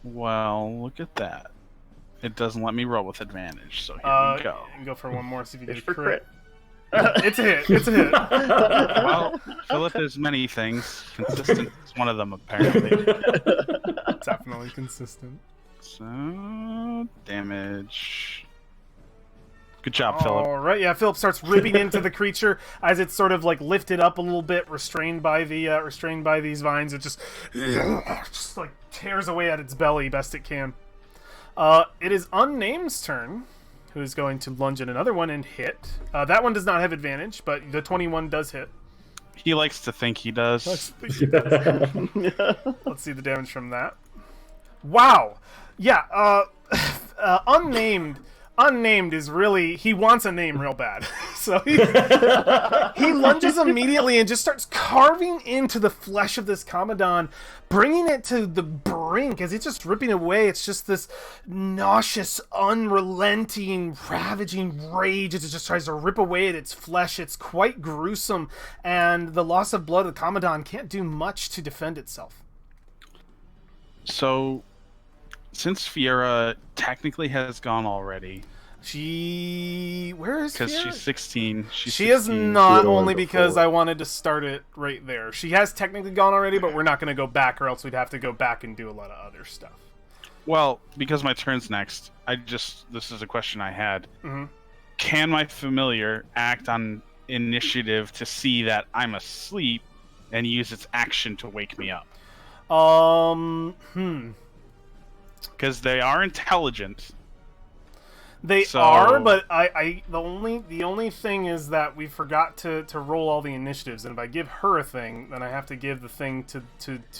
Well, look at that. It doesn't let me roll with advantage, so here we go. You can go for one more, see if you Fish get a for crit. crit. It's a hit. It's a hit. Well, Philip is many things. Consistent is one of them, apparently. Definitely consistent. So, damage. Good job, Philip. All right, yeah. Philip starts ripping into the creature as it's sort of like lifted up a little bit, restrained by these vines. It just like tears away at its belly best it can. It is Unnamed's turn, who is going to lunge at another one and hit. That one does not have advantage, but the 21 does hit. He likes to think he does. Let's see the damage from that. Wow. Yeah. Unnamed is really, he wants a name real bad. So he lunges immediately and just starts carving into the flesh of this Commandant, bringing it to the brink as it's just ripping away. It's just this nauseous, unrelenting, ravaging rage as it just tries to rip away at its flesh. It's quite gruesome, and the loss of blood of the Commandant can't do much to defend itself. So, since Fiera technically has gone already, Where is because Fiera? she's 16, She is 16. not, Fiera only went because before. I wanted to start it right there. She has technically gone already, but we're not going to go back, or else we'd have to go back and do a lot of other stuff. Well, because my turn's next, this is a question I had. Mm-hmm. Can my familiar act on initiative to see that I'm asleep and use its action to wake me up? Because they are intelligent. They are, but the only thing is that we forgot to roll all the initiatives, and if I give her a thing, then I have to give the thing to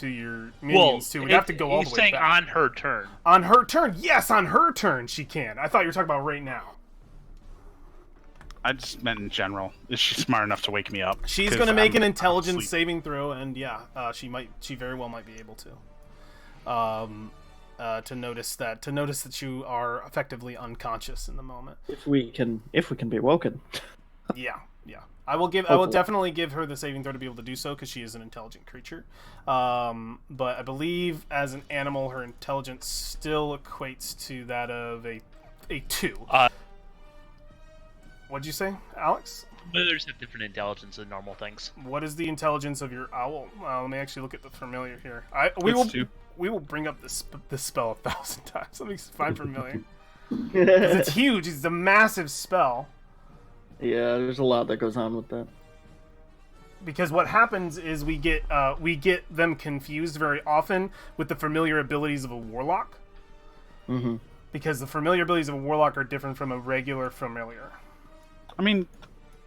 your minions too. We have to go all the way He's saying back. on her turn. On her turn, yes, on her turn she can. I thought you were talking about right now. I just meant in general. Is she smart enough to wake me up? She's going to make an intelligence saving throw, and yeah, she very well might be able to. To notice that you are effectively unconscious in the moment. If we can be woken. Yeah. I will definitely give her the saving throw to be able to do so because she is an intelligent creature. But I believe as an animal, her intelligence still equates to that of a 2. What'd you say, Alex? Familiars have different intelligence than normal things. What is the intelligence of your owl? Let me actually look at the familiar here. We will bring up this spell 1,000 times. Let me find familiar. 'Cause it's huge. It's a massive spell. Yeah, there's a lot that goes on with that. Because what happens is we get them confused very often with the familiar abilities of a warlock. Mm-hmm. Because the familiar abilities of a warlock are different from a regular familiar. I mean,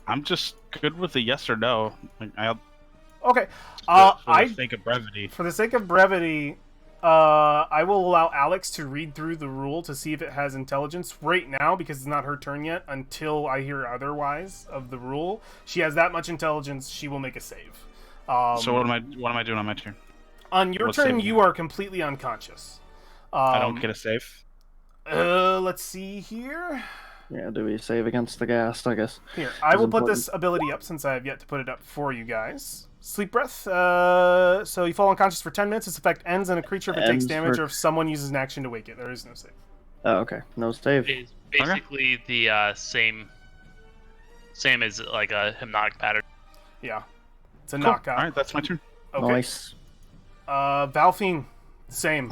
I'm just good with a yes or no. Okay. For the sake of brevity. For the sake of brevity, I will allow Alex to read through the rule to see if it has intelligence right now because it's not her turn yet. Until I hear otherwise of the rule, she has that much intelligence. She will make a save. So what am I doing on my turn? On your turn, you are completely unconscious. I don't get a save. Let's see here. Yeah, do we save against the ghast, I guess? Here, I will put this ability up since I have yet to put it up for you guys. Sleep breath. So you fall unconscious for 10 minutes. Its effect ends, and a creature if it takes damage or if someone uses an action to wake it. There is no save. Oh, okay. No save. It's basically the same as like a hypnotic pattern. Yeah. It's a Cool. knockout. All right, that's my turn. Okay. Nice. Valfine. Same.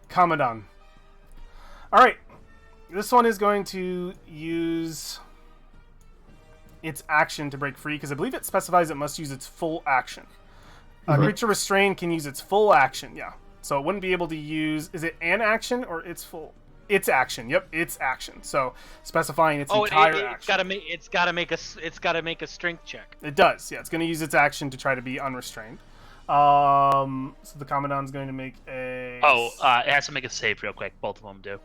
Commandant. All right. This one is going to use its action to break free, because I believe it specifies it must use its full action. A creature restrained can use its full action, yeah. So it wouldn't be able to use... Is it an action or its full... Its action, yep, its action. So specifying its entire action. It's gotta make a strength check. It does, yeah. It's going to use its action to try to be unrestrained. So the Commandant's going to make a... it has to make a save real quick. Both of them do.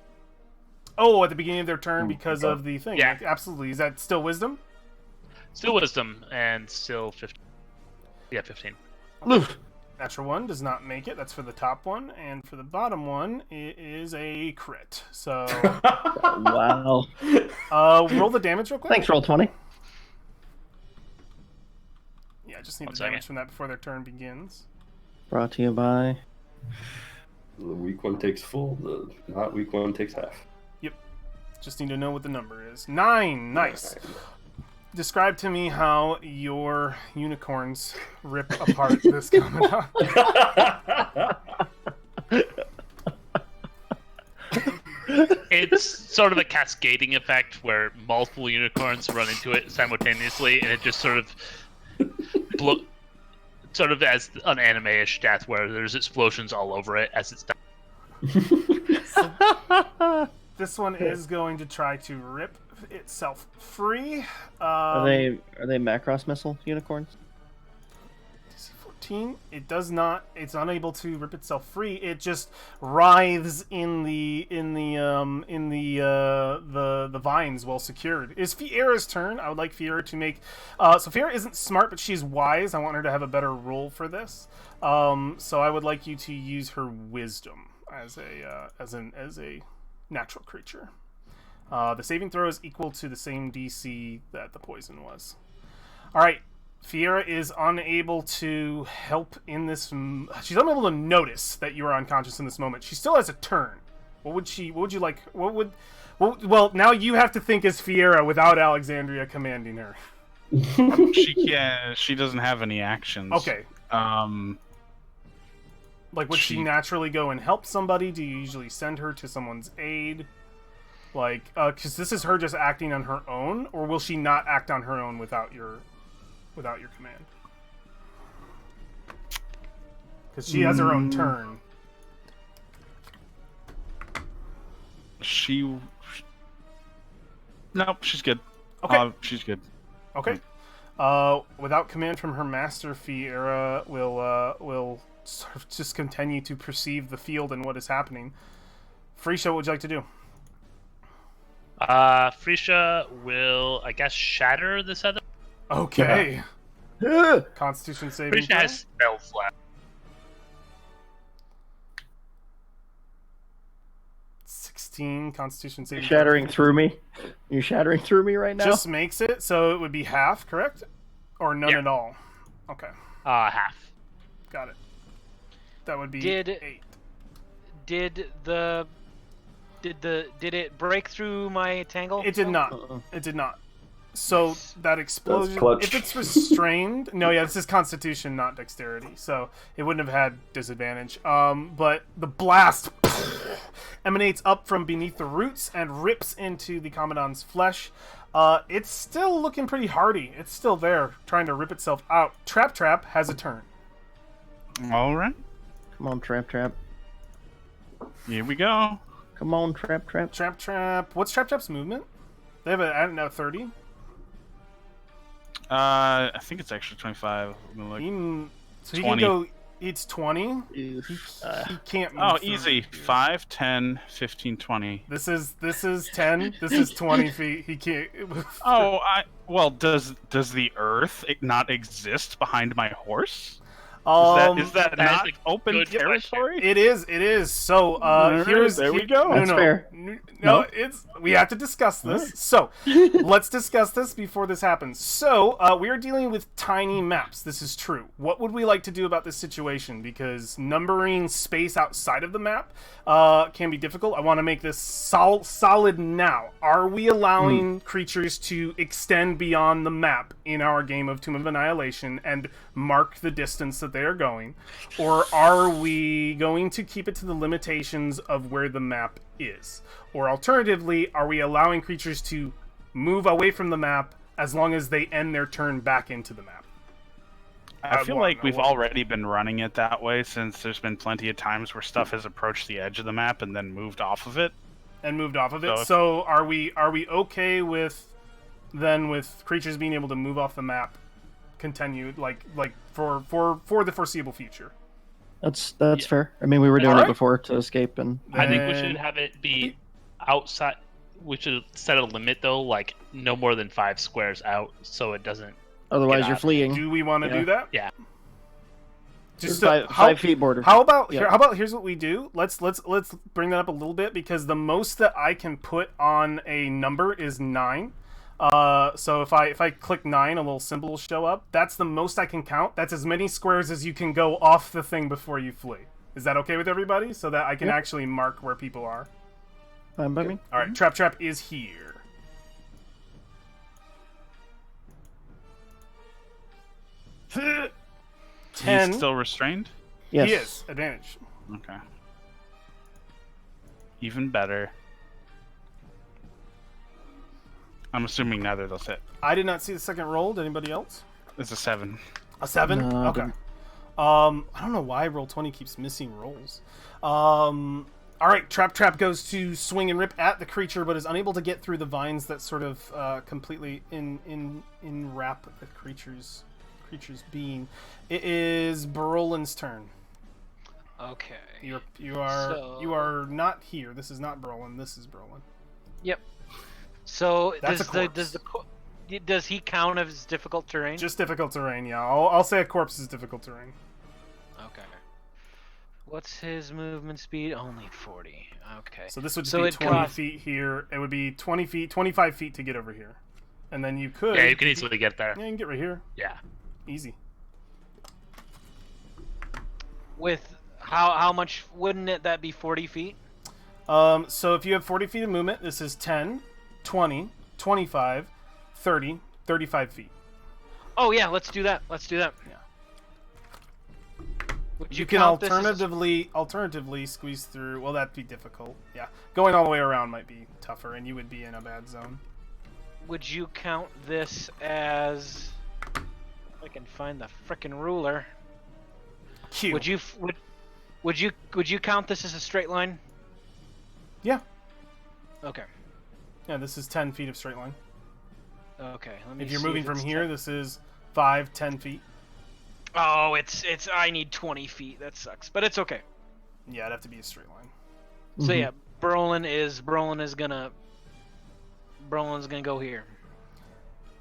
Oh, at the beginning of their turn because of the thing. Yeah. Absolutely. Is that still wisdom? Still wisdom, and still 15. Yeah, 15. Natural 1 does not make it. That's for the top one. And for the bottom one, it is a crit. So... Wow. Roll the damage real quick. Thanks, roll 20. Yeah, I just need the damage from that before their turn begins. Brought to you by... The weak one takes full, the not weak one takes half. Yep. Just need to know what the number is. 9! Nice! Describe to me how your unicorns rip apart this Commandant. It's sort of a cascading effect where multiple unicorns run into it simultaneously, and it just sort of sort of as an anime-ish death where there's explosions all over it as it's done. So, this one is going to try to rip itself free. Are they Macross missile unicorns? DC 14. It does not. It's unable to rip itself free. It just writhes in the vines while secured. Is Fiera's turn? I would like Fiera to make. So Fiera isn't smart, but she's wise. I want her to have a better roll for this. So I would like you to use her wisdom as a natural creature. The saving throw is equal to the same DC that the poison was. All right, Fiera is unable to help in this. She's unable to notice that you are unconscious in this moment. She still has a turn. What would you like? Well, now you have to think as Fiera without Alexandria commanding her. She doesn't have any actions. Okay. Like, would she naturally go and help somebody? Do you usually send her to someone's aid? Like, because this is her just acting on her own, or will she not act on her own without your command? Because she has her own turn. Nope, she's good. Okay. She's good. Okay. Without command from her master, Fiera will sort of just continue to perceive the field and what is happening. Frisha, what would you like to do? Frisha will, I guess, shatter this other. Okay. Yeah. Constitution saving Frisha throw. has spells left. 16 Constitution You're saving shattering through me. You're shattering through me right now. Just makes it, so it would be half, correct? Or none Yeah. at all? Okay, Half. got it. That would be Did- 8. Did it break through my tangle? It did not. Uh-uh. It did not. So that explosion, clutch. if it's restrained, no, yeah, this is Constitution, not Dexterity, so it wouldn't have had disadvantage. But the blast emanates up from beneath the roots and rips into the Commandant's flesh. It's still looking pretty hardy. It's still there, trying to rip itself out. Trap has a turn. All right. Come on, Trap. Here we go. Come on, Trap. Trap. What's Trap's movement? They have I don't know, 30. I think it's actually 25. Let me look. So he 20. can go. It's 20. He can't move. Oh, through easy. here. 5, 10, 15, 20. This is 10. This is 20 feet. He can't. Oh, well, does the earth not exist behind my horse? Is that that not is a open good territory? It is. So Alright, there we go. No, That's fair. No, we have to discuss this. So let's discuss this before this happens. So we are dealing with tiny maps. This is true. What would we like to do about this situation? Because numbering space outside of the map can be difficult. I want to make this solid now. Are we allowing creatures to extend beyond the map in our game of Tomb of Annihilation and mark the distance that they are going, or are we going to keep it to the limitations of where the map is? Or alternatively, are we allowing creatures to move away from the map as long as they end their turn back into the map? I feel like we've already been running it that way since there's been plenty of times where stuff has approached the edge of the map and then moved off of it. So are we okay with creatures being able to move off the map continued like for the foreseeable future? That's fair. I mean, we were doing Alright. it before to escape, and I think we Then- should have it be outside. We should set a limit though, like no more than 5 squares out, so it doesn't. otherwise Get you're out. fleeing. Do we want to Yeah. do that? Yeah. Just There's 5 feet border. How about Yeah. here's what we do. Let's bring that up a little bit, because the most that I can put on a number is 9. So if I click 9, a little symbol will show up. That's the most I can count. That's as many squares as you can go off the thing before you flee. Is that okay with everybody? So that I can Yep. actually mark where people are. Fine by me. All right, Trap is here. Ten. He's still restrained? Yes. He is advantage. Okay. Even better. I'm assuming neither of those hit. I did not see the second roll. Did anybody else? It's a 7. A 7? No, I Okay. didn't. I don't know why Roll20 keeps missing rolls. All right, Trap goes to swing and rip at the creature, but is unable to get through the vines that sort of completely enwrap the creature's being. It is Barolin's turn. Okay. You are So- not here. This is not Brolin. This is Brolin. Yep. So That's does a the corpse. does he count as difficult terrain? Just difficult terrain. Yeah, I'll say a corpse is difficult terrain. Okay. What's his movement speed? Only 40. Okay. So this would just So be it 20 costs- feet here. It would be 20 feet, 25 feet to get over here, and then you could. Yeah, you can easily get there. Yeah, you can get right here. Yeah. Easy. With how much wouldn't that be 40 feet? So if you have 40 feet of movement, this is 10, 20, 25, 30, 35 feet. Oh yeah, let's do that. Let's do that. Would You can count this as a- alternatively squeeze through. Well, that'd be difficult. Yeah, going all the way around might be tougher, and you would be in a bad zone. Would you count this as? If I can find the frickin' ruler. Q. Would you count this as a straight line? Yeah. Okay. Yeah, this is 10 feet of straight line. Okay. Let me If you're see moving if from it's here, 10. this is 5, 10 feet. Oh, it's. I need 20 feet. That sucks, but it's okay. Yeah, it'd have to be a straight line. So yeah, Brolin's gonna go here.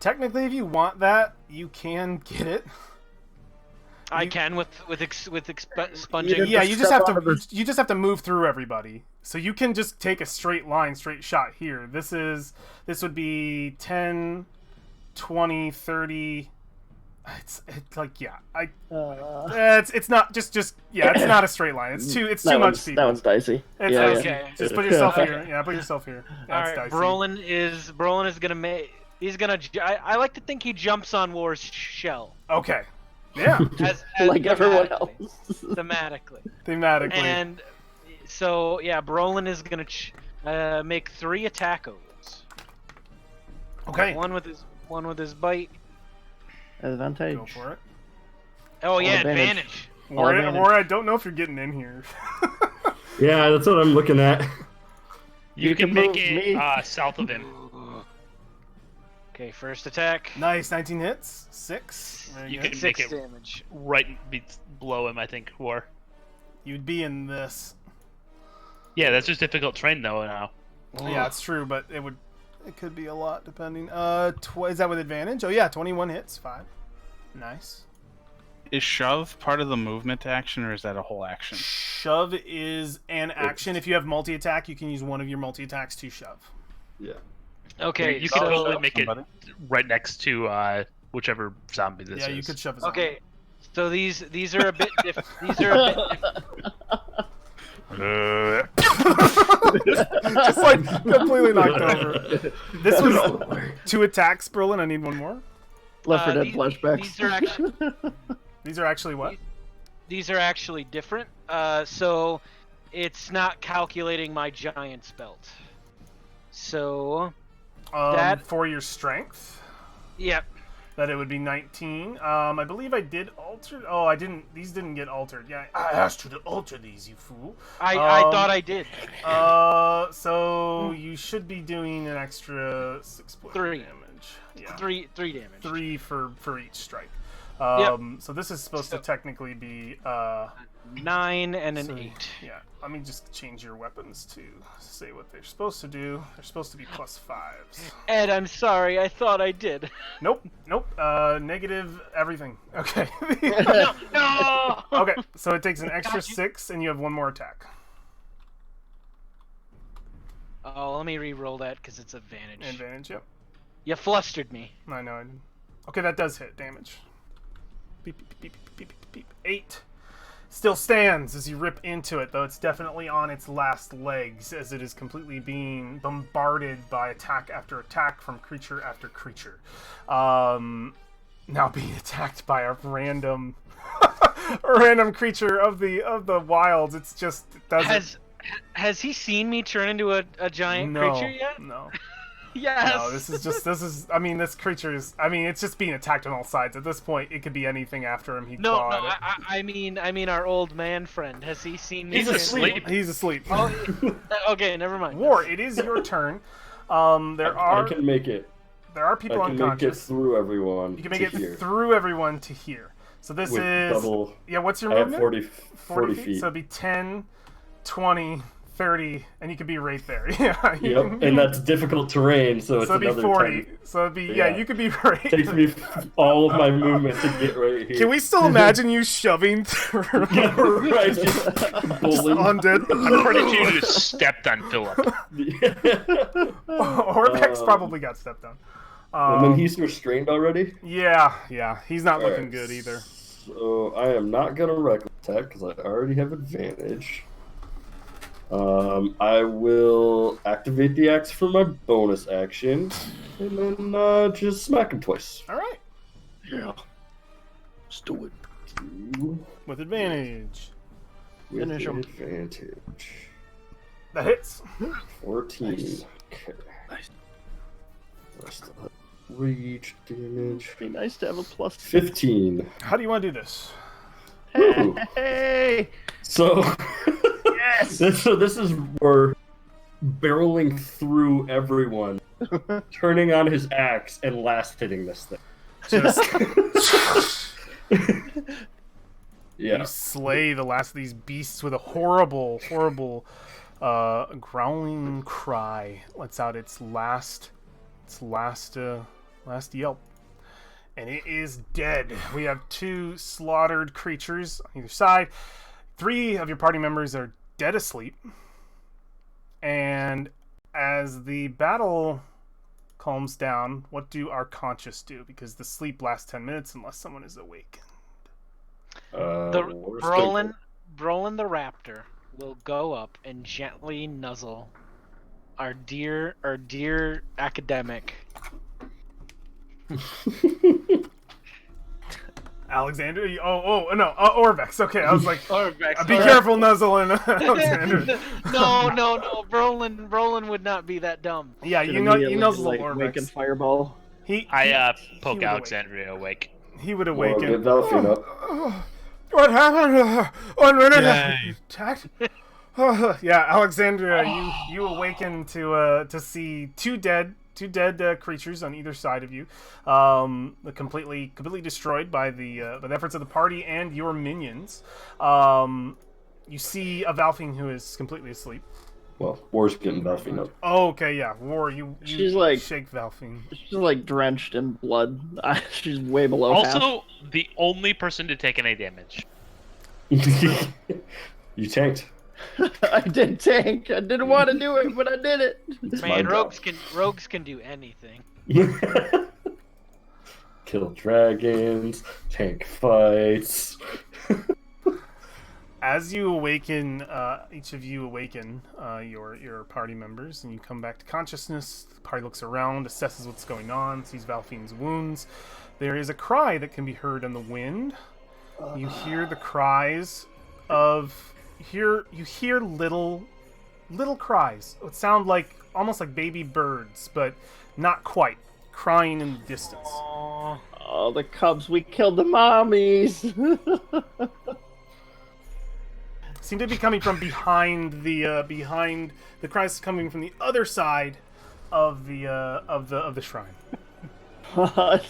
Technically, if you want that, you can get it. I can with sponging. Yeah, you just step have out to of you just have to move through everybody. So you can just take a straight shot here. This would be 10, 20, 30. It's like it's not just it's not a straight line. It's too much people. That one's dicey. It's Yeah, dicey. Okay. Just put yourself here. Yeah, put yourself here. Yeah, All it's right, dicey. Brolin is gonna make. He's gonna. I like to think he jumps on War's shell. Okay. Yeah. As Like everyone thematically- else. Thematically. Thematically. And so yeah, Brolin is gonna make 3 attack rolls. Okay. One with his bite. Advantage. Go for it. Oh yeah, advantage. advantage. All advantage. War, I don't know if you're getting in here. Yeah, that's what I'm looking at. You can can make move it me. south of him. Okay, first attack. Nice, 19 hits. 6. Very You good. can 6 make it damage. right below him, I think. War. You'd be in this. Yeah, that's just difficult terrain though now. Yeah, it's true, but it could be a lot depending. Is that with advantage? Oh yeah, 21 hits. 5. Nice. Is shove part of the movement action, or is that a whole action? Shove is an action. If you have multi-attack, you can use one of your multi-attacks to shove. Yeah. Okay, You can so totally make it somebody. right next to whichever zombie this Yeah, is. you could shove. okay. So these are a bit these are a bit Just like completely knocked over. This was 2 attacks, Berlin. I need one more. Left 4 Dead these- flashbacks. These are actually These are actually what? these are actually different. So it's not calculating my giant's belt. So that- For your strength, yeah. that it would be 19. I believe I did alter. Oh, I didn't. These didn't get altered. Yeah, I asked you to alter these, you fool. I thought I did. So you should be doing an extra 6 points 3. damage. Yeah, 3 damage. 3 for each strike. Yep. So this is supposed to technically be 9 and an so, 8. Yeah, let me just change your weapons to say what they're supposed to do. They're supposed to be +5s. Ed, I'm sorry. I thought I did. Nope. Negative everything. Okay. No. Okay, so it takes an extra 6, and you have 1 more attack. Oh, let me re-roll that because it's advantage. Advantage, yep. You flustered me. I know. Okay, that does hit damage. Beep, beep, beep, beep, beep, beep, beep. 8. Still stands as you rip into it, though it's definitely on its last legs as it is completely being bombarded by attack after attack from creature after creature. Now being attacked by a random creature of the wilds. It's just it doesn't. Has he seen me turn into a giant creature yet? No. Yes. No, this creature is, it's just being attacked on all sides. At this point, it could be anything after him. No, I mean our old man friend. Has he seen me? He's asleep. He's asleep. Oh, okay, never mind. War, it is your turn. I can make it. There are people I can make it unconscious. through everyone. You can make to it here. through everyone to here. So this With is double. yeah. What's your I have movement? 40 feet. So it'd be 10, 20, 30, and you could be right there. Yeah. Yep, and that's difficult terrain, so it's So it'd be another 40. 10. So it'd be yeah. You could be right. Takes me all of my movement to get right here. Can we still imagine you shoving through right, just bowling. undead? I'm pretty sure you just stepped on Philip. Orbex probably got stepped on. And then he's restrained already? Yeah. He's not looking Alright, good either. So I am not going to reckless attack because I already have advantage. I will activate the axe for my bonus action, and then just smack him twice. All right. Yeah. Let's do it. with advantage. With Finish 'em. advantage. That hits. 14. Nice. Okay. Nice. I still have reach damage. Be nice to have a plus. 15. How do you want to do this? Woo. Hey! So, Yes! so this is where barreling through everyone, turning on his axe, and last hitting this thing. Just Yeah. you slay the last of these beasts with a horrible, horrible growling cry. Lets out its last yelp. And it is dead. We have 2 slaughtered creatures on either side. 3 of your party members are dead asleep. And as the battle calms down, what do our conscious do? Because the sleep lasts 10 minutes unless someone is awake. Where's Brolin the raptor will go up and gently nuzzle our dear academic. Alexander? No, Orvex. Okay, I was like, Orvex, be careful, Nuzzle and Alexander. No. Brolin would not be that dumb. Yeah, you Immediately, nuzzle like, wake and Orvex. fireball. I he poke would Alexandria awake. He would Well, awaken. get Valfine up. What happened? One minute. Yay. Attacked? Yeah, Alexandria, you awaken to see two dead creatures on either side of you, completely destroyed by the efforts of the party and your minions. You see a Valfine who is completely asleep. Well, War's getting Valfine up. Oh, okay, yeah, War, you She's like- shake Valfine. She's like drenched in blood. She's way below half. Also, the only person to take any damage. You tanked. I did tank. I didn't want to do it, but I did it. It's my Man, job. rogues can do anything. Kill dragons, tank fights. As you awaken, each of you awaken your party members, and you come back to consciousness. The party looks around, assesses what's going on, sees Valfine's wounds. There is a cry that can be heard on the wind. You hear the cries of you hear little cries. It sound like almost like baby birds, but not quite, crying in the distance. Oh, the cubs! We killed the mommies. Seem to be coming from behind the cries coming from the other side of the shrine. What?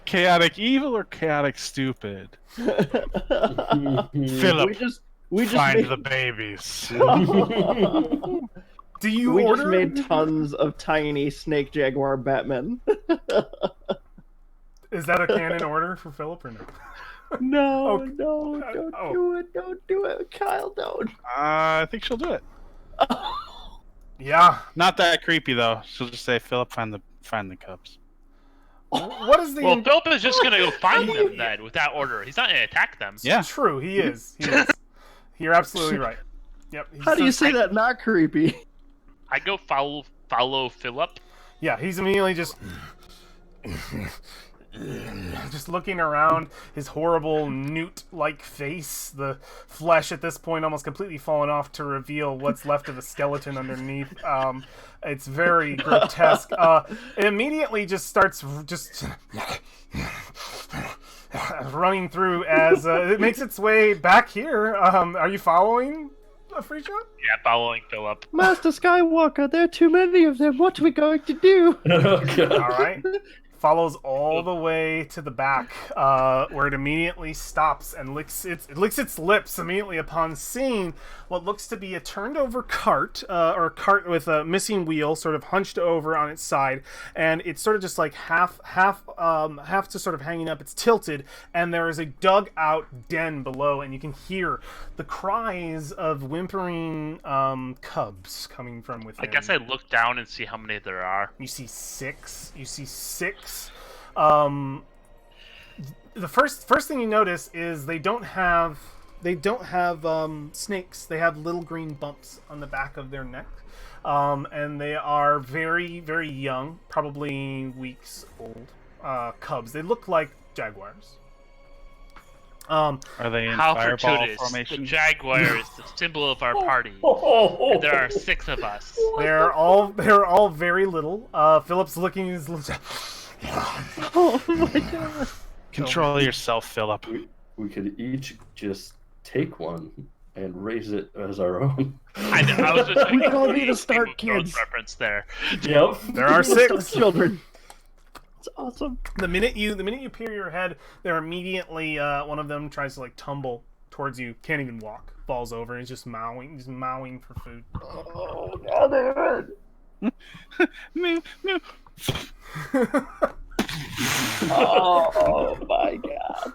Chaotic evil or chaotic stupid? Philip, we just find made, the babies. Do you we order? just made tons of tiny snake jaguar Batmen. Is that a canon order for Philip or no? No, Okay. no, don't do it, Kyle, don't. I think she'll do it. Yeah. Not that creepy though. She'll just say, "Philip, find the cubs." What is the? Well, Philip is just gonna go find them then, without order. He's not gonna attack them. Yeah. True, he is. You're absolutely right. Yep. he's How do you just- say that not creepy? I go follow Philip. Yeah, he's immediately just looking around, his horrible newt-like face, the flesh at this point almost completely fallen off to reveal what's left of a skeleton underneath. It's very grotesque. It immediately just starts running through as it makes its way back here. Are you following, Freesia? Yeah, following Philip. Master Skywalker, there are too many of them. What are we going to do? All right. Follows all the way to the back, where it immediately stops and licks its lips immediately upon seeing what looks to be a turned-over cart, or a cart with a missing wheel, sort of hunched over on its side, and it's sort of just like half to sort of hanging up. It's tilted, and there is a dug-out den below, and you can hear the cries of whimpering cubs coming from within. I guess I look down and see how many there are. You see six. The first thing you notice is they don't have snakes. They have little green bumps on the back of their neck, and they are very, very young, probably weeks old cubs. They look like jaguars. Um, Are they in How fireball fortuitous. The formation? jaguar is the symbol of our party. Oh, And there are 6 of us. they're all very little. Philip's looking his Oh my god. Control yourself, Philip. we could each just take one and raise it as our own. I know. I was just We could all be making the a Stark Game of Thrones kids. reference there. Yep. There are Stark 6. children. It's awesome. The minute you peer your head, they're immediately one of them tries to like tumble towards you. Can't even walk. Falls over and is just mowing for food. Oh god, Mew, mew. oh my god.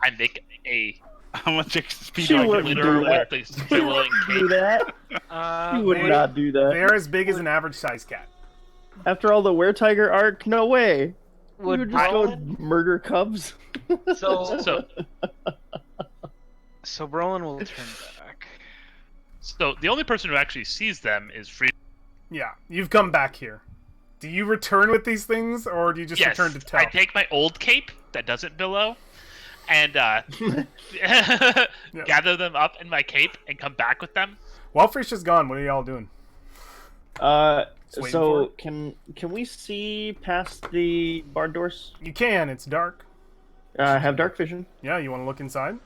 I make a How much XP She do I wouldn't get? do glitter that. with the swirling Do cape. that? You would they- not do that. They're as big as an average sized cat. After all the Were-Tiger arc, no way. You Would would just go Brolin, murder cubs. so So, so Brolin will turn back. so the only person who actually sees them is Free. Yeah, you've come back here. Do you return with these things, or do you just Yes, return to tell? I take my old cape that doesn't billow, and gather them up in my cape and come back with them. While Frisia's gone, what are y'all doing? Just waiting So for can we see past the barred doors? You can. It's dark. I have dark vision. Yeah, you want to look inside?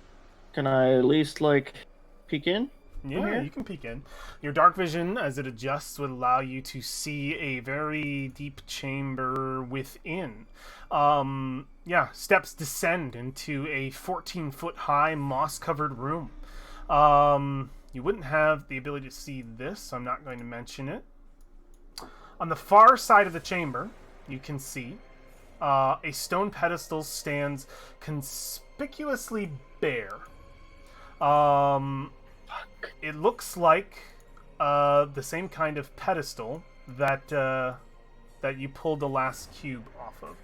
Can I at least like peek in? Yeah, Okay. you can peek in. Your dark vision, as it adjusts, would allow you to see a very deep chamber within. Steps descend into a 14-foot high moss-covered room. You wouldn't have the ability to see this, so I'm not going to mention it. On the far side of the chamber, you can see a stone pedestal stands conspicuously bare. It looks like the same kind of pedestal that you pulled the last cube off of.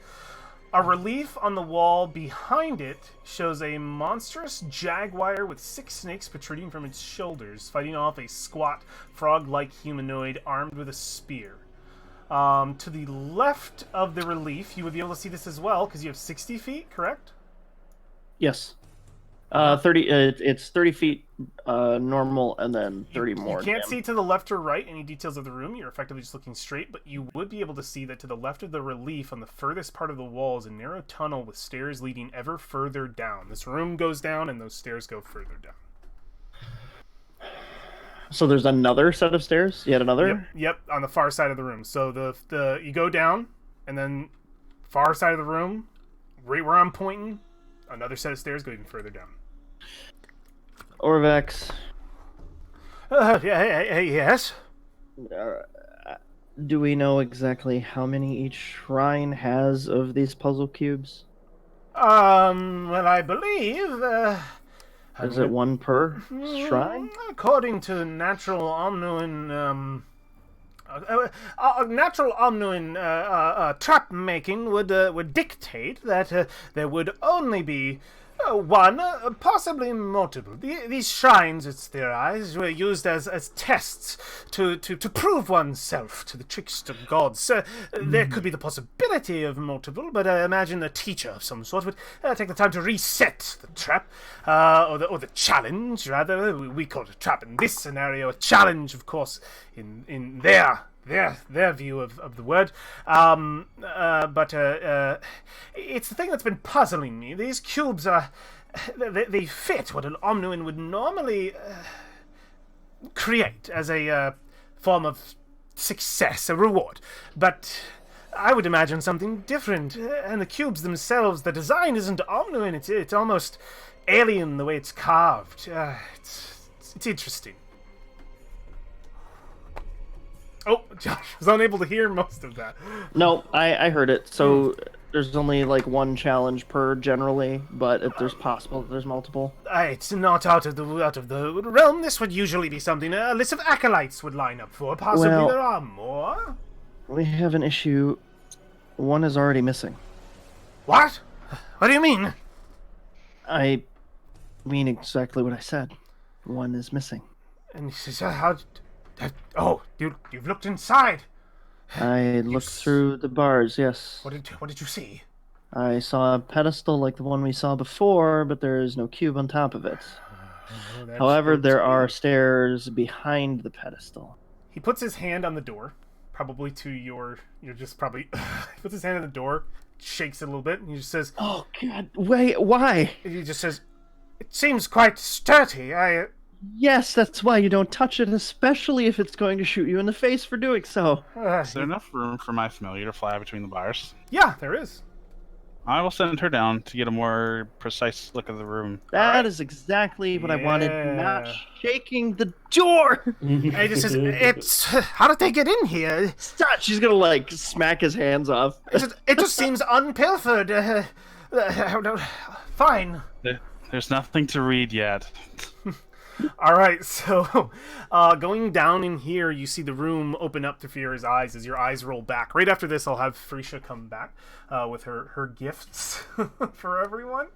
A relief on the wall behind it shows a monstrous jaguar with 6 snakes protruding from its shoulders, fighting off a squat, frog-like humanoid armed with a spear. To the left of the relief, you would be able to see this as well, because you have 60 feet, correct? Yes. 30. It's 30 feet normal, and then 30 more. You can't dim. see to the left or right any details of the room. You're effectively just looking straight, but you would be able to see that to the left of the relief, on the furthest part of the wall, is a narrow tunnel with stairs leading ever further down. This room goes down, and those stairs go further down. So there's another set of stairs. Yet another. Yep, on the far side of the room. So the you go down, and then far side of the room, right where I'm pointing, another set of stairs go even further down. Orvex. Yes. Do we know exactly how many each shrine has of these puzzle cubes? Well, I believe. Is it one per shrine? According to natural Omnuan, trap making would dictate that there would only be one, possibly multiple. These shrines, it's theorized, were used as tests to prove oneself to the trickster gods. There could be the possibility of multiple, but I imagine a teacher of some sort would take the time to reset the trap, or the challenge, rather. We call it a trap in this scenario, a challenge, of course, in their view of the word. But it's the thing that's been puzzling me. These cubes are... They fit what an Omnuan would normally create as a form of success, a reward. But I would imagine something different. And the cubes themselves, the design isn't Omnuan. It's almost alien the way it's carved. It's interesting. Oh, Josh was unable to hear most of that. No, I heard it. So there's only like one challenge per generally, but if there's possible, there's multiple. It's not out of the realm. This would usually be something a list of acolytes would line up for. Possibly Well- there are more. We have an issue. One is already missing. What? What do you mean? I mean exactly what I said. One is missing. And he says, how? Oh, you've looked inside. I looked through the bars, yes. What did you see? I saw a pedestal like the one we saw before, but there is no cube on top of it. Oh, that's However, good to there are be. stairs behind the pedestal. He puts his hand on the door, probably to your. You're just probably. He puts his hand on the door, shakes it a little bit, and he just says. Oh God! Wait, why? He just says, "It seems quite sturdy. Yes, that's why you don't touch it, especially if it's going to shoot you in the face for doing so. Is there enough room for my familiar to fly between the bars? Yeah, there is. I will send her down to get a more precise look of the room. That is exactly what I wanted. Not Yeah. shaking the door. And he just says, "It's how did they get in here? Stop! She's gonna like smack his hands off. It just seems unpilfered. Fine." There's nothing to read yet. All right, so going down in here, you see the room open up to Fiora's eyes as your eyes roll back. Right after this, I'll have Frisha come back with her gifts for everyone.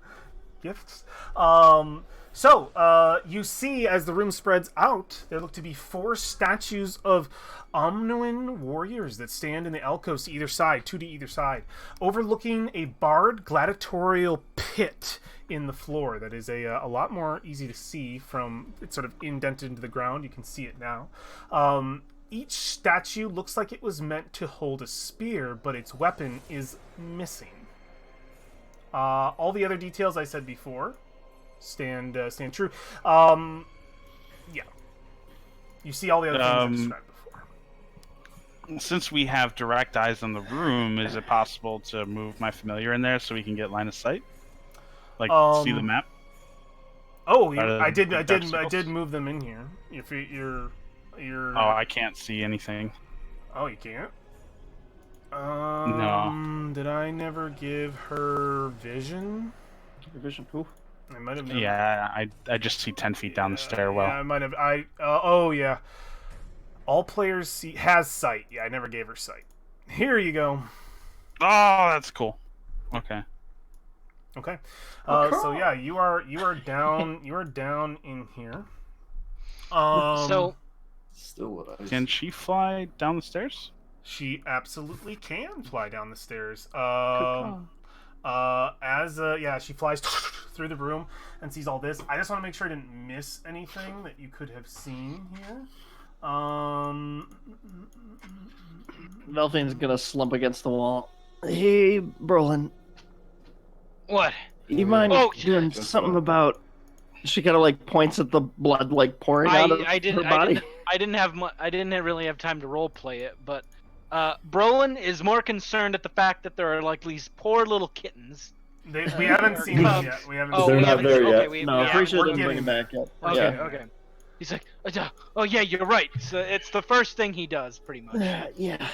Gifts. So you see, as the room spreads out, there look to be 4 statues of Omnuan warriors that stand in the alcoves to either side, 2 to either side, overlooking a barred gladiatorial pit in the floor that is a lot more easy to see from it's sort of indented into the ground. You can see it now. Each statue looks like it was meant to hold a spear, but its weapon is missing. All the other details I said before stand true. Yeah, you see all the other things I described before. Since we have direct eyes on the room, is it possible to move my familiar in there so we can get line of sight? Like see the map? Oh, Are I the did circles? move them in here. If you're Oh, I can't see anything. Oh, you can't? No. Did I never give her vision? Vision. Ooh. I might have never. Yeah, I just see 10 feet down the stairwell. Yeah, I might have. Oh, yeah. All players has sight. Yeah, I never gave her sight. Here you go. Oh, that's cool. Okay. Okay. So yeah, you are down. You are down in here. So Still what I Can she fly down the stairs? She absolutely can fly down the stairs. She flies through the room and sees all this. I just want to make sure I didn't miss anything that you could have seen here. Velfine's gonna slump against the wall. Hey, Brolin, what? you mind doing something about? She kind of like points at the blood like pouring out of her body. I didn't really have time to role play it, but Brolin is more concerned at the fact that there are like these poor little kittens. We haven't seen them yet. We haven't. They're seen not them. there yet. Okay, No, yeah, pretty sure we're didn't bring getting him back yet. Okay, Yeah. okay. He's like, oh yeah, you're right. So it's the first thing he does, pretty much. Yeah.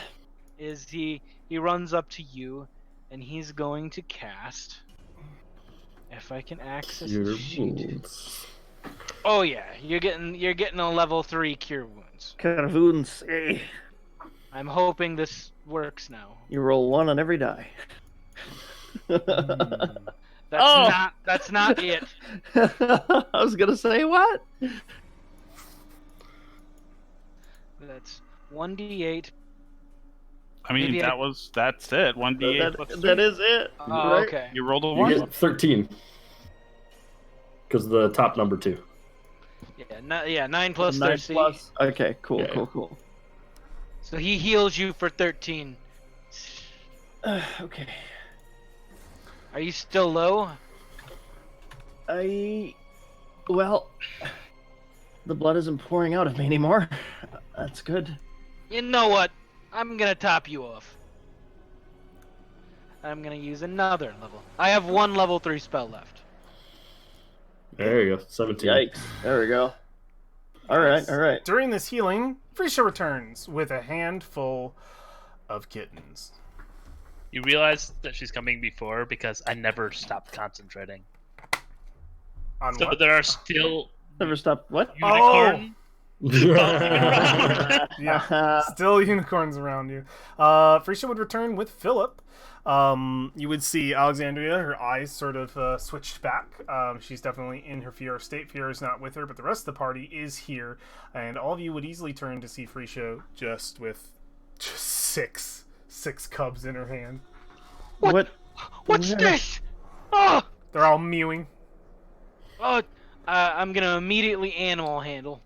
Is he runs up to you, and he's going to cast. If I can access Your the sheet. wounds. Oh yeah, you're getting a level 3 cure wounds. Wounds. Hey. I'm hoping this works now. You roll 1 on every die. That's not it. I was gonna say what? That's 1d8. I mean, Maybe that's it. 1d8 plus That 3. is it. Oh, right? okay. You rolled a You 1? get 13. Because the top number 2. Yeah, 9 plus 9 13. plus. Okay, cool, Yeah. cool. So he heals you for 13. Okay. Are you still low? Well, the blood isn't pouring out of me anymore. That's good. You know what? I'm gonna top you off. I'm gonna use another level. I have 1 level 3 spell left. There you go. 17. Yikes. There we go. All right. During this healing, Frisha returns with a handful of kittens. You realize that she's coming before because I never stopped concentrating. On So what? there are still Never stop. What? unicorn. Yeah, still unicorns around you. Frisha would return with Philip. You would see Alexandria, her eyes sort of switched back. She's definitely in her Fiora state. Fiora's not with her, but the rest of the party is here. And all of you would easily turn to see Frisha just with six cubs in her hand. What What's this? Oh, They're all mewing. I'm gonna immediately animal handle.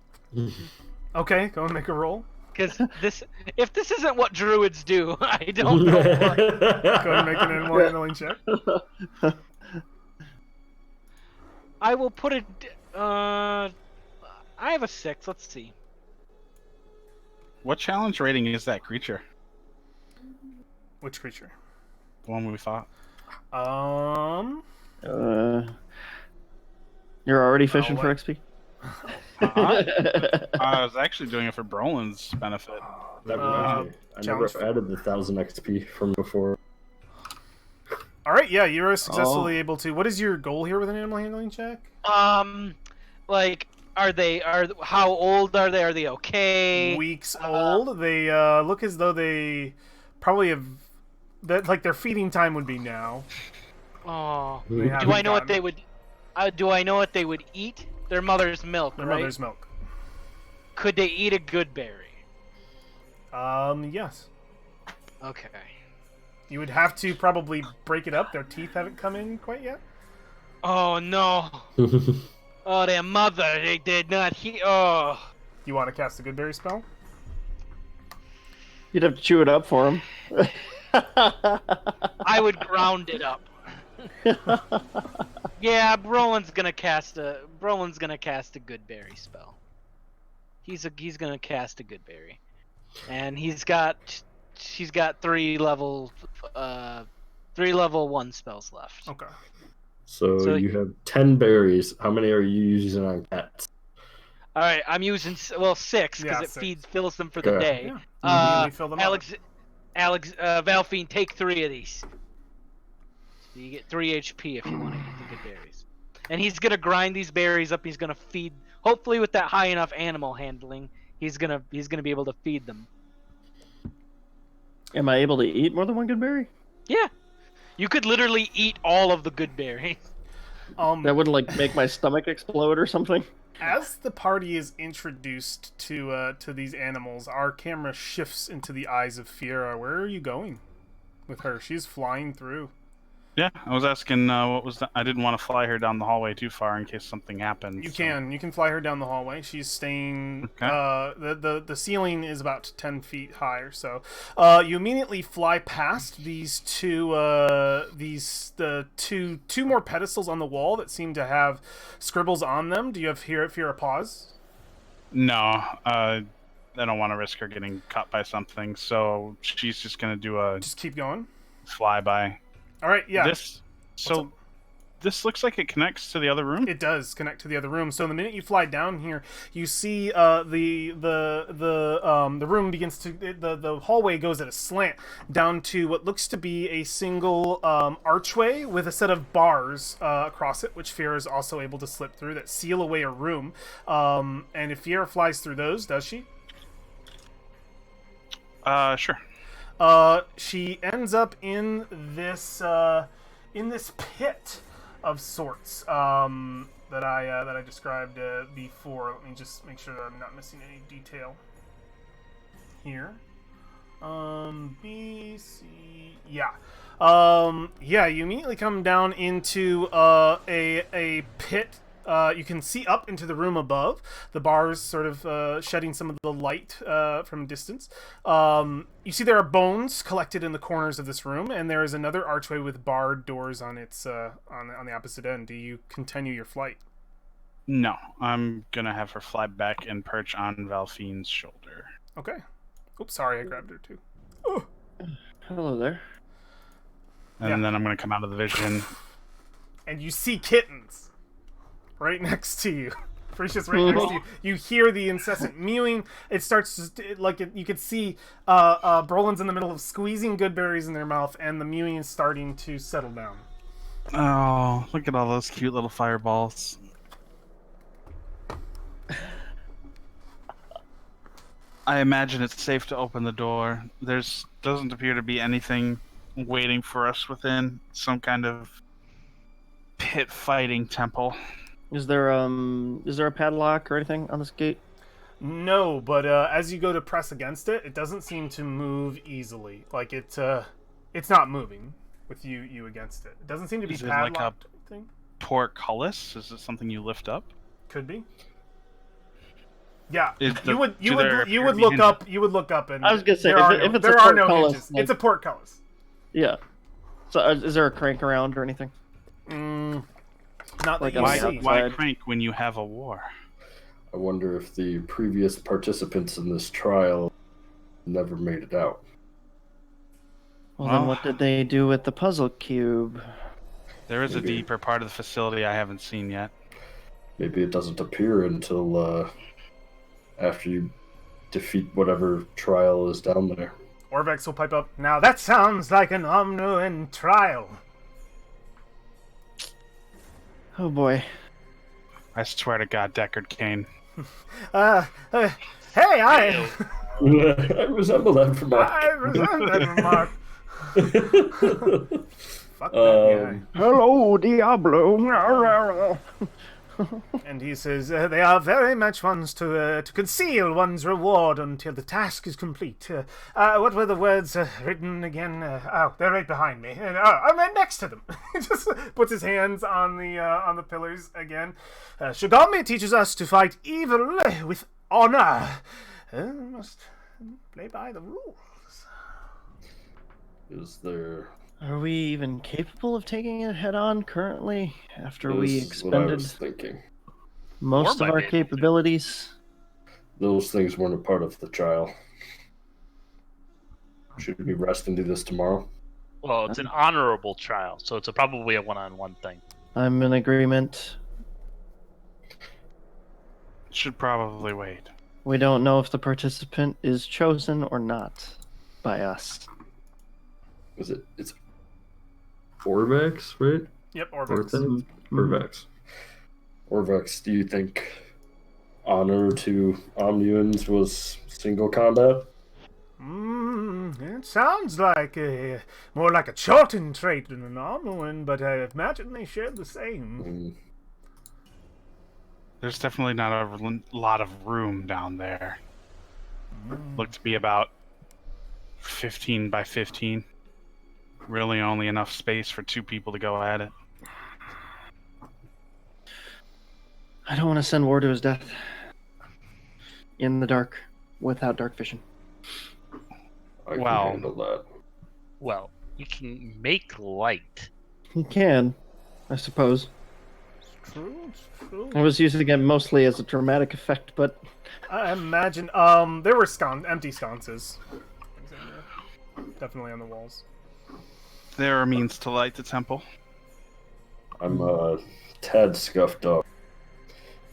Okay, go and make a roll. Because if this isn't what druids do, I don't know what. Go and make an animal handling check. I will put it. I have a 6. Let's see. What challenge rating is that creature? Which creature? The one we fought. You're already fishing for what? XP? I was actually doing it for Brolin's benefit. That reminds me. I challenge never added the 1,000 XP from before. All right, yeah, you are successfully able to. What is your goal here with an animal handling check? Like, how old are they? Are they okay? Weeks old. They look as though they probably have. That like their feeding time would be now. Oh. They Do haven't I know what gotten they would? Do I know what they would eat? Their mother's milk, their right? mother's milk. Could they eat a good berry? Yes. Okay. You would have to probably break it up. Their teeth haven't come in quite yet. Oh no. Oh, their mother. They did not. Oh. You want to cast a good berry spell? You'd have to chew it up for him. I would ground it up. Yeah, Brolin's gonna cast a good berry spell. He's gonna cast a good berry, and she's got 3 level 1 spells left. Okay. So you have 10 berries. How many are you using on cats? All right, I'm using 6 because Yeah, it 6. fills them for the Okay. day. Yeah. Immediately fill them up. Valfine, take 3 of these. So you get 3 HP if you want to eat the good berries. And he's gonna grind these berries up. He's gonna feed. Hopefully, with that high enough animal handling, he's gonna be able to feed them. Am I able to eat more than one good berry? Yeah, you could literally eat all of the good berries. That wouldn't like make my stomach explode or something. As the party is introduced to these animals, our camera shifts into the eyes of Fiera. Where are you going with her? She's flying through. Yeah, I was asking what was I didn't want to fly her down the hallway too far in case something happened. You can fly her down the hallway. She's staying. Okay. The ceiling is about 10 feet high or so. You immediately fly past these two two more pedestals on the wall that seem to have scribbles on them. Do you have fear of pause? No, I don't want to risk her getting caught by something, so she's just gonna do a Just keep going. flyby. All right, yeah. This looks like it connects to the other room. It does connect to the other room. So the minute you fly down here, you see the room begins to the hallway goes at a slant down to what looks to be a single archway with a set of bars across it, which Fiera is also able to slip through that seal away a room. And if Fiera flies through those, does she? Sure. She ends up in this pit of sorts that I described before. Let me just make sure that I'm not missing any detail here. B, C, yeah. You immediately come down into a pit. You can see up into the room above. The bars sort of shedding some of the light from a distance. You see there are bones collected in the corners of this room, and there is another archway with barred doors on its on the opposite end. Do you continue your flight? No, I'm gonna have her fly back and perch on Valfine's shoulder. Okay. Oops, sorry, I grabbed her too. Hello there. And then I'm gonna come out of the vision. And you see kittens right next to you. Felicia's right next to you. You hear the incessant mewing. It starts to, you could see Brolin's in the middle of squeezing good berries in their mouth, and the mewing is starting to settle down. Oh, look at all those cute little fireballs. I imagine it's safe to open the door. Doesn't appear to be anything waiting for us within. Some kind of pit fighting temple. Is there a padlock or anything on this gate? No, but as you go to press against it, it doesn't seem to move easily. Like it's not moving. with you against it. It doesn't seem to be Is it like a- padlocked or anything. Portcullis? Is it something you lift up? Could be. Yeah, Is you the- would do there appear to be look hinges? up. You would look up, and I was gonna say, there if are it- no, if it's a there are no portcullis, hinges. like- It's a portcullis. Yeah. So is there a crank around or anything? Mm, not Like that on you the see. outside. Why crank when you have a war? I wonder if the previous participants in this trial never made it out. Well, Well- then what did they do with the puzzle cube? There is a Maybe. deeper part of the facility I haven't seen yet. Maybe it doesn't appear until after you defeat whatever trial is down there. Orvex will pipe up. Now that sounds like an Omnuan trial. Oh boy. I swear to God, Deckard Cain. Hey, I I resemble that from I resent that remark. Fuck that Hello, Diablo. guy. And he says, they are very much ones to conceal one's reward until the task is complete. What were the words written again? Oh, they're right behind me. And, I'm right next to them. He just puts his hands on the pillars again. Shagambi teaches us to fight evil with honor. Must play by the rules. Is there? Are we even capable of taking it head on currently after we This is what I expended was thinking. most Or of by our the- capabilities? Those things weren't a part of the trial. Should we rest and do this tomorrow? Well, it's an honorable trial, so it's probably a one-on-one thing. I'm in agreement. Should probably wait. We don't know if the participant is chosen or not by us. Is it? It's Orvex, right? Yep, Orvex. Orvex. Orvex. Orvex, do you think honor to Omnuans was single combat? It sounds like more like a Chultan trait than an Omnuan, but I imagine they share the same. Mm, There's definitely not a lot of room down there. Looked to be about 15 by 15. Really only enough space for 2 people to go at it. I don't want to send War to his death in the dark without dark vision. I can Wow. handle that. Well, you can make light. He can, I suppose. True, true. I was using it mostly as a dramatic effect, but I imagine. There were empty sconces. Definitely on the walls. There are means to light the temple. I'm a tad scuffed up.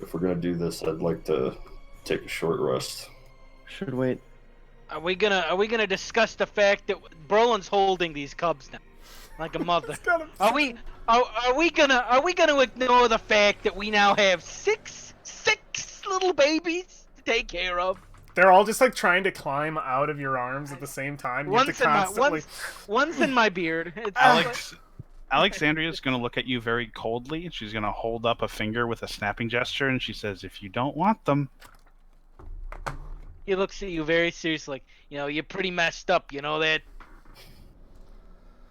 If we're gonna do this, I'd like to take a short rest. should wait. Are we gonna discuss the fact that Brolin's holding these cubs now, like a mother? Are we gonna ignore the fact that we now have six little babies to take care of? They're all just like trying to climb out of your arms at the same time. You have One's to in my constantly. one's in my beard. It's Alexandria's going to look at you very coldly, and she's going to hold up a finger with a snapping gesture, and she says, "If you don't want them." He looks at you very seriously. Like, you're pretty messed up. You know that.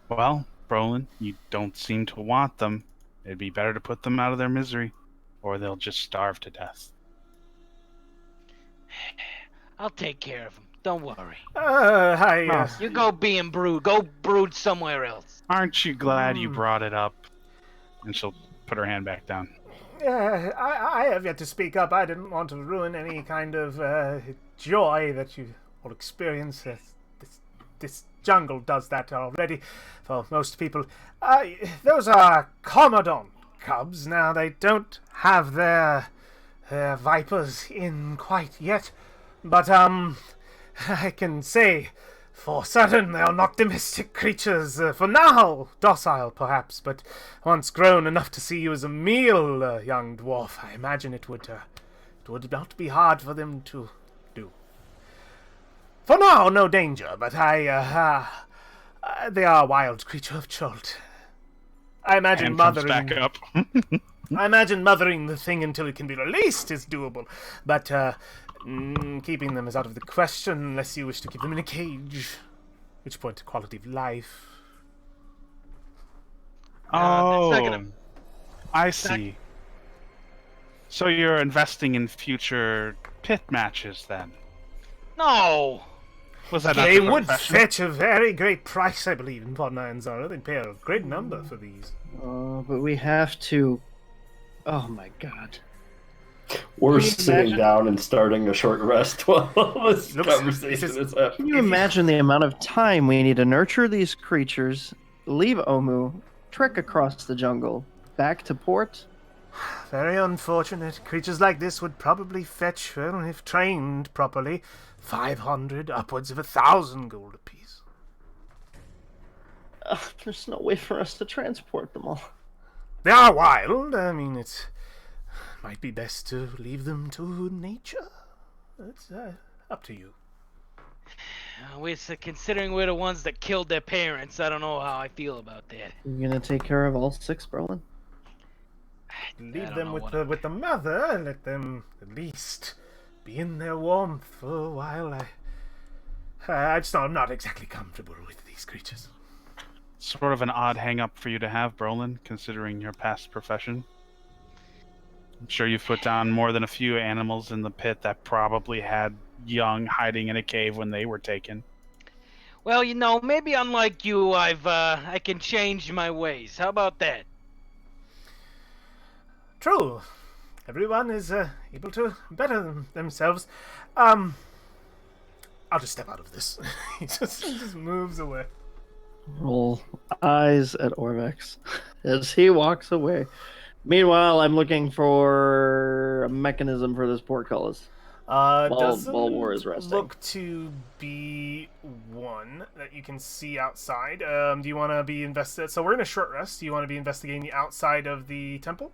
Well, Brolin, you don't seem to want them. It'd be better to put them out of their misery, or they'll just starve to death. I'll take care of them. Don't worry. You go being brood. Go brood somewhere else. Aren't you glad you brought it up? And she'll put her hand back down. I have yet to speak up. I didn't want to ruin any kind of joy that you will experience. This jungle does that already for most people. Those are Commodon cubs. Now, they don't have their vipers in quite yet, but I can say for certain they are not domestic creatures. For now, docile perhaps, but once grown enough to see you as a meal, young dwarf, I imagine it would not be hard for them to do. For now, no danger, but they are a wild creature of Chult. I imagine Hand comes mothering. back up. I imagine mothering the thing until it can be released is doable, but keeping them is out of the question unless you wish to keep them in a cage. Which point to quality of life. it's not Oh, gonna- I see. So you're investing in future pit matches then? No. Was that not They your would profession? fetch a very great price, I believe, in Podnanzara. They'd pay a great number for these. But we have to. Oh my god. We're Can you sitting imagine- down and starting a short rest while this Looks- conversation this is happening. Can you imagine the amount of time we need to nurture these creatures, leave Omu, trek across the jungle, back to port? Very unfortunate. Creatures like this would probably fetch, well, if trained properly, 500, upwards of 1,000 gold apiece. There's no way for us to transport them all. They are wild. I mean, it might be best to leave them to nature. It's up to you. Considering we're the ones that killed their parents, I don't know how I feel about that. You gonna take care of all 6, Berlin? Leave don't them know with what the mother. Let them at least be in their warmth for a while. I'm not exactly comfortable with these creatures. Sort of an odd hang-up for you to have, Brolin, considering your past profession. I'm sure you've put down more than a few animals in the pit that probably had young hiding in a cave when they were taken. Well, maybe unlike you, I can change my ways. How about that? True. Everyone is able to better themselves. I'll just step out of this. he just moves away. Roll eyes at Orvex as he walks away. Meanwhile, I'm looking for a mechanism for this portcullis. Doesn't while War is resting. look to be one that you can see outside. Do you want to be invested? So we're in a short rest. Do you want to be investigating the outside of the temple?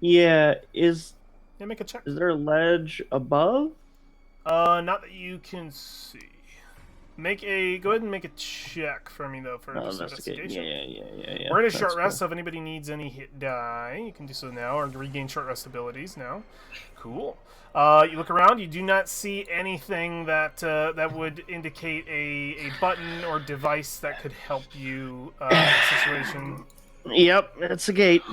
Yeah, is Yeah, make a check. there a ledge above? Not that you can see. Go ahead and make a check for me though for just Investigate. investigation. Yeah. We're in a That's short rest, cool. so if anybody needs any hit die, you can do so now, or regain short rest abilities now. Cool. You look around, you do not see anything that would indicate a button or device that could help you in the situation. Yep, it's a gate.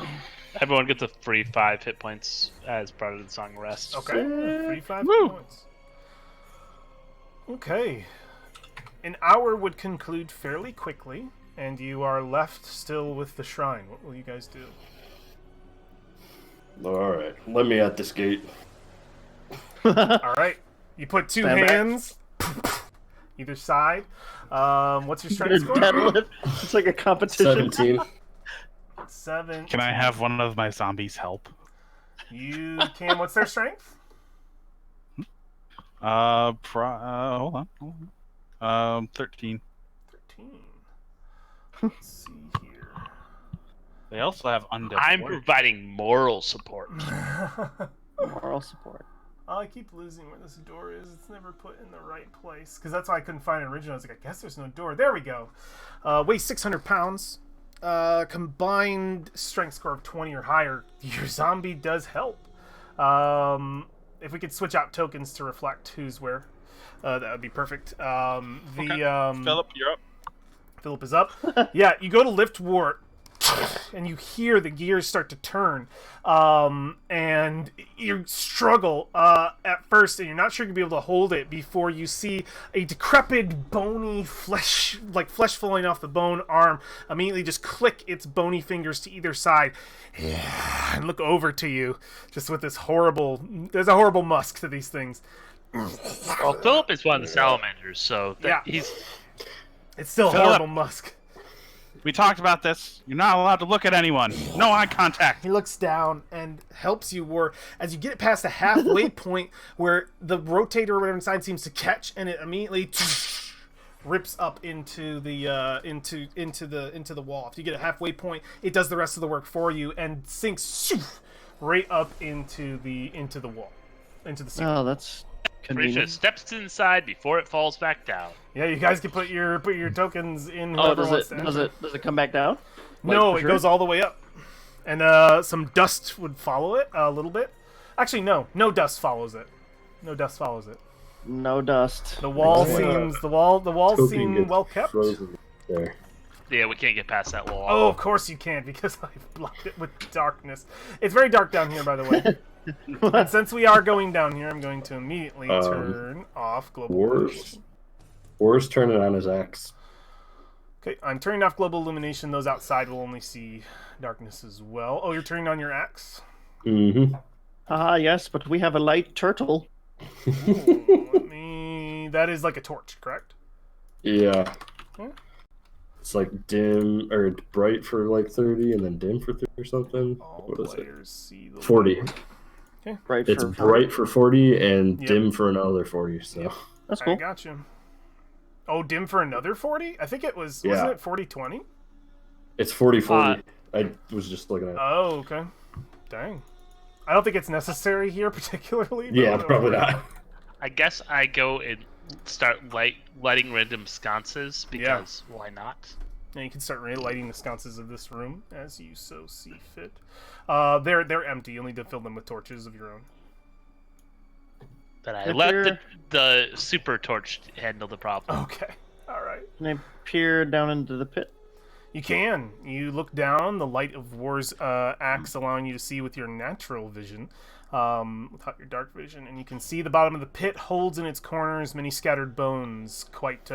Everyone gets a free 5 hit points as part of the song rest. Okay, 35 Woo. points. Okay. An hour would conclude fairly quickly, and you are left still with the shrine. What will you guys do? Alright, let me at this gate. All right. You put two Stand back. hands either side. What's your strength score? Deadlift. It's like a competition. 17. 7. Can I have one of my zombies help? You can. What's their strength? Hold on. 13. 13. Let's see here. They also have undead. I'm warriors. providing moral support. Moral support. I keep losing where this door is. It's never put in the right place. Because that's why I couldn't find it originally. I was like, I guess there's no door. There we go. Weighs 600 pounds. Combined strength score of 20 or higher. Your zombie does help. If we could switch out tokens to reflect who's where, that would be perfect. Philip, you're up. Philip is up. Yeah, you go to lift Wart, and you hear the gears start to turn, and you struggle at first, and you're not sure you'll be able to hold it before you see a decrepit, bony flesh falling off the bone arm immediately just click its bony fingers to either side, and look over to you, just with this horrible. There's a horrible musk to these things. Well, Philip is one of the salamanders, so Yeah. he's It's still a Philip. horrible musk. We talked about this. You're not allowed to look at anyone. No eye contact. He looks down and helps you, War, as you get it past the halfway point where the rotator or whatever inside seems to catch, and it immediately rips up into the into the wall. If you get a halfway point, it does the rest of the work for you and sinks right up into the wall, into the ceiling. Oh, that's pretty sure it convenient. steps inside before it falls back down. Yeah, you guys can put your tokens in. Oh, Whoever does wants it to does enter. it come back down? No, for it sure? goes all the way up, and some dust would follow it a little bit. Actually, no dust follows it. No dust follows it. No dust. The wall Yeah. seems the walls Token seem gets well kept. frozen there. Yeah, we can't get past that wall. Oh, of course you can't, because I've blocked it with darkness. It's very dark down here, by the way. And since we are going down here, I'm going to immediately turn off global illumination. War's turning on his axe. Okay, I'm turning off global illumination. Those outside will only see darkness as well. Oh, you're turning on your axe? Mm-hmm. Yes, but we have a light turtle. Ooh, that is like a torch, correct? Yeah. Okay. It's like dim or bright for like 30 and then dim for 30 or something. All What is it? players see the 40. Bright It's for bright for 40 and Yep. dim for another 40. So Yep. That's I cool. got you. Oh, dim for another 40? I think it was, Yeah. wasn't it 40-20? it's 40-40. I was just looking at it. Oh, okay. Dang. I don't think it's necessary here particularly. But Yeah, whatever. probably not. I guess I go and start lighting random sconces because why not? And you can start lighting the sconces of this room as you so see fit. They're empty. You'll need to fill them with torches of your own. But I If let you're- the super torch handle the problem. Okay. All right. Can I peer down into the pit? You can. You look down, the light of War's axe allowing you to see with your natural vision, without your dark vision, and you can see the bottom of the pit holds in its corners many scattered bones, quite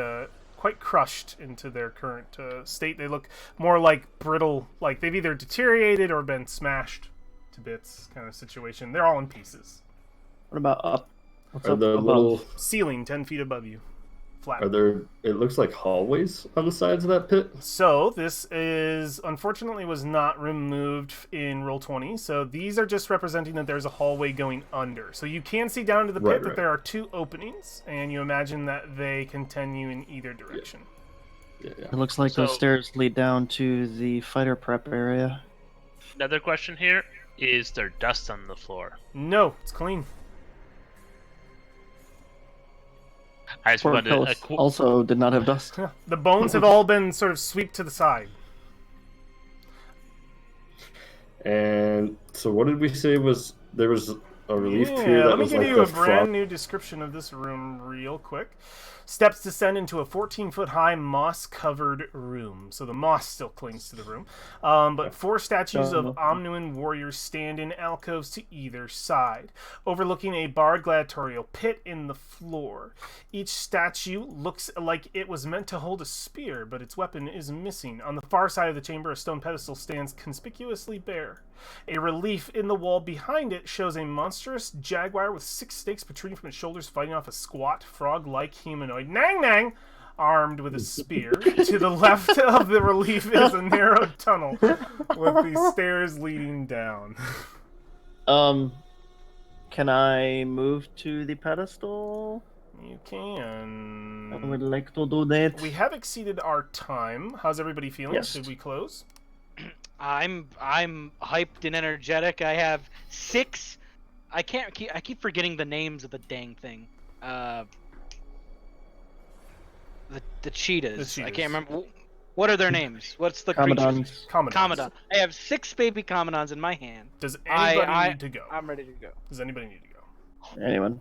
crushed into their current state. They look more like brittle, like they've either deteriorated or been smashed to bits, kind of situation. They're all in pieces. What about up? What's Are up there above? little? Ceiling 10 feet above you, flat. Are there? It looks like hallways on the sides of that pit. So this is unfortunately was not removed in Roll20. So these are just representing that there's a hallway going under. So you can see down into the pit that Right. there are two openings, and you imagine that they continue in either direction. Yeah. It looks like those So- stairs lead down to the fighter prep area. Another question here: is there dust on the floor? No, it's clean. I just Poor wanted Pillis also did not have dust. The bones have all been sort of swept to the side. And so, what did we say was there was a relief pier Yeah, that let me was give like you the a brand front? new description of this room real quick. Steps descend into a 14-foot-high moss-covered room. So the moss still clings to the room. But four statues of Omnuan warriors stand in alcoves to either side, overlooking a barred gladiatorial pit in the floor. Each statue looks like it was meant to hold a spear, but its weapon is missing. On the far side of the chamber, a stone pedestal stands conspicuously bare. A relief in the wall behind it shows a monstrous jaguar with 6 snakes protruding from its shoulders fighting off a squat, frog-like humanoid, Nang Nang, armed with a spear. To the left of the relief is a narrow tunnel with the stairs leading down. Can I move to the pedestal? You can. I would like to do that. We have exceeded our time. How's everybody feeling? Yes. Should we close? I'm hyped and energetic. I have 6. I keep forgetting the names of the dang thing. The cheetahs. I can't remember. What are their names? What's the creature? Commandants. Commandants. Commandant. I have 6 baby commandants in my hand. Does anybody I- need to go? I'm ready to go. Does anybody need to go? Anyone?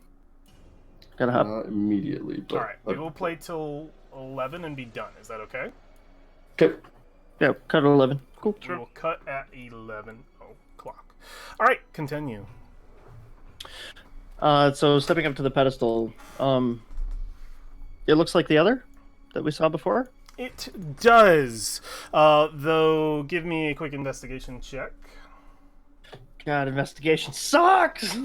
Gotta hop. Not immediately, but Alright, we will play till 11 and be done. Is that okay? okay. Yeah, cut 11. Cool. We will cut at 11 o'clock. Alright, continue. So stepping up to the pedestal, it looks like the other that we saw before. It does. Though, give me a quick investigation check. God, investigation sucks.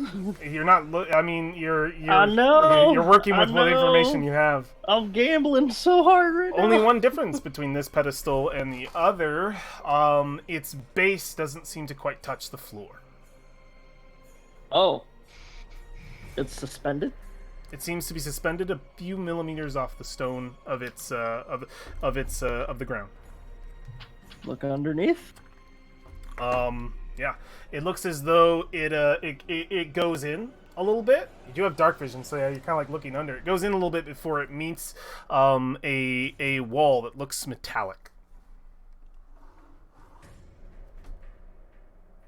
You're not. I mean, you're. I know, You're working with I what know. information you have. I'm gambling so hard right now. Only one difference between this pedestal and the other. Its base doesn't seem to quite touch the floor. Oh, it's suspended. It seems to be suspended a few millimeters off the stone of its of the ground. Look underneath. Yeah, it looks as though it goes in a little bit. You do have dark vision, so yeah, you're kind of like looking under. It goes in a little bit before it meets a wall that looks metallic.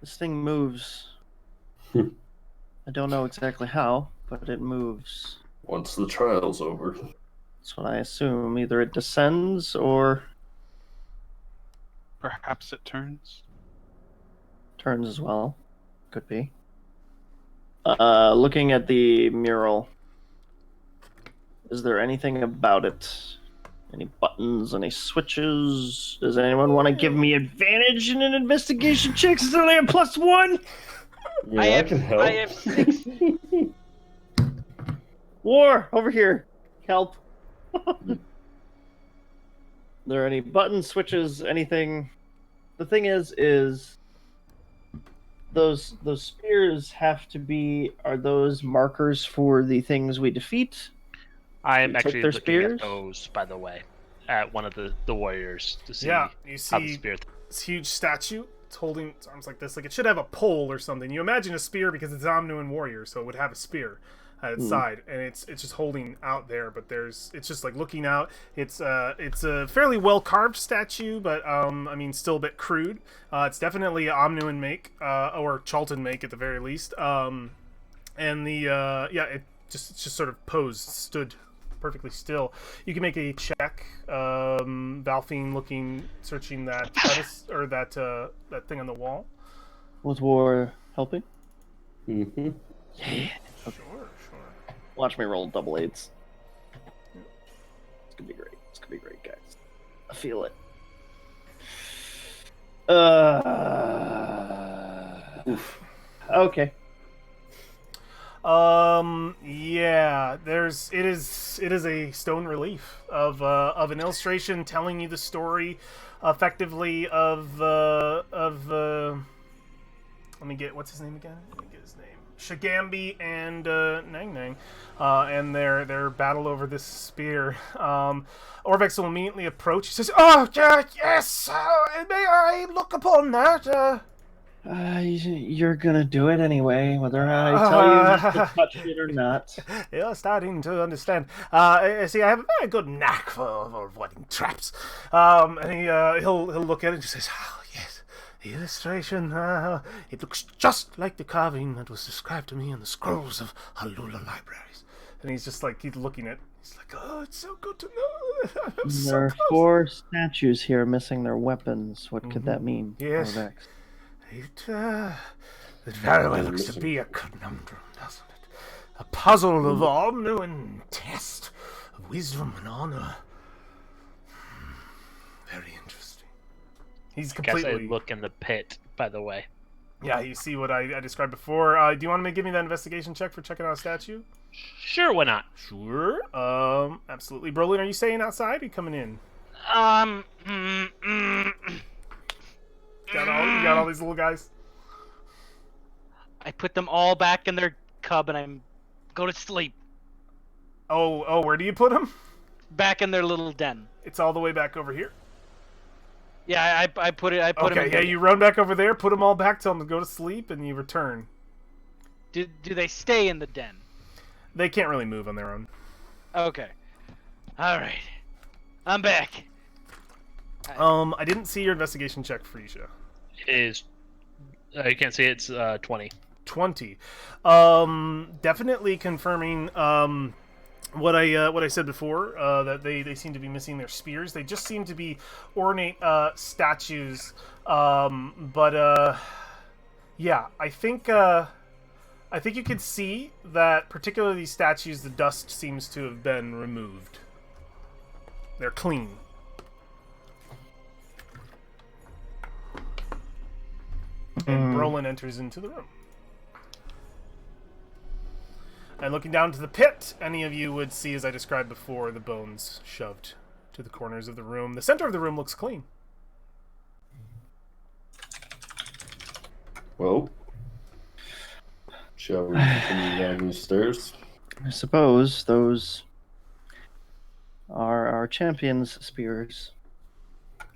This thing moves. I don't know exactly how, but it moves. Once the trial's over. That's what I assume. Either it descends or Perhaps it turns. Turns as well. Could be. Looking at the mural, is there anything about it? Any buttons, any switches? Does anyone want to give me advantage in an investigation check? Is only a +1? Yeah, I can help. I have 6. War over here. Help. There any buttons, switches, anything? The thing is those spears have to be. Are those markers for the things we defeat? I am You take actually their looking spears? at those, by the way, at one of the warriors to see Yeah, you how the see spear. this huge statue. It's holding its arms like this. Like it should have a pole or something. You imagine a spear because it's Omnuan warrior, so it would have a spear at its side, and it's just holding out there. But it's just like looking out. It's a fairly well carved statue, but I mean still a bit crude. It's definitely an Omnuan make, or Chultan make at the very least. And it's just sort of stood perfectly still. You can make a check, Valfine searching that pedestal, or that thing on the wall. Was War helping? Mm-hmm. Yeah. Sure. Watch me roll double 8s. It's gonna be great. It's gonna be great, guys. I feel it. Oof. Okay. Yeah, it is a stone relief of an illustration telling you the story effectively of let me get, what's his name again? Let me get his name. Shagambi and Nang Nang, and their battle over this spear. Orvex will immediately approach. He says, "Oh, yes, may I look upon that?" You're gonna do it anyway, whether I tell you not to touch it or not. You're starting to understand. See, I have a very good knack for avoiding traps. And he'll look at it and just says, "Oh, yes, the illustration. It looks just like the carving that was described to me in the scrolls of Halula libraries." And he's just like, he's looking at. He's like, "Oh, it's so good to know." I'm so There are close. 4 statues here missing their weapons. What could that mean? Yes. Orvex? It very well looks to be a conundrum, doesn't it? A puzzle of all new and test of wisdom and honor. Very interesting. He's Guess I completely. look in the pit, by the way. Yeah, you see what I described before. Do you want to give me that investigation check for checking out a statue? Sure, why not? Sure. Absolutely. Brolin, are you staying outside or are you coming in? You got all these little guys? I put them all back in their cub and go to sleep. Oh, where do you put them? Back in their little den. It's all the way back over here. Yeah, I put them Okay, in yeah, you run back over there, put them all back, tell them to go to sleep, and you return. Do they stay in the den? They can't really move on their own. Okay. Alright. I'm back. I didn't see your investigation check, Freesia. Is you can't see it's 20. 20. Definitely confirming what I said before, that they seem to be missing their spears. They just seem to be ornate statues. Yeah, I think you can see that particularly these statues, the dust seems to have been removed. They're clean. And Brolin enters into the room. And looking down to the pit, any of you would see, as I described before, the bones shoved to the corners of the room. The center of the room looks clean. Well, shall we continue down these stairs? I suppose those are our champions' spears.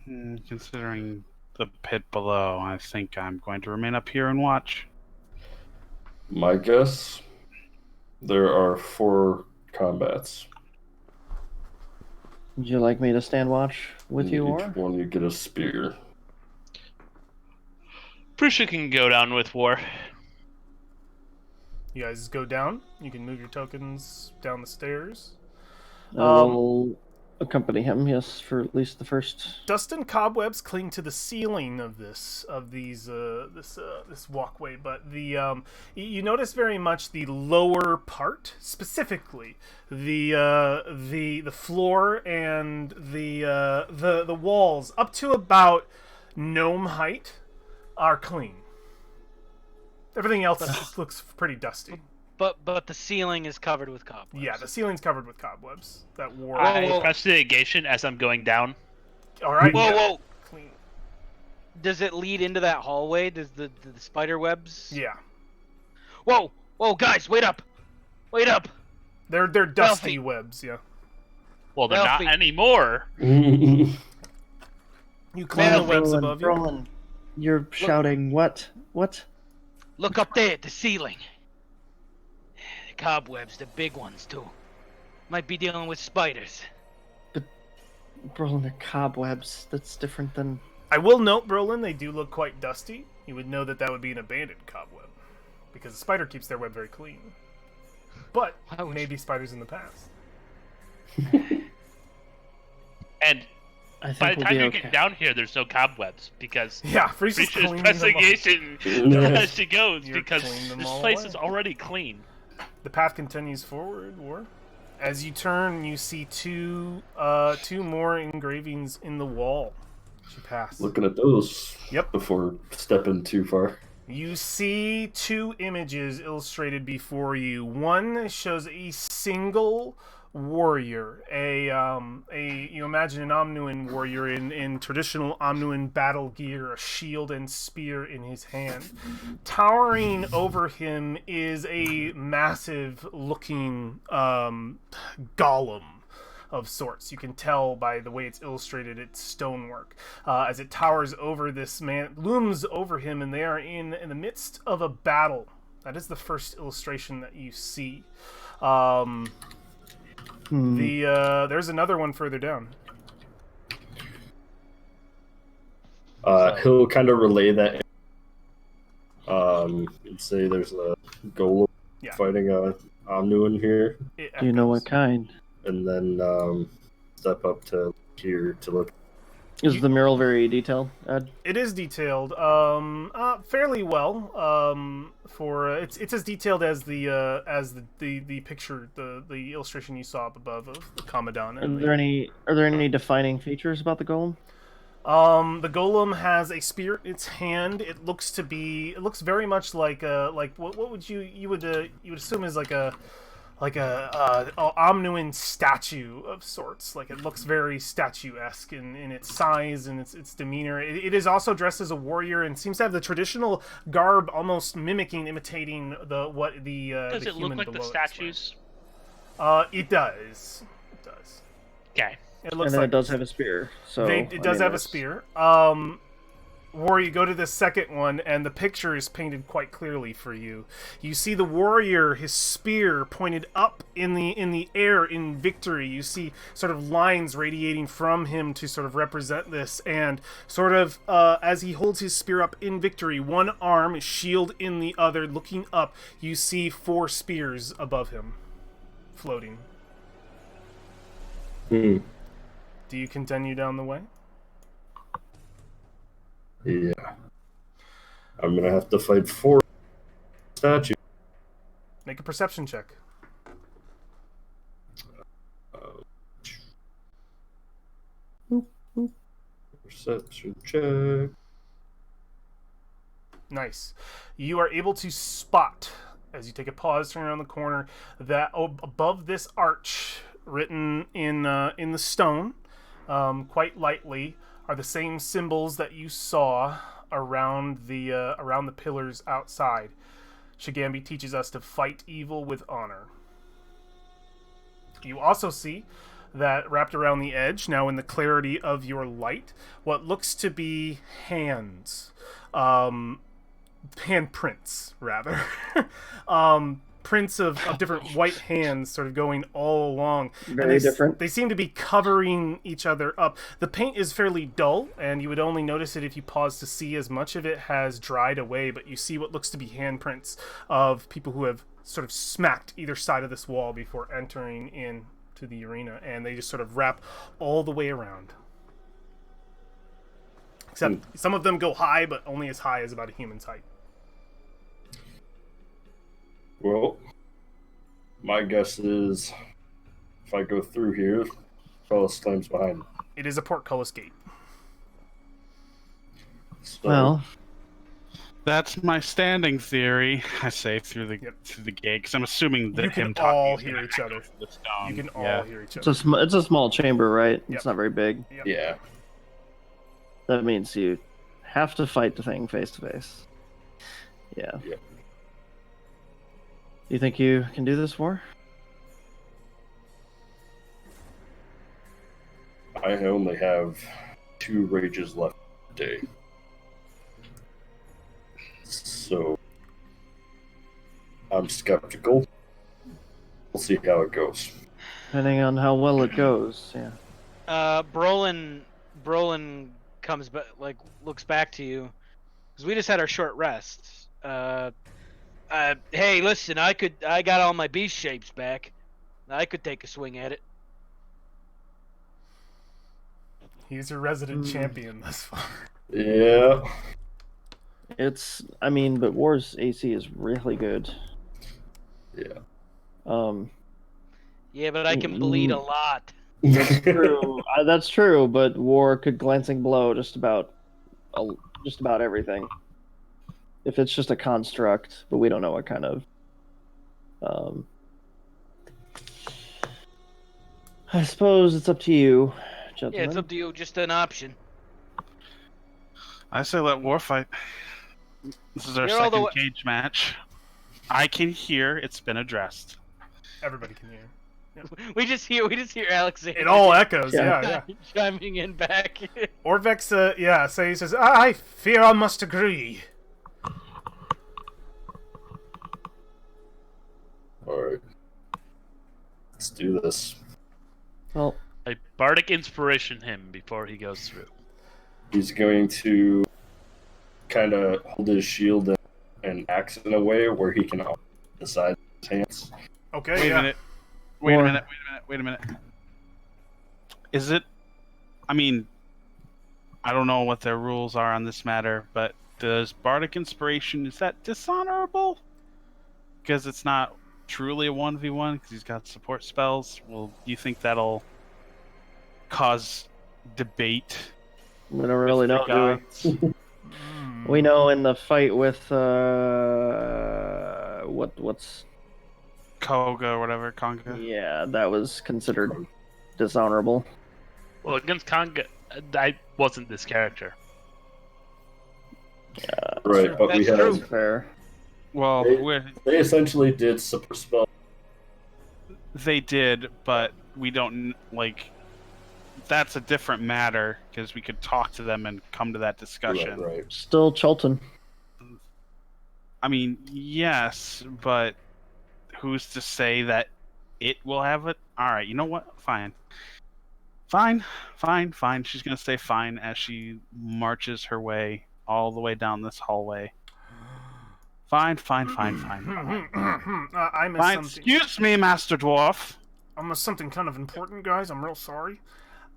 Considering the pit below, I think I'm going to remain up here and watch. My guess, there are 4 combats. Would you like me to stand watch with you, Each or? one you get a spear. Prusha can go down with War. You guys go down. You can move your tokens down the stairs. I will accompany him, yes, for at least the first. Dust and cobwebs cling to the ceiling of this walkway, but you notice very much the lower part, specifically the floor and the walls up to about gnome height are clean. Everything else looks pretty dusty. But the ceiling is covered with cobwebs. Yeah, the ceiling's covered with cobwebs that wore. I press negation as I'm going down. All right. Whoa, yeah. whoa! Clean. Does it lead into that hallway? Does the spider webs? Yeah. Whoa, whoa, guys, wait up! Wait up! They're dusty Ralphie. webs. Yeah. Well, they're Ralphie. not anymore. You clean the Ralphie. webs above you. Roland, you're shouting what? What? Look up there at the ceiling. The cobwebs, the big ones too. Might be dealing with spiders. Roland, they're cobwebs. That's different than. I will note, Brolin, they do look quite dusty. You would know that would be an abandoned cobweb, because the spider keeps their web very clean. But Why would maybe spiders in the past. And I think by the we'll time be you okay. get down here, there's no cobwebs because Yeah, Freeze is Creature's cleaning them pressing all. negation as she goes You're because cleaning them this all place away. is already clean. The path continues forward, or as you turn, you see two more engravings in the wall. As you pass. Looking at those. Yep. Before stepping too far. You see two images illustrated before you. One shows a single warrior, you imagine an Omnuan warrior in traditional Omnuan battle gear, a shield and spear in his hand. Towering over him is a massive looking golem of sorts. You can tell by the way it's illustrated, it's stonework. As it towers over this man, looms over him, and they are in the midst of a battle. That is the first illustration that you see. There's another one further down. He'll kind of relay that. And say there's a golem fighting a Omnuan here, Do you know what kind? and then step up to here to look. Is the mural very detailed, Ed? It is detailed, fairly well. It's as detailed as the picture, the illustration you saw up above of the Commandant. Are there any defining features about the golem? The golem has a spear in its hand. It looks very much like what would you would assume is like a Omnuan statue of sorts. Like, it looks very statuesque in its size and its demeanor. It is also dressed as a warrior and seems to have the traditional garb, almost imitating Does it look like the statues? It does. It does. Okay. It looks And then like it does have a spear. So it does have a spear. Warrior, you go to the second one, and the picture is painted quite clearly for you. You see the warrior, his spear pointed up in the air in victory. You see sort of lines radiating from him to sort of represent this, and sort of as he holds his spear up in victory, one arm, shield in the other, looking up, you see 4 spears above him, floating. Hmm. Do you continue down the way? Yeah. I'm gonna have to fight 4 statues. Make a perception check. Perception check. Nice. You are able to spot, as you take a pause, turn around the corner, that above this arch, written in the stone, quite lightly, are the same symbols that you saw around the pillars outside. Shagambi teaches us to fight evil with honor. You also see that wrapped around the edge, now in the clarity of your light, what looks to be hands. Handprints, rather. Prints of different white hands sort of going all along. Very different. They seem to be covering each other up. The paint is fairly dull, and you would only notice it if you pause to see, as much of it has dried away, but you see what looks to be handprints of people who have sort of smacked either side of this wall before entering in to the arena, and they just sort of wrap all the way around. Except some of them go high, but only as high as about a human's height. Well, my guess is if I go through here, Carlos climbs behind me. It is a portcullis gate. So, Well, That's my standing theory. I say through the Yep. gate because I'm assuming that You can him talking all is hear gonna each other. echo through the stone. You can all Yeah. hear each it's other. it's a small chamber, right? Yep. It's not very big. yeah. That means you have to fight the thing face to face. Yeah. Yep. You think you can do this, War? I only have 2 rages left today. So I'm skeptical. We'll see how it goes. Depending on how well it goes, yeah. Brolin comes back, like looks back to you, because we just had our short rest. Hey, listen, I got all my beast shapes back. I could take a swing at it. He's your resident champion thus far. Yeah. But War's AC is really good. Yeah. Yeah, but I can bleed a lot. True. That's true, but War could glancing blow just about everything. If it's just a construct, but we don't know what kind of. I suppose it's up to you, gentlemen. Yeah, it's up to you. Just an option. I say let War fight. This is our You're all the second wa- cage match. I can hear it's been addressed. Everybody can hear. We just hear Alexander. It all echoes, Yeah. yeah. chiming in back. Orvex, so he says, I fear I must agree. Alright. Let's do this. Well, I bardic inspiration him before he goes through. He's going to kind of hold his shield and axe in a way where he can hold the side of his hands. Okay, Wait yeah. a minute. Wait a War. minute. Is it? I mean, I don't know what their rules are on this matter, but does bardic inspiration, is that dishonorable? Because it's not truly a 1v1 because he's got support spells. Well, do you think that'll cause debate? we don't really know, do we? Gods? We know in the fight with what's Koga or whatever, Konga. yeah, that was considered dishonorable. Well, against Konga, I wasn't this character. Right, but we That's true. have. Fair. Well, They essentially did support spell. they did, but we don't like. That's a different matter because we could talk to them and come to that discussion. Right. Still Chulton. I mean, yes, but who's to say that it will have it? All right, you know what? Fine. She's gonna say fine as she marches her way all the way down this hallway. Fine. I missed Fine. something. Excuse me, Master Dwarf. I missed something kind of important, guys. I'm real sorry.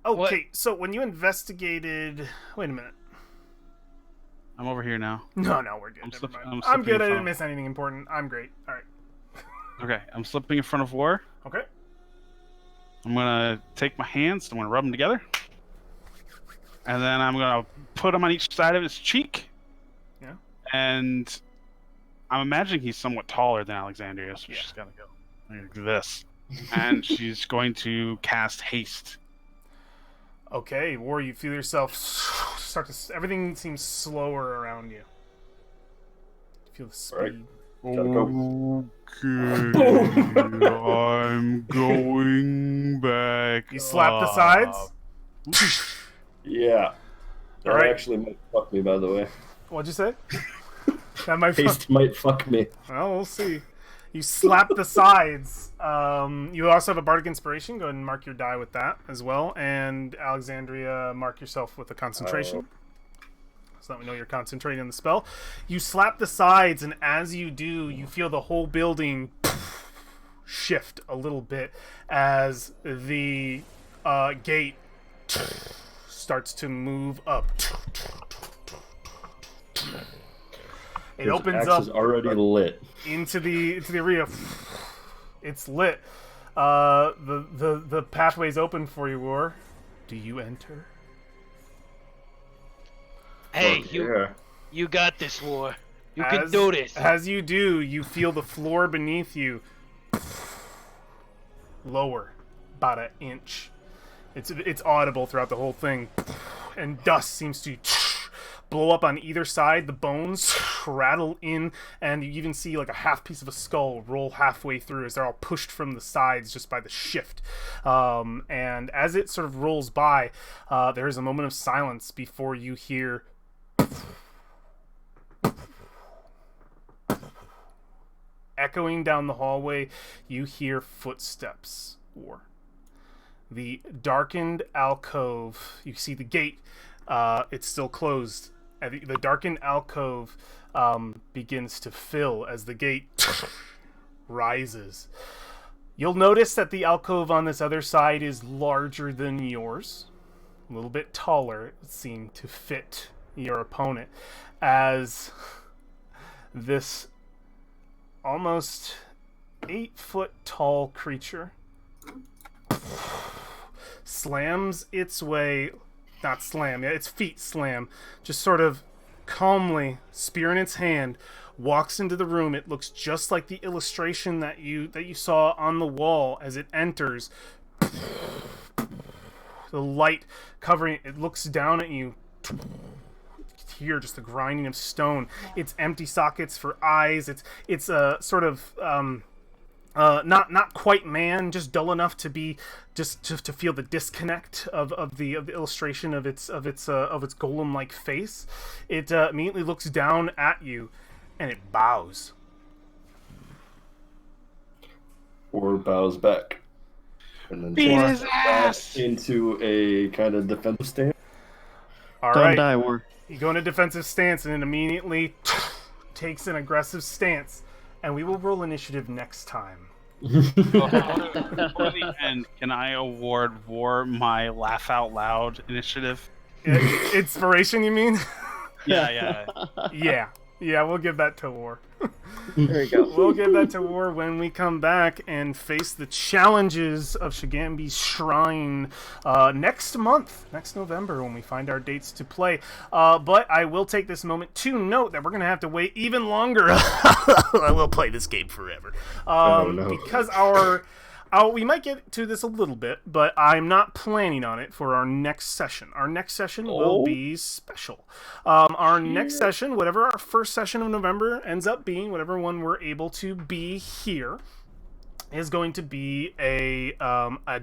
Okay, so when you investigated... Wait a minute. I'm over here now. No, we're good. I'm Never slip- mind. I'm I'm slipping good. in I didn't front. miss anything important. I'm great. All right. Okay, I'm slipping in front of War. Okay. I'm gonna take my hands. I'm gonna rub them together, and then I'm gonna put them on each side of his cheek. Yeah. And I'm imagining he's somewhat taller than Alexandria, so Yeah. she's gotta go like this, and she's going to cast haste. Okay, War, you feel yourself start to... Everything seems slower around you. You feel the speed. Right. Gotta go. Okay, I'm going back. You slap the up. sides? Yeah. That Alright. actually might fuck me, by the way. What'd you say? That might... Haste might fuck me. Well, we'll see. You slap the sides. You also have a bardic inspiration. Go ahead and mark your die with that as well. And Alexandria, mark yourself with a concentration. So that we know you're concentrating on the spell. You slap the sides, and as you do, you feel the whole building shift a little bit as the gate starts to move up. It His opens axe up is already lit. into the arena. It's lit. The pathway's open for you, War. Do you enter? Hey, Fuck you yeah. you got this, War. You can do this. As you do, you feel the floor beneath you lower about an inch. It's audible throughout the whole thing, and dust seems to blow up on either side. The bones rattle in, and you even see like a half piece of a skull roll halfway through as they're all pushed from the sides just by the shift. And as it sort of rolls by, there is a moment of silence before you hear echoing down the hallway. You hear footsteps. Or the darkened alcove. You see the gate. It's still closed. The darkened alcove begins to fill as the gate rises. You'll notice that the alcove on this other side is larger than yours. A little bit taller. It seemed to fit your opponent. As this almost 8-foot tall creature slams its way, not slam, yeah, its feet slam, just sort of calmly, spear in its hand, walks into the room. It looks just like the illustration that you saw on the wall as it enters. The light covering it, it looks down at you. Hear just the grinding of stone. It's empty sockets for eyes. It's a sort of not quite man, just dull enough to be just to feel the disconnect of the illustration of its golem like face. It immediately looks down at you, and it bows. Or bows back. And then Beat takes his it back ass! into a kind of defensive stance. All Don't right, die, War. you go into defensive stance, and it immediately takes an aggressive stance. And we will roll initiative next time. Before the end, can I award War my laugh out loud initiative? Inspiration, you mean? Yeah. Yeah, we'll give that to War. There you go. We'll give that to War when we come back and face the challenges of Shagambi's Shrine next month, next November, when we find our dates to play. But I will take this moment to note that we're going to have to wait even longer. I will play this game forever. Oh, no. Because we might get to this a little bit, but I'm not planning on it for our next session. Our next session will be special. Our next session, whatever our first session of November ends up being, whatever one we're able to be here, is going to be a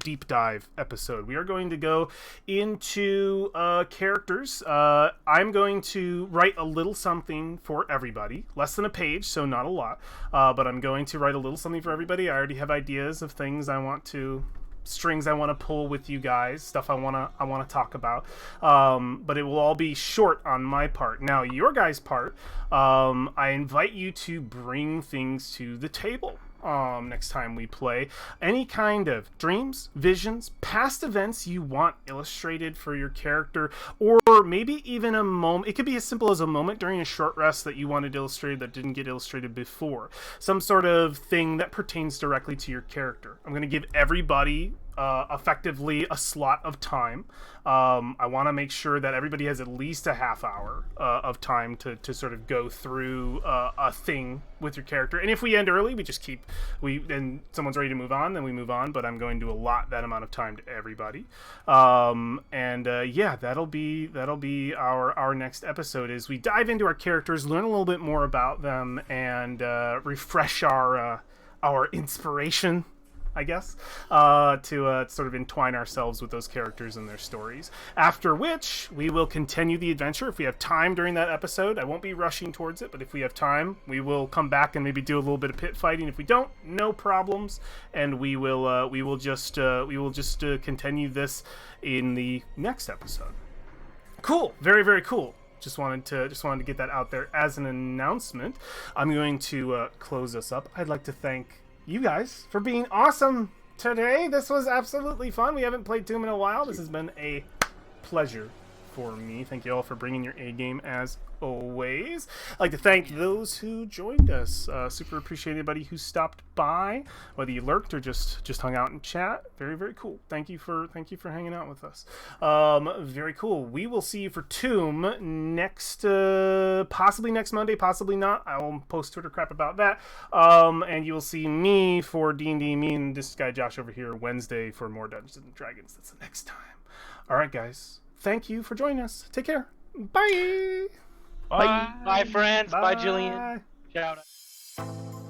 deep dive episode. We are going to go into characters. I'm going to write a little something for everybody, less than a page, so not a lot. But I'm going to write a little something for everybody. I already have ideas of things I want to, strings I want to pull with you guys, stuff I want to talk about. But it will all be short on my part. Now, your guys' part, I invite you to bring things to the table. Next time we play, any kind of dreams, visions, past events you want illustrated for your character, or maybe even a moment. It could be as simple as a moment during a short rest that you wanted illustrated that didn't get illustrated before. Some sort of thing that pertains directly to your character. I'm going to give everybody effectively a slot of time. I want to make sure that everybody has at least a half hour of time to sort of go through a thing with your character. And if we end early, we just keep, and someone's ready to move on, then we move on. But I'm going to allot that amount of time to everybody. Yeah, that'll be our next episode. Is we dive into our characters, learn a little bit more about them, and refresh our inspiration, I guess, to sort of entwine ourselves with those characters and their stories. After which, we will continue the adventure. If we have time during that episode, I won't be rushing towards it, but if we have time, we will come back and maybe do a little bit of pit fighting. If we don't, no problems, and we will just continue this in the next episode. Cool, very, very cool. Just wanted to get that out there as an announcement. I'm going to close us up. I'd like to thank you guys for being awesome today. This was absolutely fun. We haven't played Tomb in a while. This has been a pleasure for me. Thank you all for bringing your A game as always. I'd like to thank those who joined us. Super appreciate anybody who stopped by, whether you lurked or just hung out and chat. Very, very cool. Thank you for hanging out with us. Very cool. We will see you for Tomb next, possibly next Monday, possibly not. I will post Twitter crap about that. And you will see me for D&D, me and this guy Josh over here Wednesday for more Dungeons and Dragons. That's the next time. All right, guys. Thank you for joining us. Take care. Bye. Bye, friends. Bye, Bye. Jillian. Shout out.